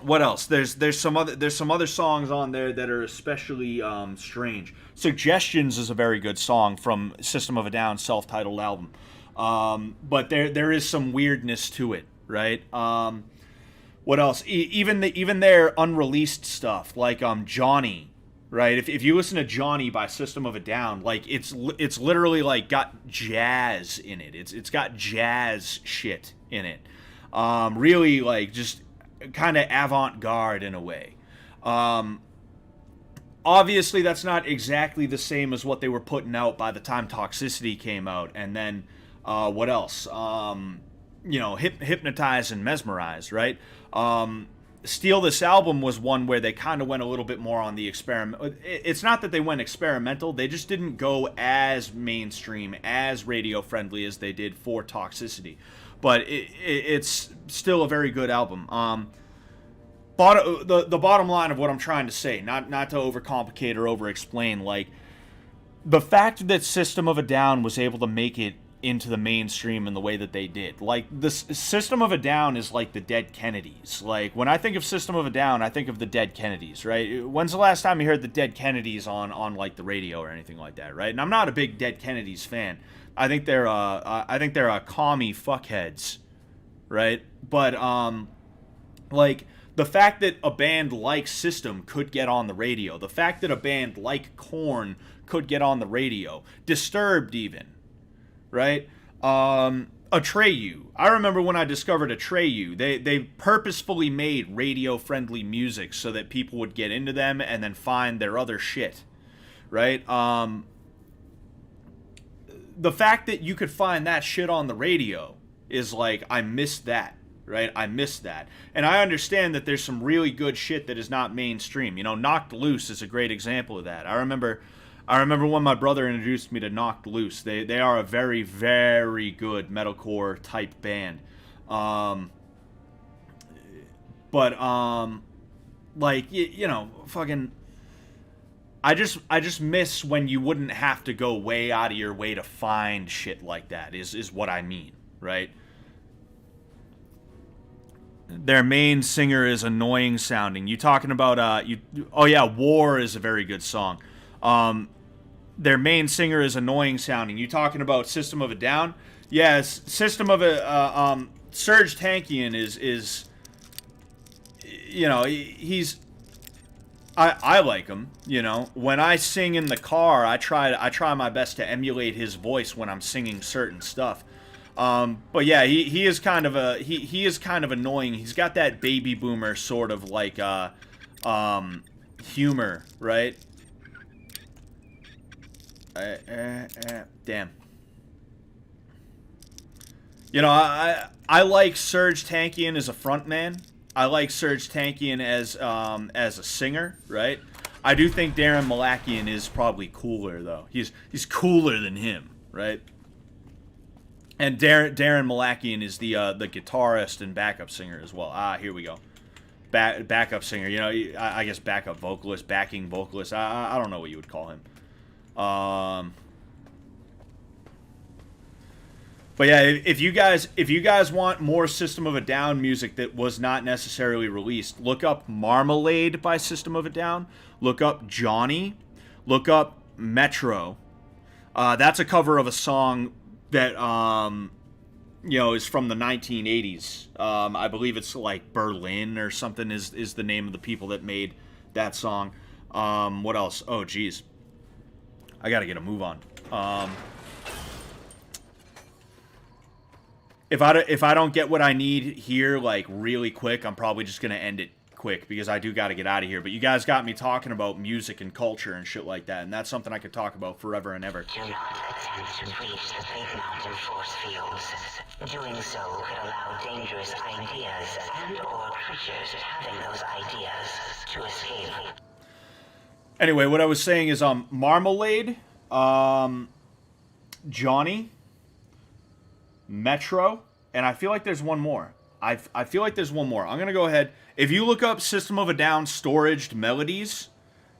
What else? There's some other songs on there that are especially strange. Suggestions is a very good song from System of a Down self-titled album, but there is some weirdness to it, right? What else? Even their unreleased stuff, like Johnny, right? If you listen to Johnny by System of a Down, like it's literally like got jazz in it. It's got jazz shit in it. Really, like, just kind of avant-garde in a way. Obviously, that's not exactly the same as what they were putting out by the time Toxicity came out. And then, what else? You know, Hypnotize and Mesmerize, right? Steal This Album was one where they kind of went a little bit more on the experiment. It's not that they went experimental. They just didn't go as mainstream, as radio-friendly as they did for Toxicity. But it's still a very good album. The bottom line of what I'm trying to say, not to overcomplicate or over-explain, like, the fact that System of a Down was able to make it into the mainstream in the way that they did. Like, the System of a Down is like the Dead Kennedys. Like, when I think of System of a Down, I think of the Dead Kennedys, right? When's the last time you heard the Dead Kennedys on like, the radio or anything like that, right? And I'm not a big Dead Kennedys fan. I think they're commie fuckheads, right? But like, the fact that a band like System could get on the radio, the fact that a band like Korn could get on the radio, Disturbed even, right? Atreyu. I remember when I discovered Atreyu, they purposefully made radio-friendly music so that people would get into them and then find their other shit, right? The fact that you could find that shit on the radio is like, I miss that, right? I miss that. And I understand that there's some really good shit that is not mainstream. You know, Knocked Loose is a great example of that. I remember when my brother introduced me to Knocked Loose. They are a very, very good metalcore type band. Like, you know, fucking, I just miss when you wouldn't have to go way out of your way to find shit like that, is what I mean, right? Their main singer is annoying sounding. You talking about, oh yeah, War is a very good song. Their main singer is annoying sounding. You talking about System of a Down? Yes, System of a Serj Tankian is you know, I like him, you know. When I sing in the car, I try my best to emulate his voice when I'm singing certain stuff. But yeah, he is kind of he is kind of annoying. He's got that baby boomer sort of like humor, right? Damn. You know, I like Serj Tankian as a frontman. I like Serj Tankian as a singer, right? I do think Darren Malakian is probably cooler though. He's cooler than him, right? And Darren Malakian is the guitarist and backup singer as well. Here we go. Backup singer, you know, I guess backup vocalist, backing vocalist. I don't know what you would call him. But yeah, if you guys want more System of a Down music that was not necessarily released, look up Marmalade by System of a Down. Look up Johnny. Look up Metro. That's a cover of a song that you know, is from the 1980s. I believe it's like Berlin or something is the name of the people that made that song. What else? Oh, geez. I gotta get a move on. If I don't get what I need here, like, really quick, I'm probably just gonna end it quick, because I do gotta get out of here. But you guys got me talking about music and culture and shit like that, and that's something I could talk about forever and ever. Do not attempt to breach the Big Mountain force fields. Doing so could allow dangerous ideas and/or creatures having those ideas to escape. Anyway, what I was saying is, Marmalade, Johnny, Metro, and I feel like there's one more. I feel like there's one more. I'm going to go ahead. If you look up System of a Down Storaged Melodies,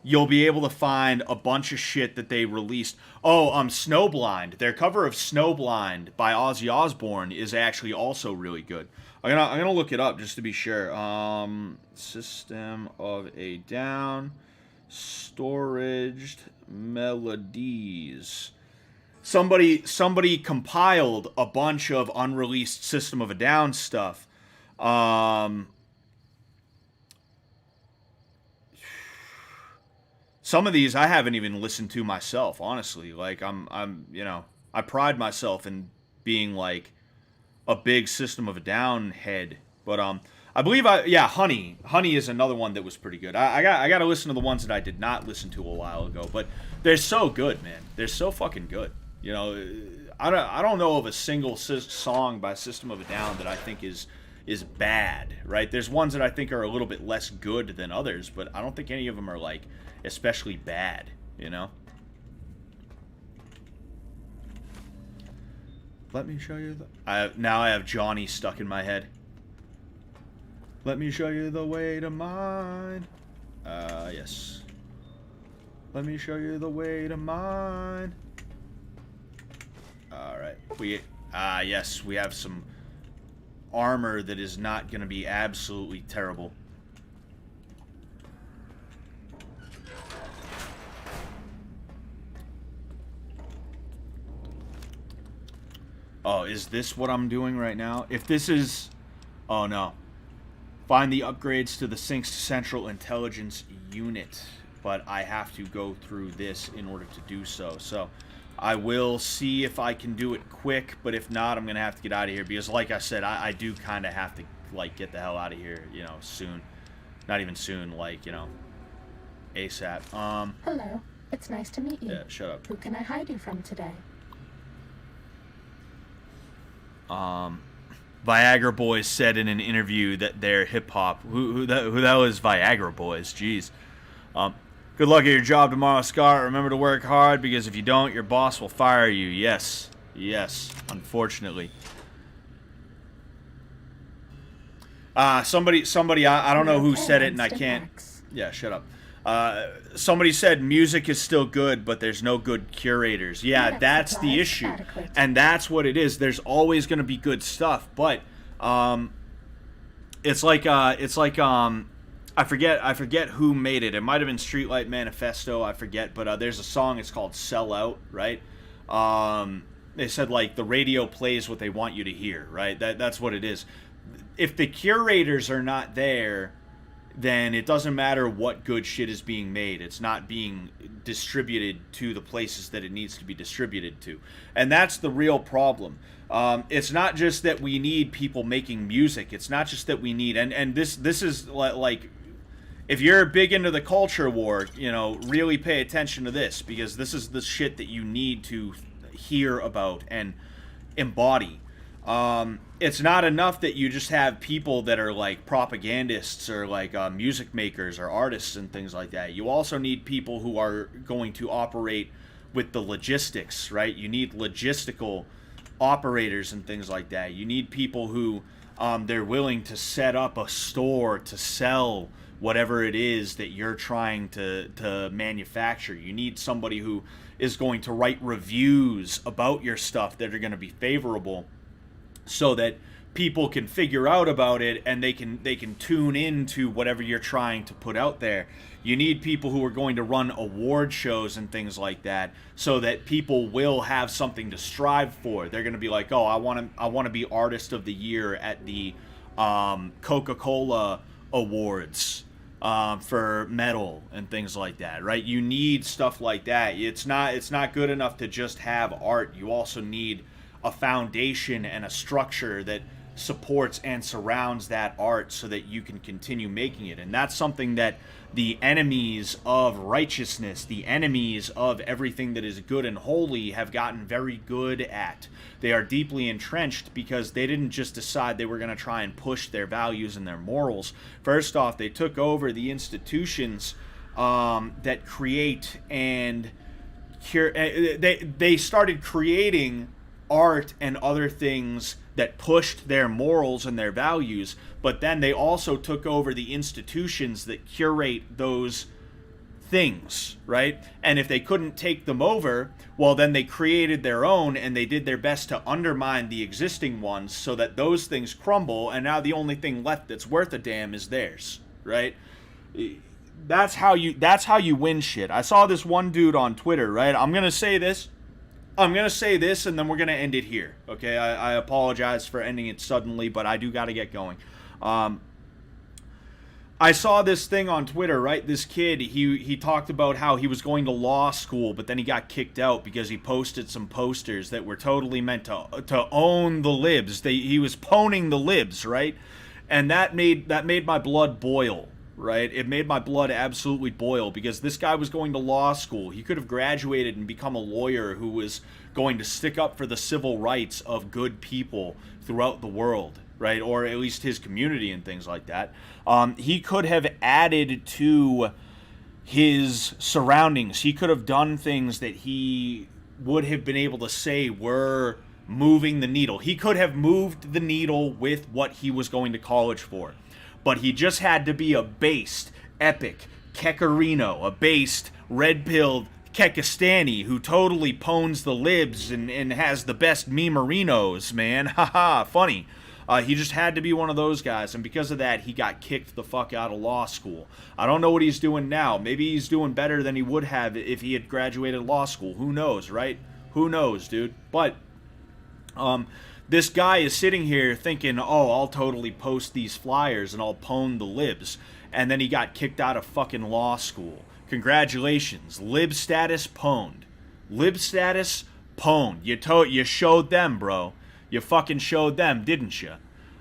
you'll be able to find a bunch of shit that they released. Oh, Snowblind. Their cover of Snowblind by Ozzy Osbourne is actually also really good. I'm gonna look it up just to be sure. System of a Down Storaged Melodies. Somebody compiled a bunch of unreleased System of a Down stuff. Some of these I haven't even listened to myself, honestly. Like, I'm you know, I pride myself in being like a big System of a Down head. But I believe Honey is another one that was pretty good. I got to listen to the ones that I did not listen to a while ago, but they're so good, man. They're so fucking good. You know, I don't know of a single song by System of a Down that I think is bad, right? There's ones that I think are a little bit less good than others, but I don't think any of them are like especially bad, you know? Let me show you now I have Johnny stuck in my head. Let me show you the way to mine. Yes. Let me show you the way to mine. Alright. Yes, we have some armor that is not going to be absolutely terrible. Oh, is this what I'm doing right now? If this is... Oh, no. Find the upgrades to the Sync Central Intelligence Unit. But I have to go through this in order to do so. So, I will see if I can do it quick. But if not, I'm going to have to get out of here. Because, like I said, I do kind of have to, like, get the hell out of here, you know, soon. Not even soon, like, you know, ASAP. Hello. It's nice to meet you. Yeah, shut up. Who can I hide you from today? Viagra Boys said in an interview that they're hip-hop. Who that was Viagra Boys? Jeez. Good luck at your job tomorrow, Scott. Remember to work hard, because if you don't, your boss will fire you. Yes. Yes. Unfortunately. Somebody, I don't know who said it, and I can't... Yeah, shut up. Somebody said music is still good, but there's no good curators. Yeah, that's the issue. And that's what it is. There's always going to be good stuff, but it's like I forget who made it. It might have been Streetlight Manifesto, I forget, but there's a song, it's called Sell Out, right? they said like the radio plays what they want you to hear, right? That's what it is. If the curators are not there, then it doesn't matter what good shit is being made. It's not being distributed to the places that it needs to be distributed to. And that's the real problem. It's not just that we need people making music. It's not just that we need... And this is like... If you're big into the culture war, you know, really pay attention to this. Because this is the shit that you need to hear about and embody. It's not enough that you just have people that are like propagandists or like music makers or artists and things like that. You also need people who are going to operate with the logistics, right? You need logistical operators and things like that. You need people who they're willing to set up a store to sell whatever it is that you're trying to manufacture. You need somebody who is going to write reviews about your stuff that are going to be favorable, so that people can figure out about it and they can tune into whatever you're trying to put out there. You need people who are going to run award shows and things like that, so that people will have something to strive for. They're going to be like, oh, I want to be Artist of the Year at the Coca-Cola Awards for metal and things like that, right? You need stuff like that. It's not good enough to just have art. You also need a foundation and a structure that supports and surrounds that art so that you can continue making it. And that's something that the enemies of righteousness, the enemies of everything that is good and holy, have gotten very good at. They are deeply entrenched because they didn't just decide they were going to try and push their values and their morals. First off, they took over the institutions that create and cure. They started creating art and other things that pushed their morals and their values, but then they also took over the institutions that curate those things, right? And if they couldn't take them over, well, then they created their own, and they did their best to undermine the existing ones so that those things crumble, and now the only thing left that's worth a damn is theirs, right? That's how you win shit. I saw this one dude on Twitter, right? I'm gonna say this, and then we're going to end it here, okay? I apologize for ending it suddenly, but I do got to get going. I saw this thing on Twitter, right? This kid, he talked about how he was going to law school, but then he got kicked out because he posted some posters that were totally meant to own the libs. He was pwning the libs, right? And that made my blood boil, right? It made my blood absolutely boil, because this guy was going to law school. He could have graduated and become a lawyer who was going to stick up for the civil rights of good people throughout the world, right? Or at least his community and things like that. He could have added to his surroundings. He could have done things that he would have been able to say were moving the needle. He could have moved the needle with what he was going to college for. But he just had to be a based, epic Kekarino, a based, red-pilled Kekistani who totally pwns the libs and has the best memorinos, man. Haha, funny. He just had to be one of those guys, and because of that, he got kicked the fuck out of law school. I don't know what he's doing now. Maybe he's doing better than he would have if he had graduated law school. Who knows, right? Who knows, dude? But, this guy is sitting here thinking, oh, I'll totally post these flyers and I'll pwn the libs. And then he got kicked out of fucking law school. Congratulations. Lib status pwned. Lib status pwned. You showed them, bro. You fucking showed them, didn't you?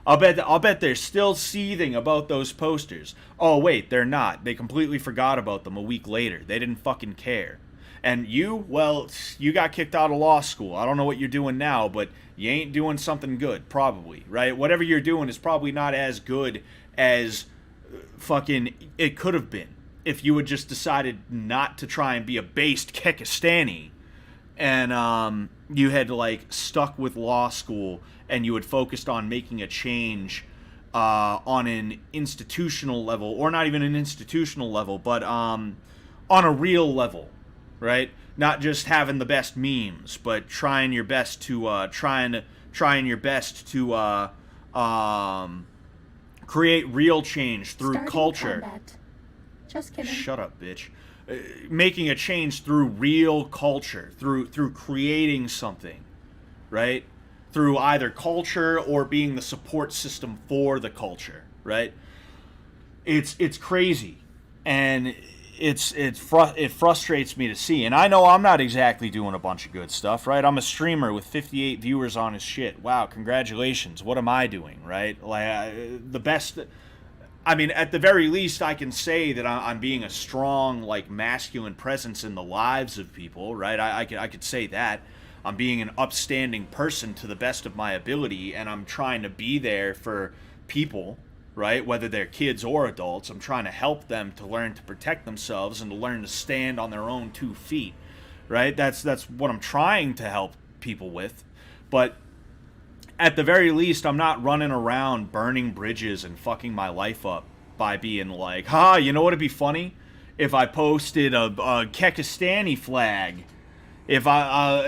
I'll bet they're still seething about those posters. Oh, wait, they're not. They completely forgot about them a week later. They didn't fucking care. And you, well, you got kicked out of law school. I don't know what you're doing now, but you ain't doing something good, probably, right? Whatever you're doing is probably not as good as fucking it could have been if you had just decided not to try and be a based Kekistani, and you had like stuck with law school and you had focused on making a change on an institutional level, or not even an institutional level, but on a real level, right? Not just having the best memes, but trying your best to create real change through Starting culture. combat. Just kidding. Shut up, bitch. Making a change through real culture, through creating something, right? Through either culture or being the support system for the culture, right? It's crazy, and it frustrates me to see. And I know I'm not exactly doing a bunch of good stuff, right? I'm a streamer with 58 viewers on his shit. Wow, congratulations. What am I doing, right? Like the best. I mean, at the very least, I can say that I'm being a strong, like, masculine presence in the lives of people, right? I could say that. I'm being an upstanding person to the best of my ability, and I'm trying to be there for people, right? Whether they're kids or adults. I'm trying to help them to learn to protect themselves and to learn to stand on their own 2 feet, right? That's what I'm trying to help people with. But at the very least, I'm not running around burning bridges and fucking my life up by being like, you know what would be funny? If I posted a Kekistani flag. If I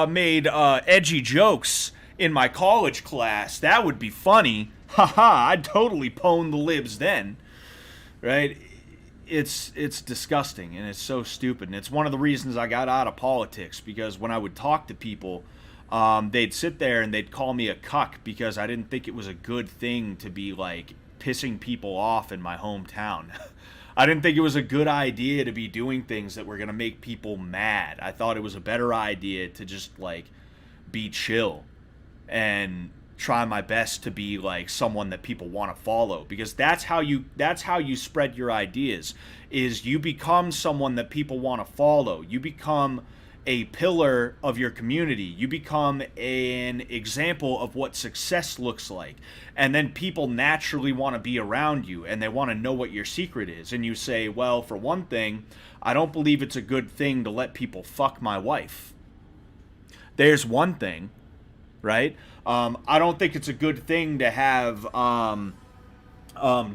made edgy jokes in my college class, that would be funny. I'd totally pwn the libs then, right? It's disgusting, and it's so stupid, and it's one of the reasons I got out of politics, because when I would talk to people, they'd sit there and they'd call me a cuck because I didn't think it was a good thing to be, like, pissing people off in my hometown. I didn't think it was a good idea to be doing things that were going to make people mad. I thought it was a better idea to just, like, be chill and try my best to be, like, someone that people want to follow, because that's how you spread your ideas, is you become someone that people want to follow. You become a pillar of your community. You become an example of what success looks like. And then people naturally want to be around you, and they want to know what your secret is. And you say, well, for one thing, I don't believe it's a good thing to let people fuck my wife. There's one thing, right? I don't think it's a good thing to have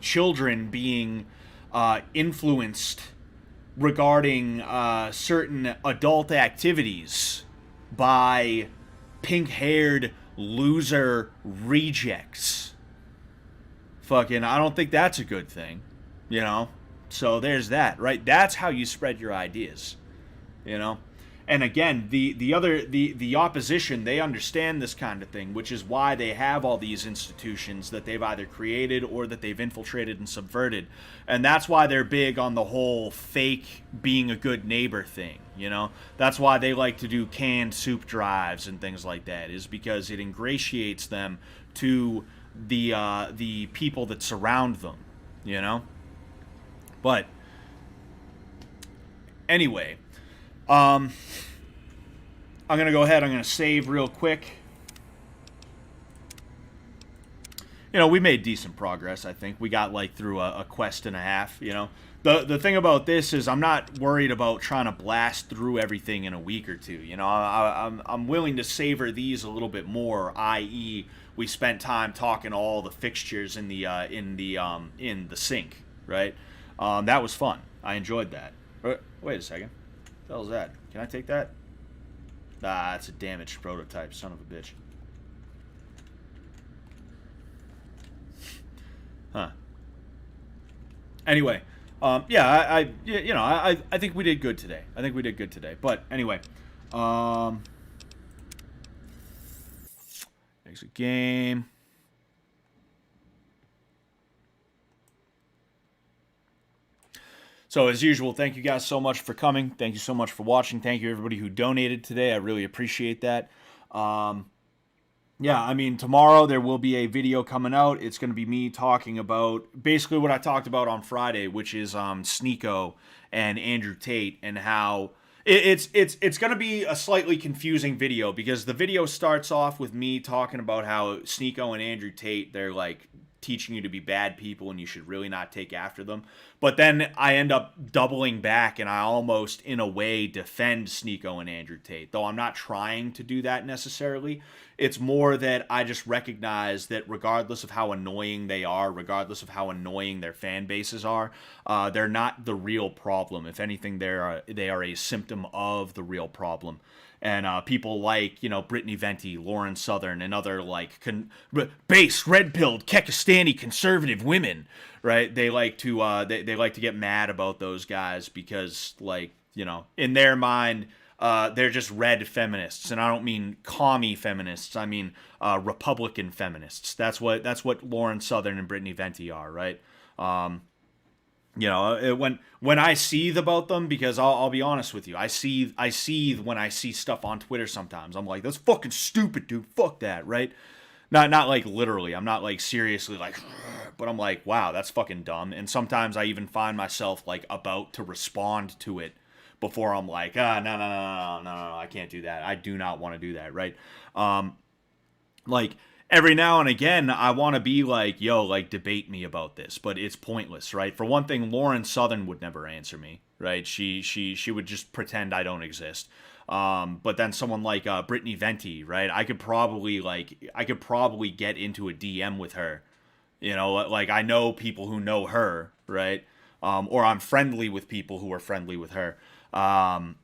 children being influenced regarding certain adult activities by pink-haired loser rejects. Fucking, I don't think that's a good thing, you know? So there's that, right? That's how you spread your ideas, you know? And again, the opposition, they understand this kind of thing, which is why they have all these institutions that they've either created or that they've infiltrated and subverted. And that's why they're big on the whole fake being a good neighbor thing, you know? That's why they like to do canned soup drives and things like that, is because it ingratiates them to the people that surround them, you know? But anyway, I'm going to go ahead. I'm going to save real quick. You know, we made decent progress, I think. We got, like, through a quest and a half, you know. The thing about this is I'm not worried about trying to blast through everything in a week or two, you know. I'm willing to savor these a little bit more, i.e. we spent time talking all the fixtures in the sink, right? That was fun. I enjoyed that. Wait a second. What the hell is that? Can I take that? Ah, it's a damaged prototype, son of a bitch. Huh. Anyway, yeah, I think we did good today. But anyway, exit game. So, as usual, thank you guys so much for coming. Thank you so much for watching. Thank you, everybody who donated today. I really appreciate that. Yeah, I mean, tomorrow there will be a video coming out. It's going to be me talking about basically what I talked about on Friday, which is Sneako and Andrew Tate, and how it's going to be a slightly confusing video, because the video starts off with me talking about how Sneako and Andrew Tate, they're like teaching you to be bad people and you should really not take after them. But then I end up doubling back and I almost, in a way, defend Sneako and Andrew Tate, though I'm not trying to do that necessarily. It's more that I just recognize that regardless of how annoying they are, regardless of how annoying their fan bases are, they're not the real problem. If anything, they are a symptom of the real problem. And people like, you know, Brittany Venti, Lauren Southern, and other, like, base, red-pilled, Kekistani conservative women, right? They like to they like to get mad about those guys because, like, you know, in their mind, they're just red feminists, and I don't mean commie feminists. I mean Republican feminists. That's what Lauren Southern and Brittany Venti are, right? When I seethe about them, because I'll be honest with you, I seethe when I see stuff on Twitter sometimes. I'm like, that's fucking stupid, dude. Fuck that, right? Not like literally. I'm not like seriously like, but I'm like, wow, that's fucking dumb. And sometimes I even find myself like about to respond to it before I'm like, no, I can't do that. I do not want to do that, right? Like every now and again, I want to be like, yo, like debate me about this, but it's pointless, right? For one thing, Lauren Southern would never answer me, right? She would just pretend I don't exist. But then someone like Brittany Venti, right? I could probably get into a DM with her, you know, like I know people who know her, right? Or I'm friendly with people who are friendly with her. I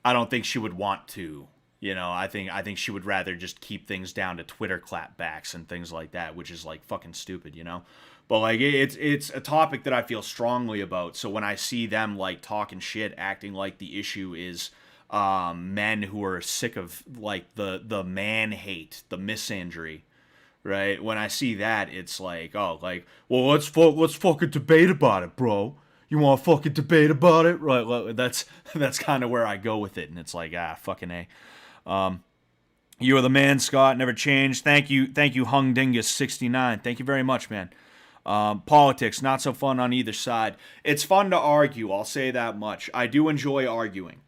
don't think she would want to, you know. I think she would rather just keep things down to Twitter clapbacks and things like that, which is like fucking stupid, you know. But like it's a topic that I feel strongly about. So when I see them like talking shit, acting like the issue is men who are sick of like the man hate, the misandry, right? When I see that, it's like, oh, like, well, let's fucking debate about it, bro. You want to fucking debate about it, right? That's kind of where I go with it, and it's like, fucking A. You are the man, Scott. Never changed. Thank you, Hung Dingus 69. Thank you very much, man. Politics, not so fun on either side. It's fun to argue, I'll say that much. I do enjoy arguing,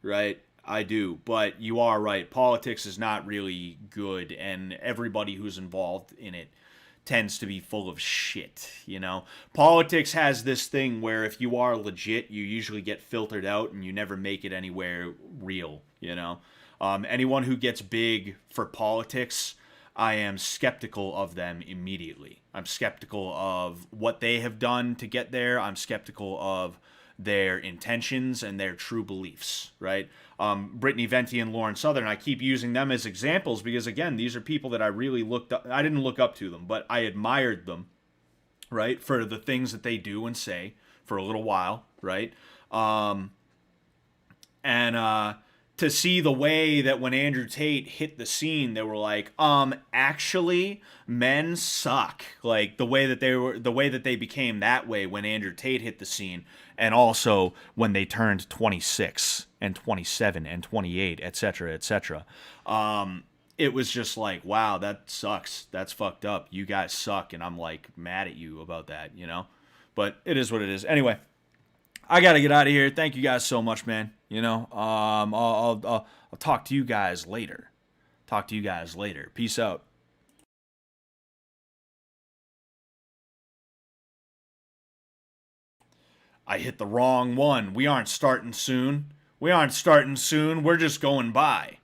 right? I do, but you are right. Politics is not really good, and everybody who's involved in it tends to be full of shit, you know? Politics has this thing where if you are legit, you usually get filtered out and you never make it anywhere real, you know? Anyone who gets big for politics, I am skeptical of them immediately. I'm skeptical of what they have done to get there. I'm skeptical of their intentions and their true beliefs, right? Brittany Venti and Lauren Southern, I keep using them as examples because, again, these are people that I really looked up. I didn't look up to them, but I admired them, right, for the things that they do and say for a little while, right? To see the way that when Andrew Tate hit the scene, they were like, actually, men suck. Like the way that they became that way when Andrew Tate hit the scene, and also when they turned 26 and 27 and 28, etc., etc. It was just like, wow, that sucks. That's fucked up. You guys suck, and I'm like mad at you about that, you know. But it is what it is. Anyway, I gotta get out of here. Thank you guys so much, man. You know, I'll talk to you guys later. Peace out. I hit the wrong one. We aren't starting soon. We're just going by.